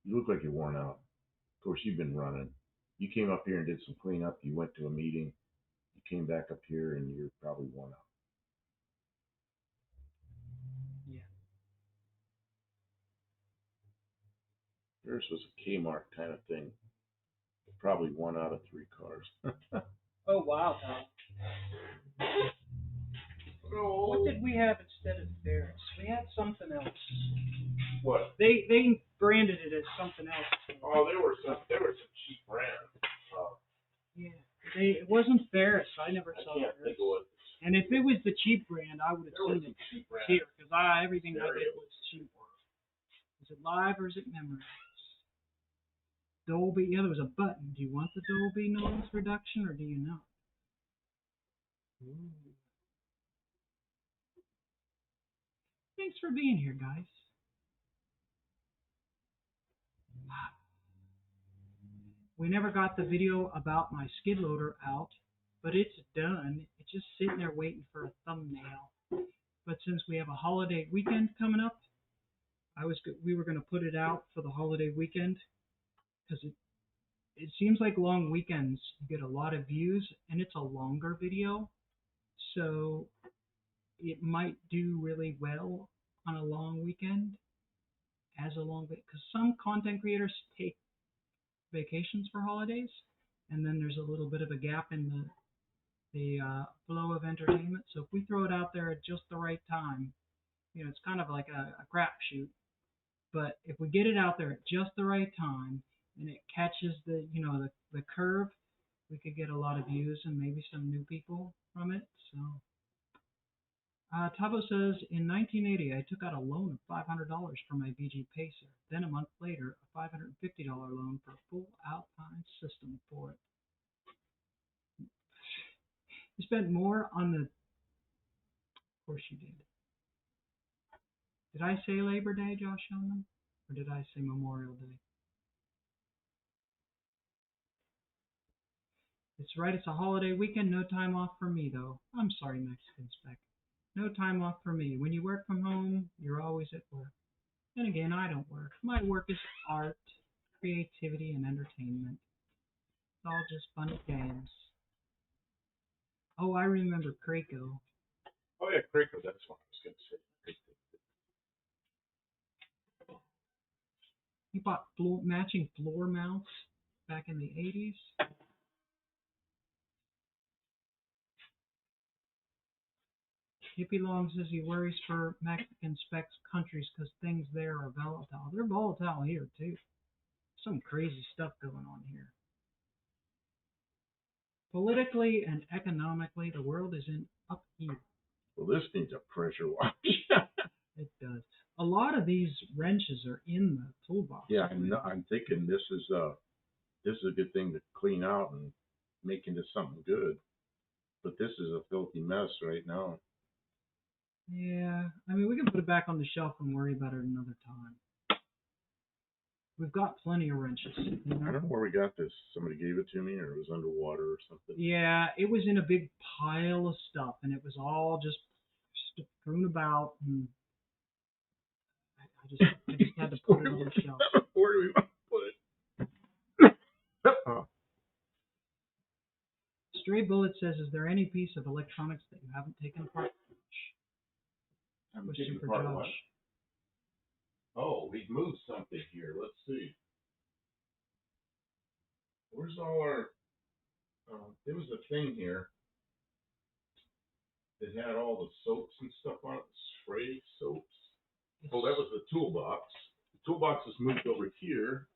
Speaker 1: You look like you're worn out. Of course, you've been running. You came up here and did some cleanup. You went to a meeting. You came back up here and you're probably worn out.
Speaker 2: Yeah.
Speaker 1: Yours was a Kmart kind of thing. Probably 1 out of 3 cars.
Speaker 2: Oh, wow. What did we have instead of Ferris? We had something else.
Speaker 1: What?
Speaker 2: They branded it as something else.
Speaker 1: Oh, there were some cheap brands.
Speaker 2: Yeah. It wasn't Ferris. I never saw
Speaker 1: I can't
Speaker 2: Ferris.
Speaker 1: think of what.
Speaker 2: And if it was the cheap brand, I would have seen it here because everything I did was cheap. Is it live or is it memorized? Dolby. Yeah, there was a button. Do you want the Dolby noise reduction or do you not? Ooh. Thanks for being here, guys. We never got the video about my skid loader out, but it's done. It's just sitting there waiting for a thumbnail. But since we have a holiday weekend coming up, we were going to put it out for the holiday weekend because it seems like long weekends you get a lot of views and it's a longer video, so it might do really well on a long weekend as a long weekend because some content creators take vacations for holidays, and then there's a little bit of a gap in the flow of entertainment. So if we throw it out there at just the right time, it's kind of like a crapshoot. But if we get it out there at just the right time and it catches the curve, we could get a lot of views and maybe some new people from it. So Tavo says, in 1980, I took out a loan of $500 for my BG Pacer. Then a month later, a $550 loan for a full Alpine system for it. You spent more on the... Of course you did. Did I say Labor Day, Josh Hellman? Or did I say Memorial Day? It's right, it's a holiday weekend. No time off for me, though. I'm sorry, Mexican Spec. No time off for me. When you work from home, you're always at work. And again, I don't work. My work is art, creativity, and entertainment. It's all just fun and games. Oh, I remember Krakow.
Speaker 1: Oh yeah, Krakow. That's what I was going to say.
Speaker 2: He bought matching floor mounts back in the 80s. Hippie Long says he worries for Mexican Specs countries because things there are volatile. They're volatile here, too. Some crazy stuff going on here. Politically and economically, the world is in upheaval.
Speaker 1: Well, this needs a pressure wash.
Speaker 2: It does. A lot of these wrenches are in the toolbox.
Speaker 1: Yeah, I'm thinking this is a good thing to clean out and make into something good. But this is a filthy mess right now.
Speaker 2: Yeah, I mean, we can put it back on the shelf and worry about it another time. We've got plenty of wrenches.
Speaker 1: I don't know where we got this. Somebody gave it to me, or it was underwater or something.
Speaker 2: Yeah, it was in a big pile of stuff, and it was all just strewn about, and I just had to put it on the shelf.
Speaker 1: Where do we want to put it?
Speaker 2: Stray Bullet says, is there any piece of electronics that you haven't taken apart?
Speaker 1: I'm taking apart what? Oh, we've moved something here. Let's see. Where's all our... there was a thing here. It had all the soaps and stuff on it, spray soaps. Oh, that was the toolbox. The toolbox is moved over here,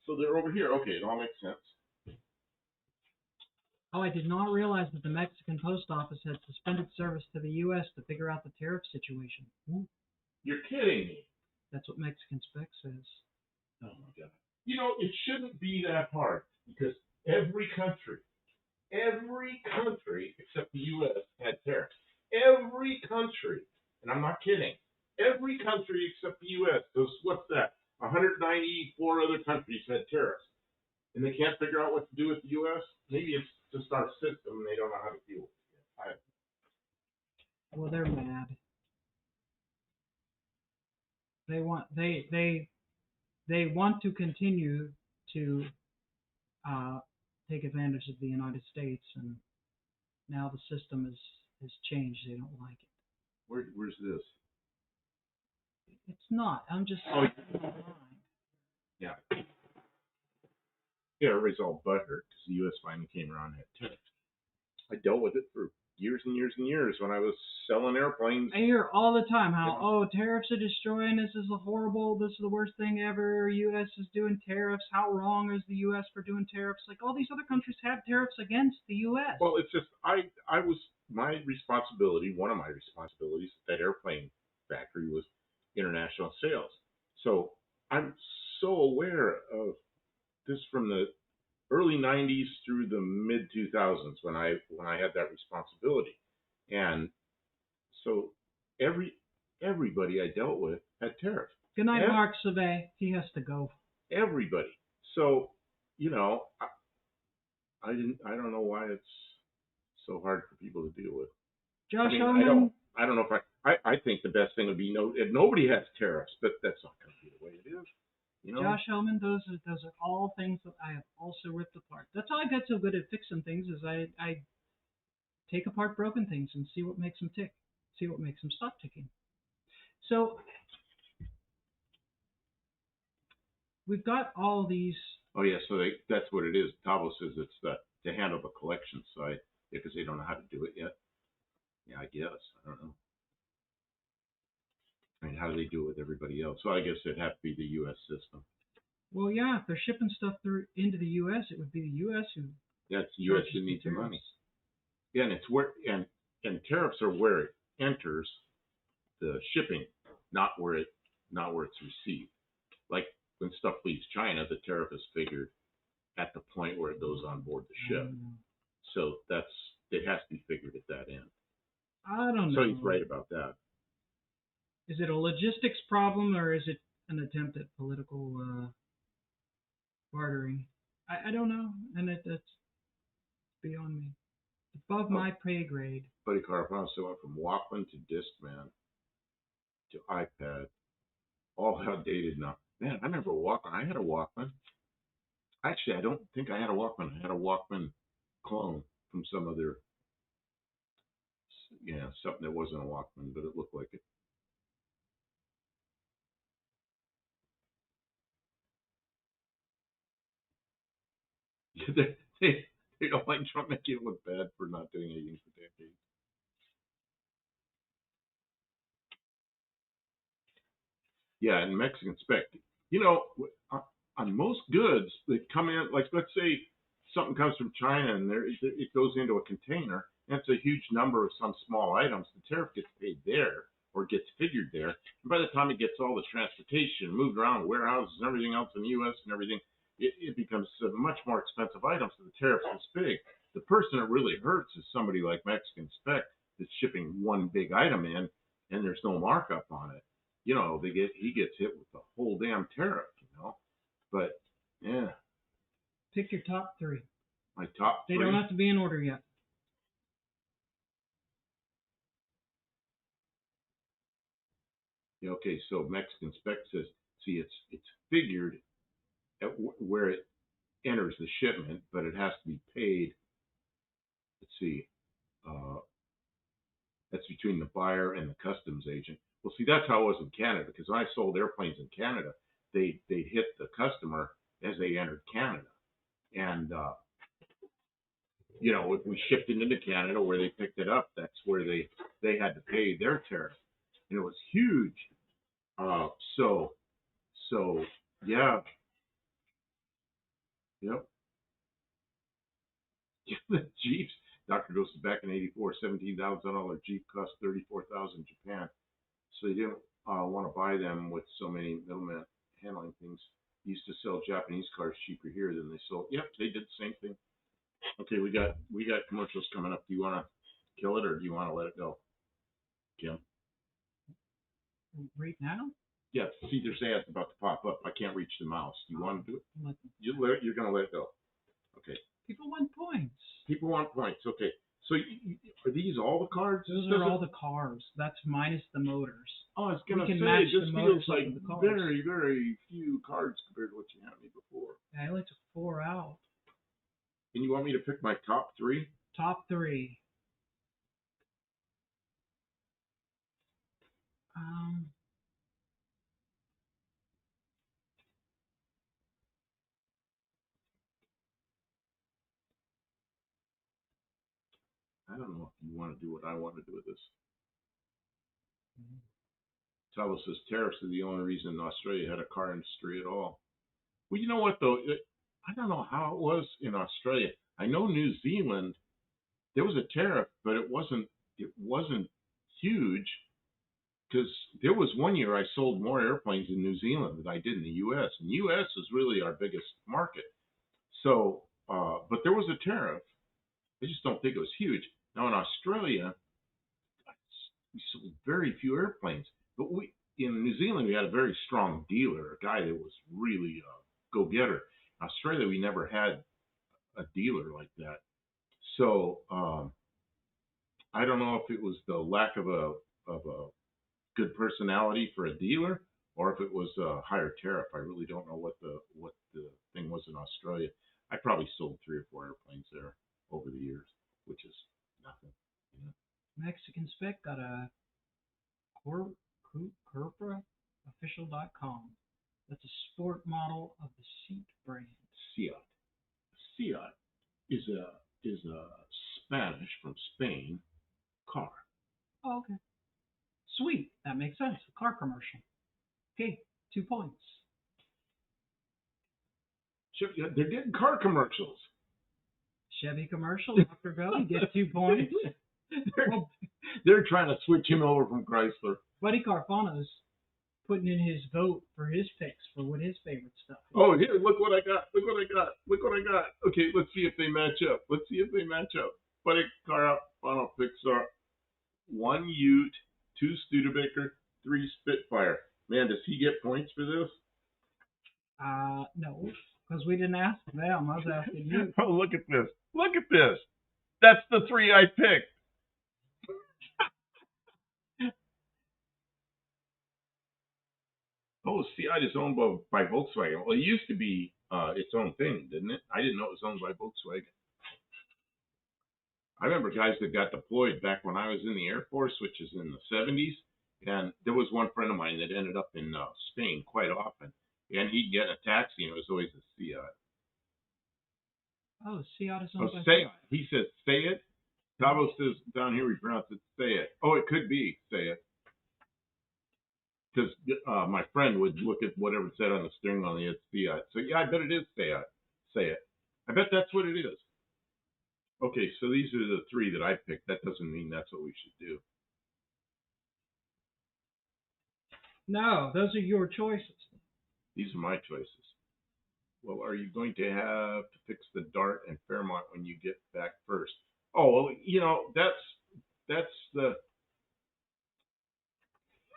Speaker 1: so they're over here. Okay, it all makes sense.
Speaker 2: Oh, I did not realize that the Mexican post office had suspended service to the U.S. to figure out the tariff situation. Ooh,
Speaker 1: You're kidding me.
Speaker 2: that's what Mexican Spec says.
Speaker 1: Oh my God. You know, it shouldn't be that hard because every country except the U.S. had tariffs. Every country, and I'm not kidding, every country except the U.S. Those, what's that? 194 other countries had tariffs, and they can't figure out what to do with the U.S. Maybe it's just our system, and they don't know how to deal with it.
Speaker 2: Well, they're mad. They want to continue to take advantage of the United States, and now the system has changed. They don't like it.
Speaker 1: Where's this?
Speaker 2: It's not. I'm just.
Speaker 1: Oh, yeah. Yeah, everybody's all butthurt because the U.S. finally came around and had tariffs. I dealt with it for years and years and years when I was selling airplanes.
Speaker 2: I hear all the time how, tariffs are destroying, this is horrible, this is the worst thing ever, U.S. is doing tariffs, how wrong is the U.S. for doing tariffs? Like, all these other countries have tariffs against the U.S.
Speaker 1: Well, it's just, I was, my responsibility, one of my responsibilities at that airplane factory was international sales. So I'm so aware of this from the early 90s through the mid 2000s when I had that responsibility. And so everybody I dealt with had tariffs.
Speaker 2: Good night, Mark Savet. He has to go.
Speaker 1: Everybody. So, you know, I don't know why it's so hard for people to deal with.
Speaker 2: Josh Oman.
Speaker 1: I don't know if I think the best thing would be nobody has tariffs, but that's not going to be the way it is. You know?
Speaker 2: Josh Oman, those are all things that I have also ripped apart. That's how I got so good at fixing things is I take apart broken things and see what makes them tick, see what makes them stop ticking. So we've got all these.
Speaker 1: Oh yeah, so that's what it is. Tavo says it's to handle the collection side because they don't know how to do it yet. Yeah, I guess. I don't know. I mean, how do they do it with everybody else? So I guess it'd have to be the U.S. system.
Speaker 2: Well, yeah, if they're shipping stuff into the U.S., it would be the U.S. who.
Speaker 1: Yeah, it's the U.S. who needs the money. Yeah, and it's where and tariffs are where it enters the shipping, not where it's received. Like when stuff leaves China, the tariff is figured at the point where it goes on board the ship. So it has to be figured at that end.
Speaker 2: I don't know.
Speaker 1: So he's right about that.
Speaker 2: Is it a logistics problem or is it an attempt at political bartering? I don't know, and that's beyond me. Above my pay grade.
Speaker 1: Buddy Carpano, so went from Walkman to Discman to iPad, all outdated now. Man, I remember Walkman. I had a Walkman. Actually, I don't think I had a Walkman. I had a Walkman clone from some other, something that wasn't a Walkman, but it looked like it. They don't like trying to make it look bad for not doing anything for decades. Yeah, and Mexican spec. You know, on most goods that come in, like let's say something comes from China and it goes into a container, and it's a huge number of some small items, the tariff gets paid there or gets figured there. And by the time it gets all the transportation moved around warehouses and everything else in the U.S. and everything, it becomes a much more expensive item, so the tariff's this big. The person it really hurts is somebody like Mexican Spec that's shipping one big item in, and there's no markup on it. You know, he gets hit with the whole damn tariff, you know. But yeah.
Speaker 2: Pick your top three.
Speaker 1: My top three.
Speaker 2: They don't have to be in order yet.
Speaker 1: Yeah, okay, so Mexican Spec says, see, it's figured at where it enters the shipment, but it has to be paid. Let's see, that's between the buyer and the customs agent. Well, see, that's how it was in Canada, because when I sold airplanes in Canada, they'd hit the customer as they entered Canada. And you know, if we shipped it into Canada where they picked it up, that's where they had to pay their tariff, and it was huge. Uh, so so yeah, yep. The Jeeps. Dr. Ghost is back in '84. $17,000 Jeep cost 34,000 Japan. So they didn't want to buy them with so many middlemen handling things. Used to sell Japanese cars cheaper here than they sold. Yep, they did the same thing. Okay, we got commercials coming up. Do you want to kill it or do you want to let it go, Kim?
Speaker 2: Right now?
Speaker 1: Yeah. See, there's ads about to pop up. I can't reach the mouse. Do you want to do it?
Speaker 2: Let
Speaker 1: You're gonna let it go. Okay.
Speaker 2: People want points.
Speaker 1: People want points. Okay. So are these all the cards?
Speaker 2: Those are all the cars. That's minus the motors.
Speaker 1: Oh, I was
Speaker 2: We
Speaker 1: gonna
Speaker 2: can
Speaker 1: say
Speaker 2: match
Speaker 1: it just
Speaker 2: the
Speaker 1: feels
Speaker 2: motors
Speaker 1: like
Speaker 2: up with the cars.
Speaker 1: very, very few cards compared to what you had me before.
Speaker 2: I only took 4 out.
Speaker 1: And you want me to pick my top 3?
Speaker 2: Top 3.
Speaker 1: I don't know if you want to do what I want to do with this. Talo says tariffs are the only reason Australia had a car industry at all. Well, you know what though? I don't know how it was in Australia. I know New Zealand, there was a tariff, but it wasn't huge because there was one year I sold more airplanes in New Zealand than I did in the U.S. And the U.S. is really our biggest market. So, but there was a tariff. I just don't think it was huge. Now in Australia, we sold very few airplanes, but we in New Zealand we had a very strong dealer, a guy that was really a go-getter. In Australia, we never had a dealer like that. So I don't know if it was the lack of a good personality for a dealer, or if it was a higher tariff. I really don't know what the thing was in Australia. I probably sold 3 or 4 airplanes there over the years, which is nothing. You know?
Speaker 2: Mexican Spec got a Corpora.official.com. That's a sport model of the Seat brand.
Speaker 1: Seat. Seat is a Spanish from Spain car.
Speaker 2: Oh, okay. Sweet. That makes sense. A car commercial. Okay, 2 points.
Speaker 1: They're getting car commercials.
Speaker 2: Chevy commercial, Dr. Go, you get 2 points.
Speaker 1: They're trying to switch him over from Chrysler.
Speaker 2: Buddy Carfano's putting in his vote for his picks for what his favorite stuff is.
Speaker 1: Oh, here, look what I got. Look what I got. Okay, let's see if they match up. Buddy Carfano picks are 1 Ute, 2 Studebaker, 3 Spitfire. Man, does he get points for this?
Speaker 2: No, because we didn't ask them. I was asking you.
Speaker 1: Oh, look at this. That's the 3 I picked. Oh, Seat is owned by Volkswagen. Well, it used to be its own thing, didn't it? I didn't know it was owned by Volkswagen. I remember guys that got deployed back when I was in the Air Force, which is in the 70s. And there was one friend of mine that ended up in Spain quite often. And he'd get a taxi, and it was always a Seat.
Speaker 2: Oh, Seat is owned by
Speaker 1: Seat. He says, say it. Tavo says down here we pronounce it, say it. Oh, it could be, say it. Because my friend would look at whatever it said on the steering on the Seat. So, yeah, I bet it is say it. I bet that's what it is. Okay, so these are the 3 that I picked. That doesn't mean that's what we should do.
Speaker 2: No, those are your choices.
Speaker 1: These are my choices. Well, are you going to have to fix the Dart and Fairmont when you get back first? Oh, well, you know, that's the...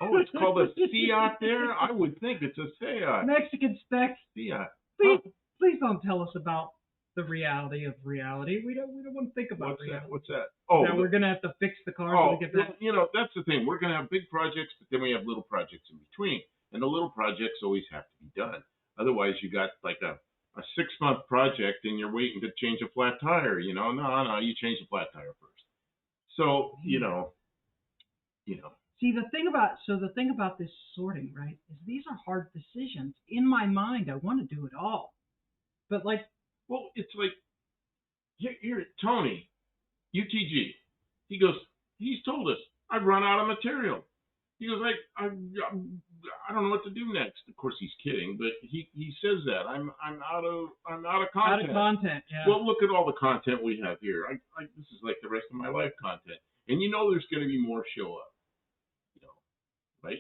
Speaker 1: Oh, it's called a Seat there? I would think it's a Seat.
Speaker 2: Mexican Spec.
Speaker 1: Seat.
Speaker 2: Please don't tell us about the reality of reality. We don't want to think about reality.
Speaker 1: What's that? Oh,
Speaker 2: now we're going to have to fix the car when we get back.
Speaker 1: You know, that's the thing. We're going to have big projects, but then we have little projects in between. And the little projects always have to be done. Otherwise, you got like a 6-month project and you're waiting to change a flat tire. You know, no, you change the flat tire first. So, you know.
Speaker 2: See, the thing about this sorting, right, is these are hard decisions. In my mind, I want to do it all. But like,
Speaker 1: well, it's like here, Tony, UTG. He goes, he's told us, I've run out of material. He goes, I don't know what to do next. Of course, he's kidding, but he says that I'm out of content.
Speaker 2: Out of content, yeah.
Speaker 1: Well, look at all the content we have here. This is like the rest of my life content, and there's going to be more show up. Right?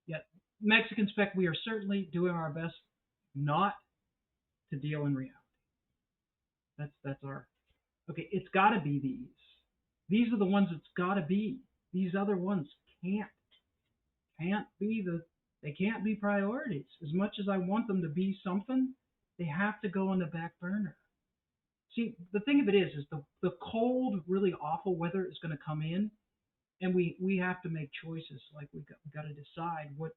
Speaker 2: Yeah, Mexican Spec. We are certainly doing our best not to deal in reality. That's our. Okay, it's got to be these. These are the ones it's got to be. These other ones can't be they can't be priorities. As much as I want them to be something, they have to go on the back burner. See, the thing of it is the cold, really awful weather is going to come in, and we have to make choices. Like we got to decide what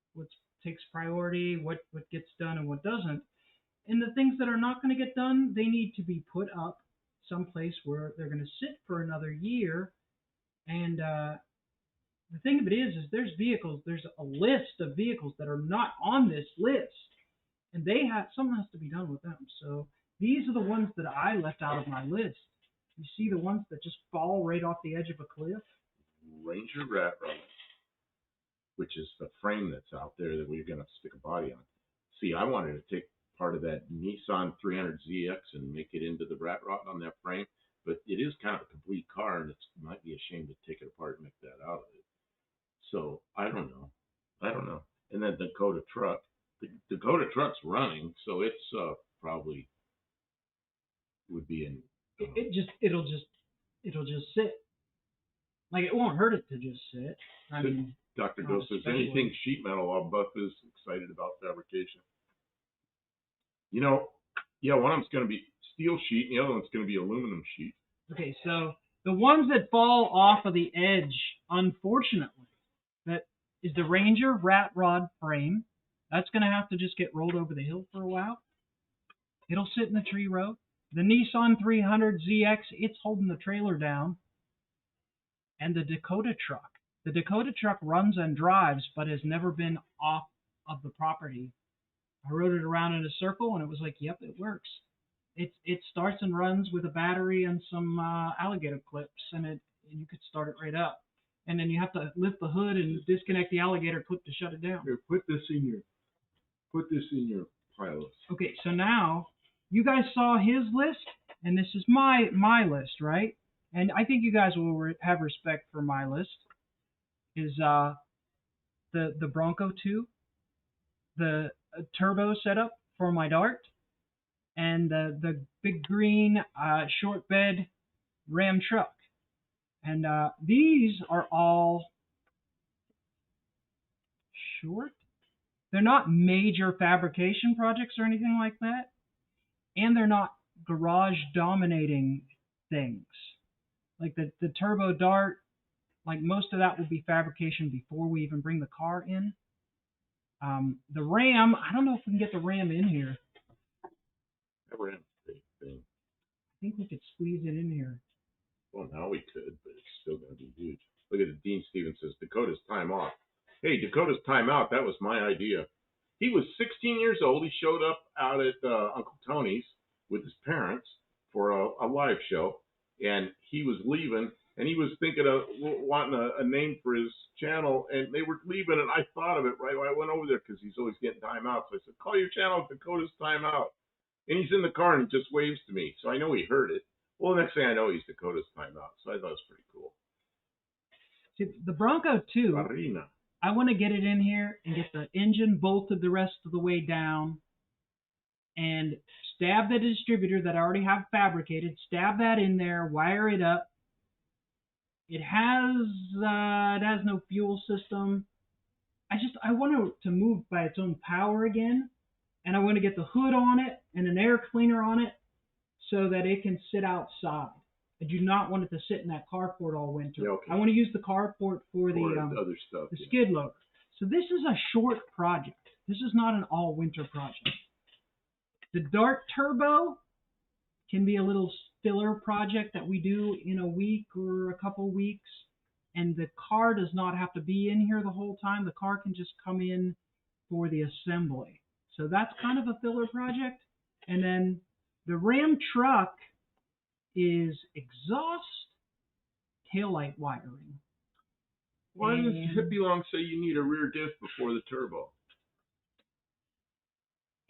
Speaker 2: takes priority, what gets done, and what doesn't. And the things that are not going to get done, they need to be put up someplace where they're going to sit for another year. And the thing of it is there's a list of vehicles that are not on this list, and something has to be done with them. So these are the ones that I left out of my list. You see the ones that just fall right off the edge of a cliff?
Speaker 1: Ranger Rat Rod, which is the frame that's out there that we're going to stick a body on. See, I wanted to take part of that Nissan 300ZX and make it into the rat rod on that frame, but it is kind of a complete car, and it might be a shame to take it apart and make that out of it. So I don't know. And then the Dakota truck. The Dakota truck's running, so it's probably would be in.
Speaker 2: It'll just sit. Like, it won't hurt it to just sit. I mean,
Speaker 1: Dr. Doe says anything sheet metal, all Buff is excited about fabrication. Yeah, one of them's going to be steel sheet, and the other one's going to be aluminum sheet.
Speaker 2: Okay, so the ones that fall off of the edge, unfortunately, that is the Ranger rat rod frame. That's going to have to just get rolled over the hill for a while. It'll sit in the tree row. The Nissan 300ZX, it's holding the trailer down. And the Dakota truck. The Dakota truck runs and drives, but has never been off of the property. I rode it around in a circle, and it was like, yep, it works. It starts and runs with a battery and some alligator clips, and you could start it right up. And then you have to lift the hood and disconnect the alligator clip to shut it down.
Speaker 1: Here, put this in your pile.
Speaker 2: Okay, so now you guys saw his list, and this is my list, right? And I think you guys will have respect for my list. Is the Bronco 2, the turbo setup for my Dart, and the big green short bed Ram truck. And these are all short. They're not major fabrication projects or anything like that. And they're not garage dominating things. Like the turbo Dart, like most of that will be fabrication before we even bring the car in. The Ram, I don't know if we can get the Ram in here.
Speaker 1: That Ram's a big thing.
Speaker 2: I think we could squeeze it in here.
Speaker 1: Well, now we could, but it's still going to be huge. Look at it. Dean Stevens says, Dakota's time off. Hey, Dakota's time out. That was my idea. He was 16 years old. He showed up out at Uncle Tony's with his parents for a live show, and he was leaving, and he was thinking of wanting a name for his channel, and they were leaving, and I thought of it right when I went over there because he's always getting time out. So I said, call your channel Dakota's Time Out. And he's in the car, and he just waves to me, so I know he heard it. Well, the next thing I know, he's Dakota's Time Out, so I thought it was pretty cool.
Speaker 2: See, the Bronco 2,
Speaker 1: Marina.
Speaker 2: I want to get it in here and get the engine bolted the rest of the way down and stab the distributor that I already have fabricated, stab that in there, wire it up. It has no fuel system. I want it to move by its own power again, and I want to get the hood on it and an air cleaner on it so that it can sit outside. I do not want it to sit in that carport all winter.
Speaker 1: Yeah, okay.
Speaker 2: I want to use the carport for the
Speaker 1: other stuff,
Speaker 2: the skid loader. So this is a short project. This is not an all-winter project. The Dart Turbo can be a little filler project that we do in a week or a couple weeks. And the car does not have to be in here the whole time. The car can just come in for the assembly. So that's kind of a filler project. And then the Ram truck is exhaust taillight wiring.
Speaker 1: Why does
Speaker 2: And
Speaker 1: Hippie Long say you need a rear diff before the turbo?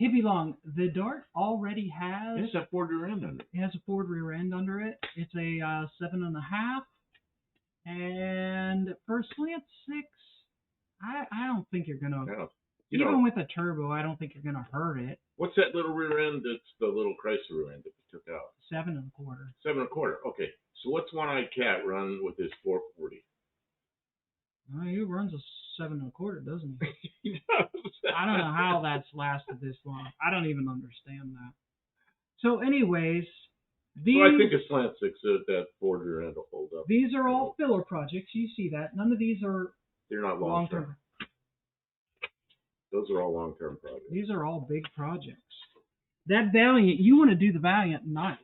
Speaker 2: Hippie Long, the Dart already has.
Speaker 1: It's a Ford rear end under it.
Speaker 2: It has a Ford rear end under it. It's a 7.5, and for a slant 6, I don't think you're gonna.
Speaker 1: Yeah.
Speaker 2: Even with a turbo, I don't think you're gonna hurt it.
Speaker 1: What's that little rear end? That's the little Chrysler rear end that we took out.
Speaker 2: 7.25.
Speaker 1: 7.25. Okay. So what's One-Eyed Cat run with his 440?
Speaker 2: He runs a 7.25, doesn't he?
Speaker 1: He does.
Speaker 2: I don't know how that's lasted this long. I don't even understand that. So, anyways, these.
Speaker 1: So I think a slant 6 that Ford rear end will hold up.
Speaker 2: These are all filler projects. You see that. None of these are.
Speaker 1: They're not long-term. Those are all long-term projects.
Speaker 2: These are all big projects. That Valiant, you want to do the Valiant nice.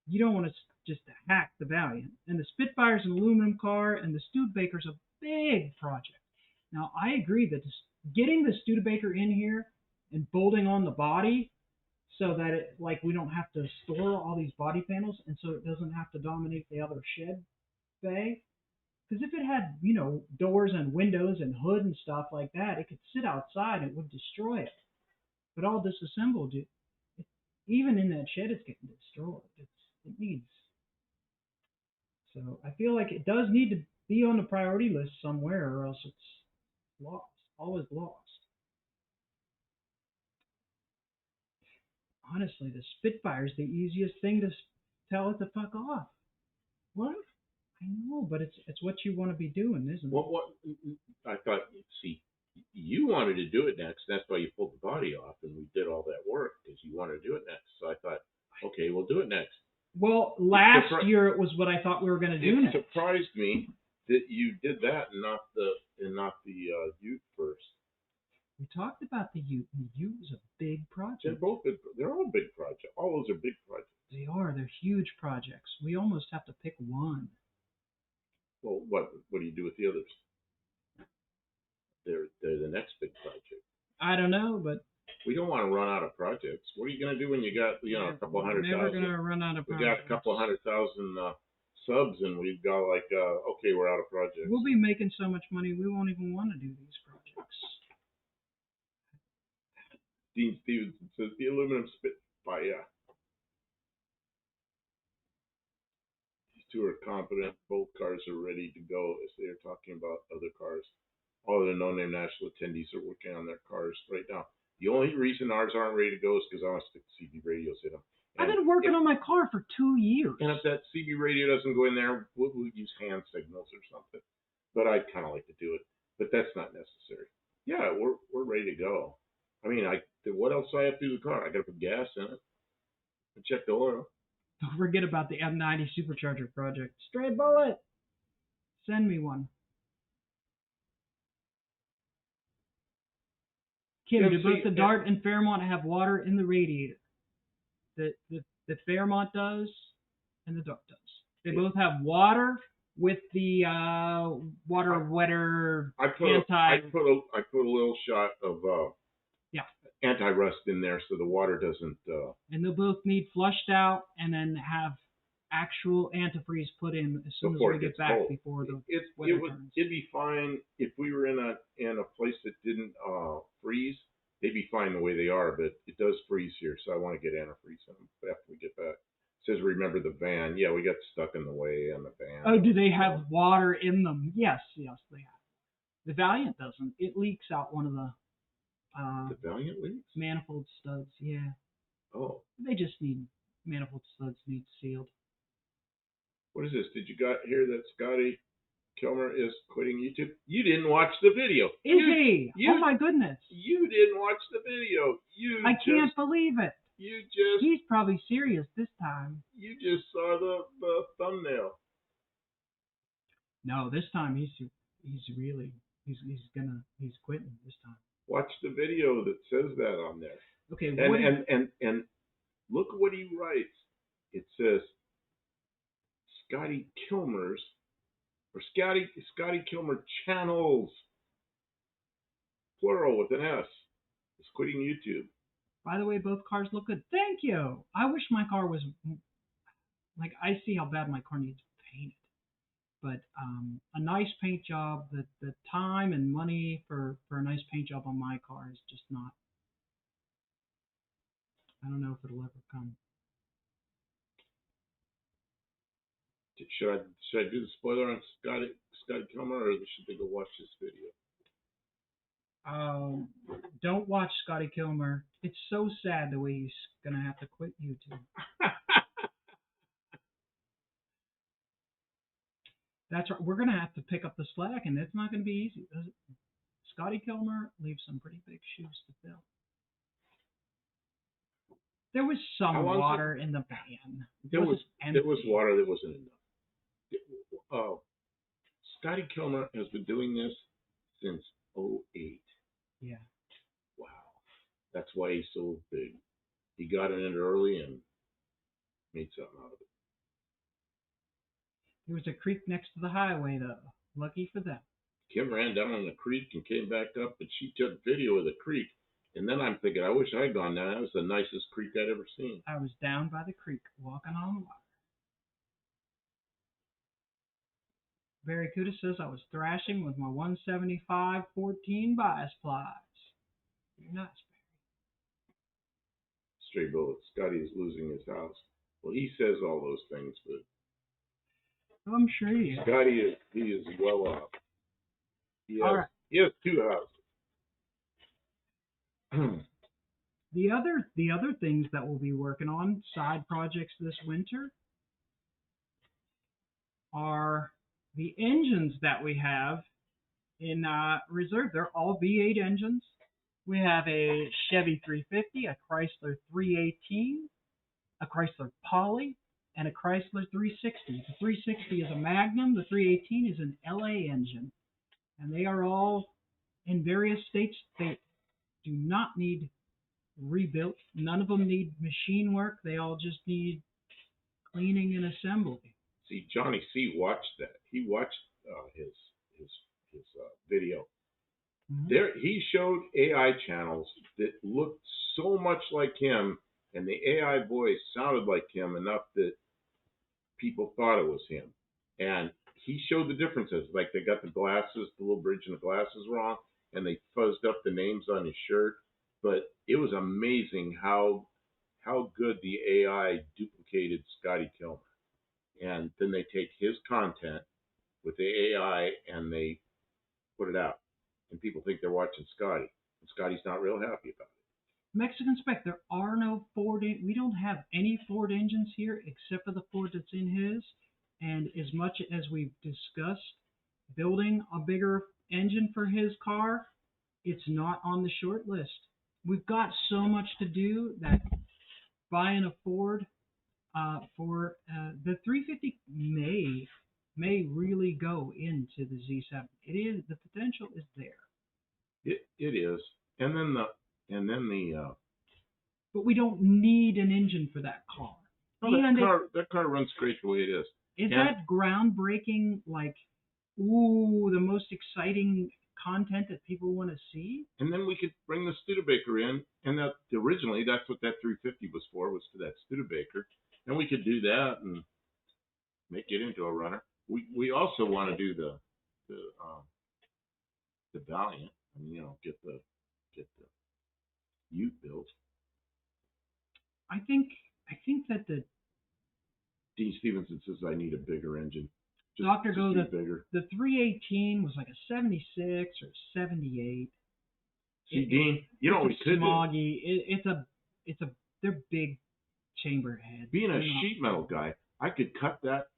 Speaker 2: You don't want to just hack the Valiant. And the Spitfire's an aluminum car, and the Studebaker's a big project. Now, I agree that getting the Studebaker in here and bolting on the body so that it, like, we don't have to store all these body panels, and so it doesn't have to dominate the other shed bay. Because if it had, doors and windows and hood and stuff like that, it could sit outside and it would destroy it. But all disassembled, even in that shed, it's getting destroyed. It needs. So I feel like it does need to be on the priority list somewhere, or else it's lost. Always lost. Honestly, the Spitfire is the easiest thing to tell it to fuck off. What? I know, but it's what you want to be doing, isn't it?
Speaker 1: What? I thought, see, you wanted to do it next. That's why you pulled the body off, and we did all that work because you wanted to do it next. So I thought, okay, we'll do it next.
Speaker 2: Well, last year it was what I thought we were going to do next.
Speaker 1: It surprised me that you did that and not the Ute first.
Speaker 2: We talked about the Ute, and the Ute was a big project.
Speaker 1: They're both big. They're all big projects. All those are big projects.
Speaker 2: They are. They're huge projects. We almost have to pick one.
Speaker 1: Well, what do you do with the others? They're the next big project.
Speaker 2: I don't know, but
Speaker 1: we don't want to run out of projects. What are you going to do when you got a couple 100,000?
Speaker 2: We're never going to run out of projects.
Speaker 1: We got a couple 100,000 subs, and we've got okay, we're out of projects.
Speaker 2: We'll be making so much money we won't even want to do these projects.
Speaker 1: Dean Stevenson says the aluminum Spitfire. These two are competent. Both cars are ready to go as they are talking about other cars. All of the no-name national attendees are working on their cars right now. The only reason ours aren't ready to go is because I want to stick CB radios in them. And
Speaker 2: I've been working on my car for 2 years.
Speaker 1: And if that CB radio doesn't go in there, we'll use hand signals or something. But I'd kind of like to do it. But that's not necessary. Yeah, we're ready to go. I mean, what else do I have to do with the car? I got to put gas in it and check the oil.
Speaker 2: Don't forget about the M90 supercharger project. Stray bullet. Send me one. Kim, do both the Dart and Fairmont have water in the radiator? The Fairmont does, and the Dart does. They both have water with the water wetter
Speaker 1: I put a little shot of anti-rust in there so the water doesn't.
Speaker 2: And they'll both need flushed out and then have actual antifreeze put in as soon as we get back
Speaker 1: cold.
Speaker 2: Before the weather turns.
Speaker 1: It'd be fine if we were in a place that didn't freeze. They'd be fine the way they are, but it does freeze here, so I want to get antifreeze in them after we get back. It says remember the van. Yeah, we got stuck in the way on the van.
Speaker 2: Oh, do they have water in them? Yes, they have. The Valiant doesn't. It leaks out one of the
Speaker 1: Valiant leaks?
Speaker 2: Manifold studs, yeah.
Speaker 1: Oh.
Speaker 2: They just need manifold studs need sealed.
Speaker 1: What is this? Did you hear that Scotty Kilmer is quitting YouTube? You didn't watch the video.
Speaker 2: Is he? Oh my goodness.
Speaker 1: You didn't watch the video.
Speaker 2: I can't believe it.
Speaker 1: He's
Speaker 2: probably serious this time.
Speaker 1: You just saw the thumbnail.
Speaker 2: No, this time he's quitting this time.
Speaker 1: Watch the video that says that on there.
Speaker 2: Okay.
Speaker 1: And look what he writes. It says Scotty Kilmer channels, plural with an S, is quitting YouTube.
Speaker 2: By the way, both cars look good. Thank you. I wish my car was like I see how bad my car needs painted, but a nice paint job, the time and money for a nice paint job on my car is just not. I don't know if it'll ever come.
Speaker 1: Should I do the spoiler on Scotty Kilmer, or should they go watch this video?
Speaker 2: Don't watch Scotty Kilmer. It's so sad the way he's gonna have to quit YouTube. That's right. We're gonna have to pick up the slack, and it's not gonna be easy. Scotty Kilmer leaves some pretty big shoes to fill. There was some water in the pan.
Speaker 1: There was water. There wasn't enough. Oh, Scotty Kilmer has been doing this since '08.
Speaker 2: Yeah.
Speaker 1: Wow. That's why he's so big. He got in it early and made something out of it.
Speaker 2: There was a creek next to the highway, though. Lucky for them.
Speaker 1: Kim ran down on the creek and came back up, and she took video of the creek. And then I'm thinking, I wish I'd gone down. That was the nicest creek I'd ever seen.
Speaker 2: I was down by the creek, walking on the water. Barracuda says I was thrashing with my 175 14 bias plies. You're nuts, Barry.
Speaker 1: Stray bullet. Scotty is losing his house. Well, he says all those things, but
Speaker 2: I'm sure he is.
Speaker 1: Scotty he is well off. He has 2 houses.
Speaker 2: The other things that we'll be working on, side projects this winter, are the engines that we have in reserve. They're all V8 engines. We have a Chevy 350, a Chrysler 318, a Chrysler Poly, and a Chrysler 360. The 360 is a Magnum. The 318 is an LA engine. And they are all in various states. They do not need rebuilt. None of them need machine work. They all just need cleaning and assembly.
Speaker 1: See, Johnny C watched that. He watched his video.
Speaker 2: Mm-hmm.
Speaker 1: There, he showed AI channels that looked so much like him, and the AI voice sounded like him enough that people thought it was him. And he showed the differences. Like they got the glasses, the little bridge in the glasses wrong, and they fuzzed up the names on his shirt. But it was amazing how good the AI duplicated Scotty Kilmer. And then they take his content with the AI and they put it out. And people think they're watching Scotty. And Scotty's not real happy about it.
Speaker 2: Mexican Spec, there are no Ford. We don't have any Ford engines here except for the Ford that's in his. And as much as we've discussed building a bigger engine for his car, it's not on the short list. We've got so much to do that buying a Ford for the 350 may really go into the Z7. It is, the potential is there.
Speaker 1: It is, and then the.
Speaker 2: But we don't need an engine for that car.
Speaker 1: No, that car runs great the way it is.
Speaker 2: Is that groundbreaking? Like, ooh, the most exciting content that people want to see?
Speaker 1: And then we could bring the Studebaker in, and that originally that's what that 350 was for that Studebaker. And we could do that and make it into a runner. We also want to do the Valiant. I mean, get the Ute built.
Speaker 2: I think that the
Speaker 1: Dean Stevenson says I need a bigger engine.
Speaker 2: Dr. Go,
Speaker 1: bigger.
Speaker 2: The 318 was like a 76 or 78.
Speaker 1: See, Dean, you know what we could
Speaker 2: smoggy. They're big chamber heads.
Speaker 1: Being a sheet metal guy, I could cut that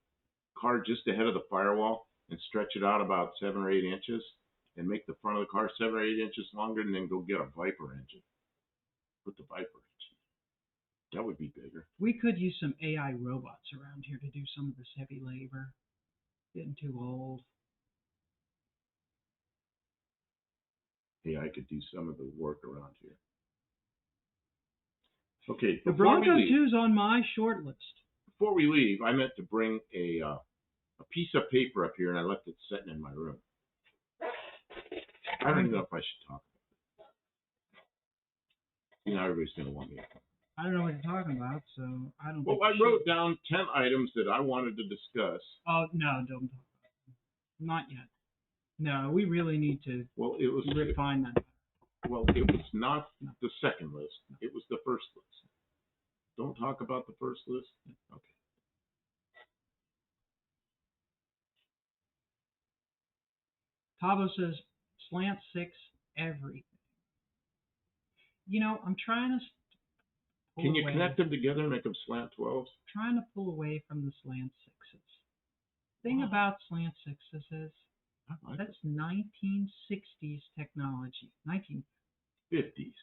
Speaker 1: car just ahead of the firewall and stretch it out about 7 or 8 inches and make the front of the car 7 or 8 inches longer, and then go get a Viper engine. Put the Viper engine. That would be bigger.
Speaker 2: We could use some AI robots around here to do some of this heavy labor. Getting too old.
Speaker 1: AI could do some of the work around here. Okay,
Speaker 2: the Bronco 2's on my short list.
Speaker 1: Before we leave, I meant to bring a piece of paper up here, and I left it sitting in my room. I don't even know if I should talk about it. You know, everybody's going to want me to.
Speaker 2: I don't know what you're talking about, so I don't
Speaker 1: Well,
Speaker 2: think
Speaker 1: I
Speaker 2: you should.
Speaker 1: wrote down 10 items that I wanted to discuss.
Speaker 2: Oh, no, don't talk about it. Not yet. No, we really need to
Speaker 1: Well, it was
Speaker 2: refine that.
Speaker 1: Well, it was not
Speaker 2: No.
Speaker 1: the second list. It was the first list. Don't talk about the first list. Okay.
Speaker 2: Tavo says slant six everything. I'm trying to pull
Speaker 1: Can you
Speaker 2: away.
Speaker 1: connect them together and make them slant 12s?
Speaker 2: Trying to pull away from the slant sixes. Thing about slant sixes is that's 1960s technology.
Speaker 1: 1950s.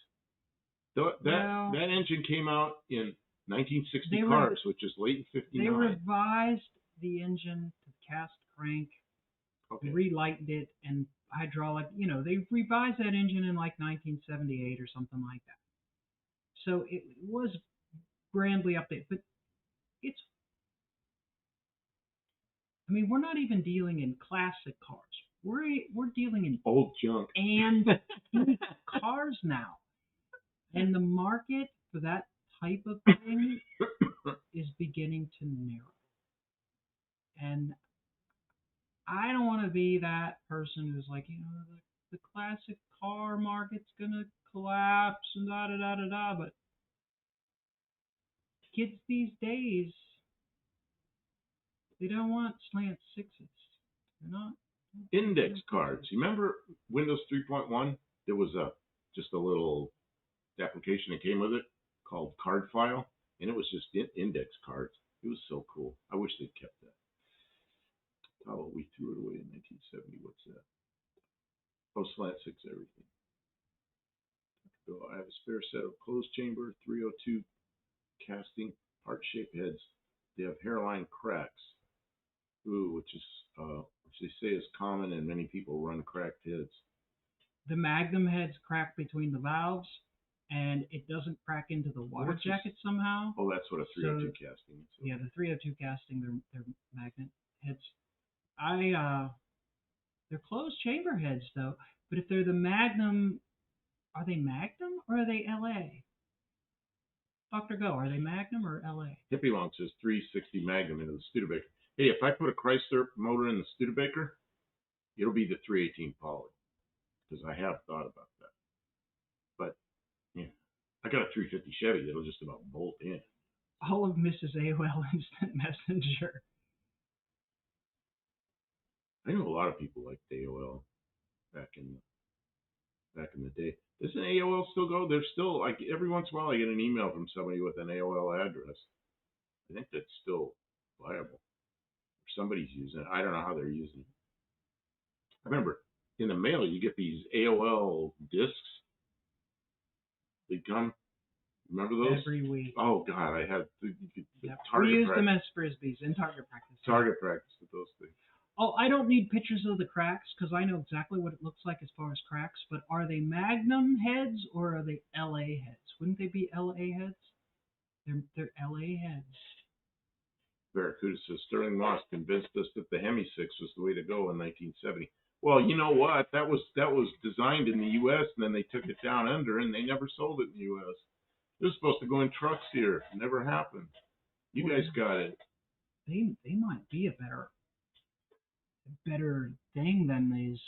Speaker 1: That engine came out in 1960 cars, which is late in 59.
Speaker 2: They revised the engine to cast crank, relighted it, and hydraulic. They revised that engine in like 1978 or something like that. So it was grandly updated, but it's. I mean, we're not even dealing in classic cars. We're dealing in
Speaker 1: old junk
Speaker 2: and cars now, and the market for that type of thing is beginning to narrow. And I don't want to be that person who's like, the classic car market's gonna collapse and da da da da da. But kids these days, they don't want slant sixes. They're not.
Speaker 1: Index cards. You remember Windows 3.1? There was just a little application that came with it called Card File, and it was just index cards. It was so cool. I wish they'd kept that. Oh, we threw it away in 1970. What's that? Oh, slant six everything. So I have a spare set of closed chamber 302 casting heart-shaped heads. They have hairline cracks, which they say is common, and many people run cracked heads.
Speaker 2: The Magnum heads crack between the valves, and it doesn't crack into the water jacket somehow.
Speaker 1: Oh, that's what a 302 casting is.
Speaker 2: Yeah, the 302 casting, they're magnet heads. They're closed chamber heads though. But if they're the Magnum, are they Magnum or are they LA? Dr. Go, are they Magnum or LA?
Speaker 1: Hippie Long says 360 Magnum into the Studebaker. Hey, if I put a Chrysler motor in the Studebaker, it'll be the 318 Poly, because I have thought about that. But yeah, I got a 350 Chevy that'll just about bolt in.
Speaker 2: All of Mrs. AOL Instant Messenger.
Speaker 1: I know a lot of people liked AOL back in the day. Doesn't AOL still go? There's still, like, every once in a while I get an email from somebody with an AOL address. I think that's still viable. Somebody's using it. I don't know how they're using it. I remember in the mail you get these AOL discs. They come. Remember those?
Speaker 2: Every week.
Speaker 1: Oh God, I had the
Speaker 2: we used them as frisbees in target practice.
Speaker 1: Target practice with those things.
Speaker 2: Oh, I don't need pictures of the cracks because I know exactly what it looks like as far as cracks. But are they Magnum heads or are they LA heads? Wouldn't they be LA heads? They're LA heads.
Speaker 1: Barracuda says Sterling Moss convinced us that the Hemi 6 was the way to go in 1970. Well, you know what? That was designed in the U.S. and then they took it down under and they never sold it in the U.S. It was supposed to go in trucks here. It never happened. You guys got it.
Speaker 2: They might be a better thing than these.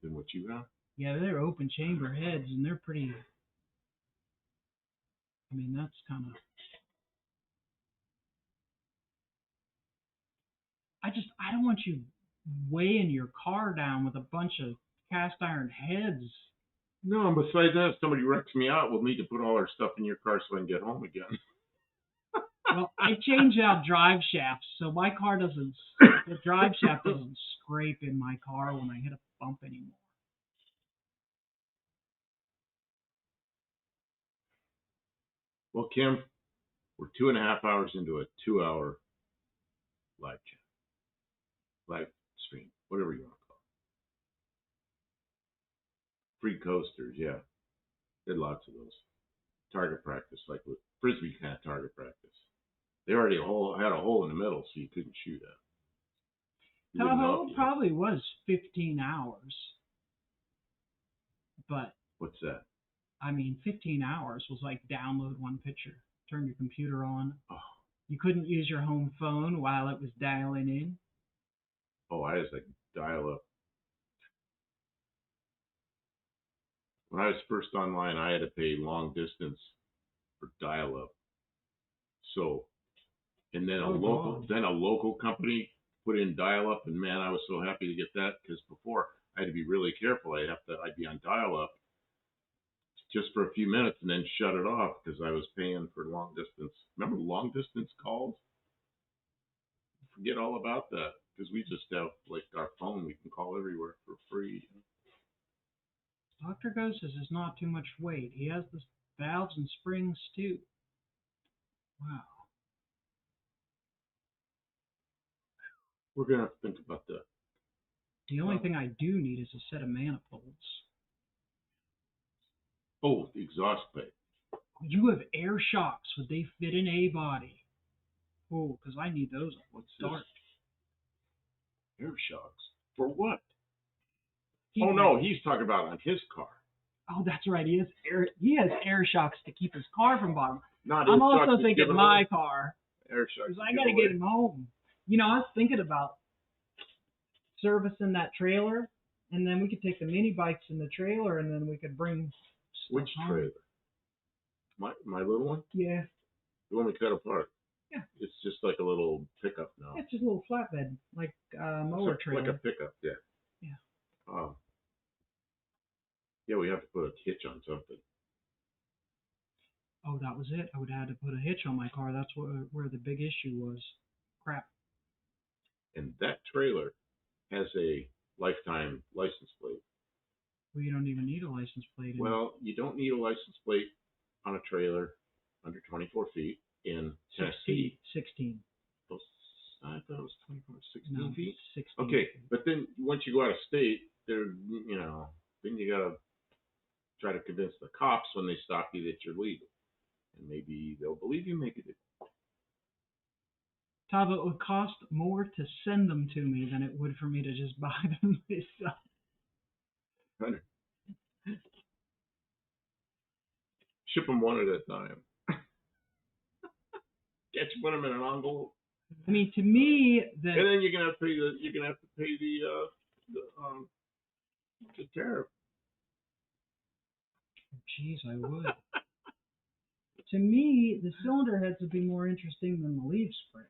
Speaker 1: Than what you got?
Speaker 2: Yeah, they're open chamber heads and they're pretty. I mean, that's kind of. I don't want you weighing your car down with a bunch of cast iron heads.
Speaker 1: No, and besides that, if somebody wrecks me out, we'll need to put all our stuff in your car so I can get home again.
Speaker 2: Well, I change out drive shafts, so my car doesn't. The drive shaft doesn't scrape in my car when I hit a bump anymore.
Speaker 1: Well, Kim, we're 2.5 hours into a 2-hour live stream, whatever you want to call it. Free coasters, yeah. Did lots of those. Target practice, like with frisbee kind of target practice. They already had a hole in the middle, so you couldn't shoot at.
Speaker 2: Tahoe probably was 15 hours. But
Speaker 1: what's that?
Speaker 2: I mean, 15 hours was like download one picture, turn your computer on.
Speaker 1: Oh,
Speaker 2: You couldn't use your home phone while it was dialing in.
Speaker 1: oh, I was like dial up. When I was first online, I had to pay long distance for dial up. So, and then a local company put in dial up, and man, I was so happy to get that because before I had to be really careful. I'd be on dial up just for a few minutes and then shut it off because I was paying for long distance. Remember long distance calls? Forget all about that because we just have like our phone. We can call everywhere for free.
Speaker 2: Dr. Go says it's not too much weight. He has the valves and springs too. Wow.
Speaker 1: We're gonna have to think about that.
Speaker 2: The only thing I do need is a set of manifolds.
Speaker 1: Oh, the exhaust pipe.
Speaker 2: You have air shocks. Would they fit in a body? Oh, because I need those on
Speaker 1: What's
Speaker 2: start.
Speaker 1: this? Air shocks. For what?
Speaker 2: He
Speaker 1: Oh no, he's talking about on his car.
Speaker 2: Oh, that's right. He has air shocks to keep his car from bottom.
Speaker 1: Not
Speaker 2: I'm
Speaker 1: air shocks
Speaker 2: also
Speaker 1: to
Speaker 2: thinking
Speaker 1: give
Speaker 2: my
Speaker 1: away.
Speaker 2: car
Speaker 1: Air shocks.
Speaker 2: because I got to get him home. You know, I was thinking about servicing that trailer, and then we could take the mini bikes in the trailer, and then we could bring
Speaker 1: Which
Speaker 2: stuff home.
Speaker 1: trailer? My little one?
Speaker 2: Yeah.
Speaker 1: The one we cut apart.
Speaker 2: Yeah.
Speaker 1: It's just like a little pickup now.
Speaker 2: It's just a little flatbed, like mower trailer.
Speaker 1: Like a pickup, yeah.
Speaker 2: Yeah.
Speaker 1: Yeah, we have to put a hitch on something.
Speaker 2: Oh, that was it. I would have had to put a hitch on my car. That's where the big issue was. Crap.
Speaker 1: And that trailer has a lifetime license plate.
Speaker 2: Well, you don't even need a license plate.
Speaker 1: Well, you don't need a license plate on a trailer under 24 feet in Tennessee.
Speaker 2: 16.
Speaker 1: I thought it was 24, 16
Speaker 2: No,
Speaker 1: feet.
Speaker 2: 16.
Speaker 1: Okay, but then once you go out of state, then you gotta try to convince the cops when they stop you that you're legal, and maybe they'll believe you. Maybe they won't.
Speaker 2: Tava, it would cost more to send them to me than it would for me to just buy them myself.
Speaker 1: Ship them one at a time. Can't you put them in an envelope?
Speaker 2: I mean, to me,
Speaker 1: And then you're gonna have to pay the tariff.
Speaker 2: Jeez, I would. To me, the cylinder heads would be more interesting than the leaf springs.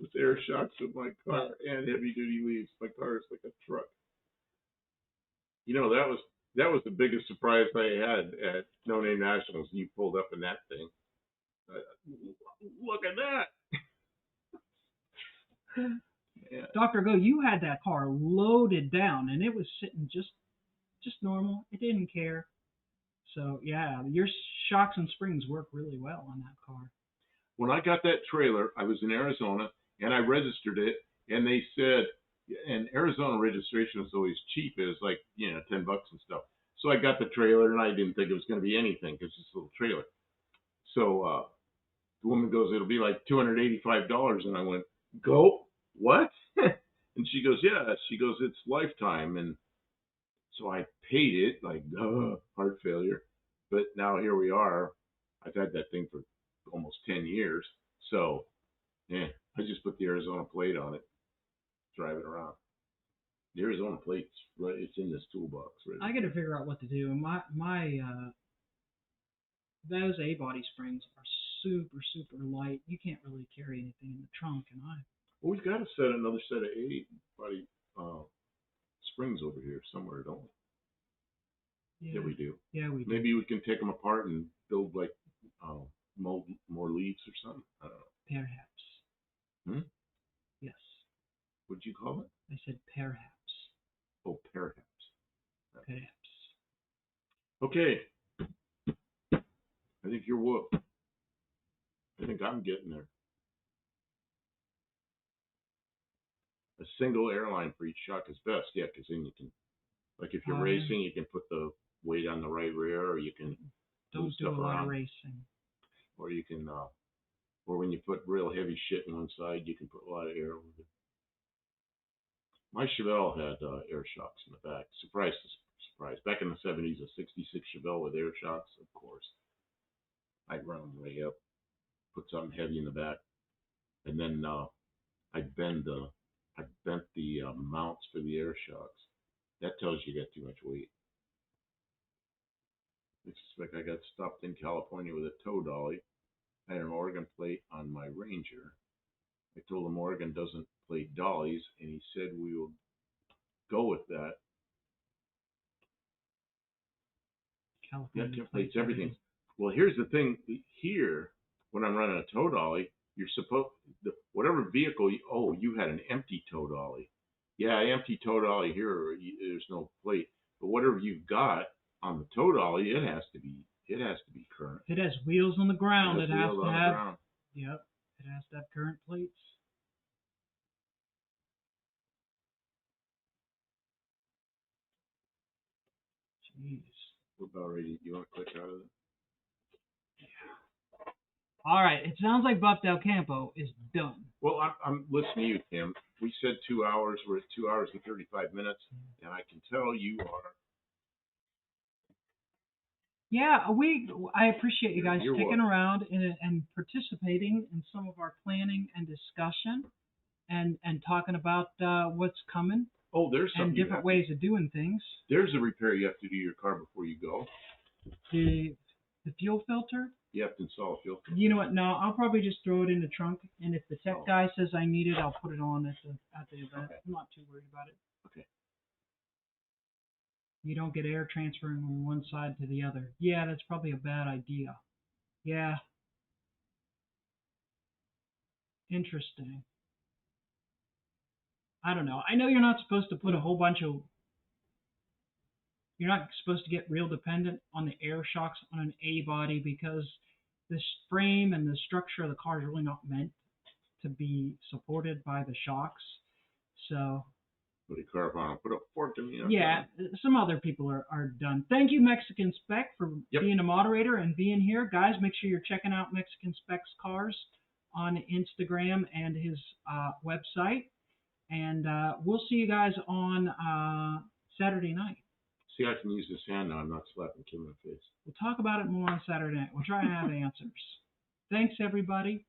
Speaker 1: With air shocks in my car and heavy duty leaves, my car is like a truck. You know, that was the biggest surprise I had at No Name Nationals. You pulled up in that thing. Look at that. Yeah.
Speaker 2: Dr. Go, you had that car loaded down, and it was sitting just normal. It didn't care. So, yeah, your shocks and springs work really well on that car.
Speaker 1: When I got that trailer, I was in Arizona, and I registered it, and they said, and Arizona registration is always cheap. It was like, $10 and stuff. So I got the trailer, and I didn't think it was going to be anything because it's a little trailer. So the woman goes, it'll be like $285. And I went, go? What? And she goes, yeah. She goes, it's lifetime. And so I paid it, like, heart failure. But now here we are. I've had that thing for almost 10 years. So, yeah, I just put the Arizona plate on it, drive it around. The Arizona plate's right, it's in this toolbox. Right.
Speaker 2: I got to figure out what to do. Those A-body springs are super, super light. You can't really carry anything in the trunk, and
Speaker 1: Well, we've got another set of A-body springs over here somewhere, don't we? Yeah, we do.
Speaker 2: Yeah, we do.
Speaker 1: Maybe we can take them apart and build like mold more leaves or something. I don't know.
Speaker 2: Perhaps. Yes.
Speaker 1: What'd you call it?
Speaker 2: I said perhaps.
Speaker 1: Oh, perhaps.
Speaker 2: Perhaps.
Speaker 1: Okay. I think you're whooped. I think I'm getting there. A single airline for each shock is best. Yeah, because then you can, like if you're racing, you can put the weight on the right rear, or you can
Speaker 2: don't do a lot of racing.
Speaker 1: Or you can, or when you put real heavy shit in one side, you can put a lot of air over it. My Chevelle had air shocks in the back. Surprise. Back in the 70s, a 66 Chevelle with air shocks, of course. I'd run them way up, put something heavy in the back, and then I'd bend the I bent the mounts for the air shocks. That tells you got too much weight. It's just like I got stopped in California with a tow dolly. I had an Oregon plate on my Ranger. I told him Oregon doesn't plate dollies, and he said we will go with that.
Speaker 2: California
Speaker 1: That templates everything. Well, here's the thing. Here, when I'm running a tow dolly, you're supposed whatever vehicle you had an empty tow dolly. Yeah, empty tow dolly here. There's no plate, but whatever you've got on the tow dolly, it has to be current.
Speaker 2: If it has wheels on the ground, it has to have.
Speaker 1: Ground.
Speaker 2: Yep, it has to have current plates. Jeez.
Speaker 1: We're about ready. You want to click out of it?
Speaker 2: All right, it sounds like Buffdale Campo is done.
Speaker 1: Well, I'm listening to you, Tim. We said 2 hours. We're at 2 hours and 35 minutes, and I can tell you are.
Speaker 2: Yeah, I appreciate you guys
Speaker 1: You're
Speaker 2: sticking
Speaker 1: welcome.
Speaker 2: around and participating in some of our planning and discussion and talking about what's coming
Speaker 1: Oh, there's something.
Speaker 2: And different ways of doing things.
Speaker 1: There's a repair you have to do to your car before you go.
Speaker 2: The fuel filter.
Speaker 1: You have to install a fuel filter.
Speaker 2: You know what? No, I'll probably just throw it in the trunk, and if the tech guy says I need it, I'll put it on at the event. Okay. I'm not too worried about it.
Speaker 1: Okay.
Speaker 2: You don't get air transferring from one side to the other. Yeah, that's probably a bad idea. Yeah. Interesting. I don't know. I know you're not supposed to put a whole bunch of. You're not supposed to get real dependent on the air shocks on an A body because the frame and the structure of the car is really not meant to be supported by the shocks. So.
Speaker 1: Put a car on. Put a fork in the.
Speaker 2: Yeah, some other people are done. Thank you, Mexican Spec, for being a moderator and being here. Guys, make sure you're checking out Mexican Spec's cars on Instagram and his website. And we'll see you guys on Saturday night.
Speaker 1: See, I can use this hand now. I'm not slapping Kim in the face.
Speaker 2: We'll talk about it more on Saturday night. We'll try to have answers. Thanks, everybody.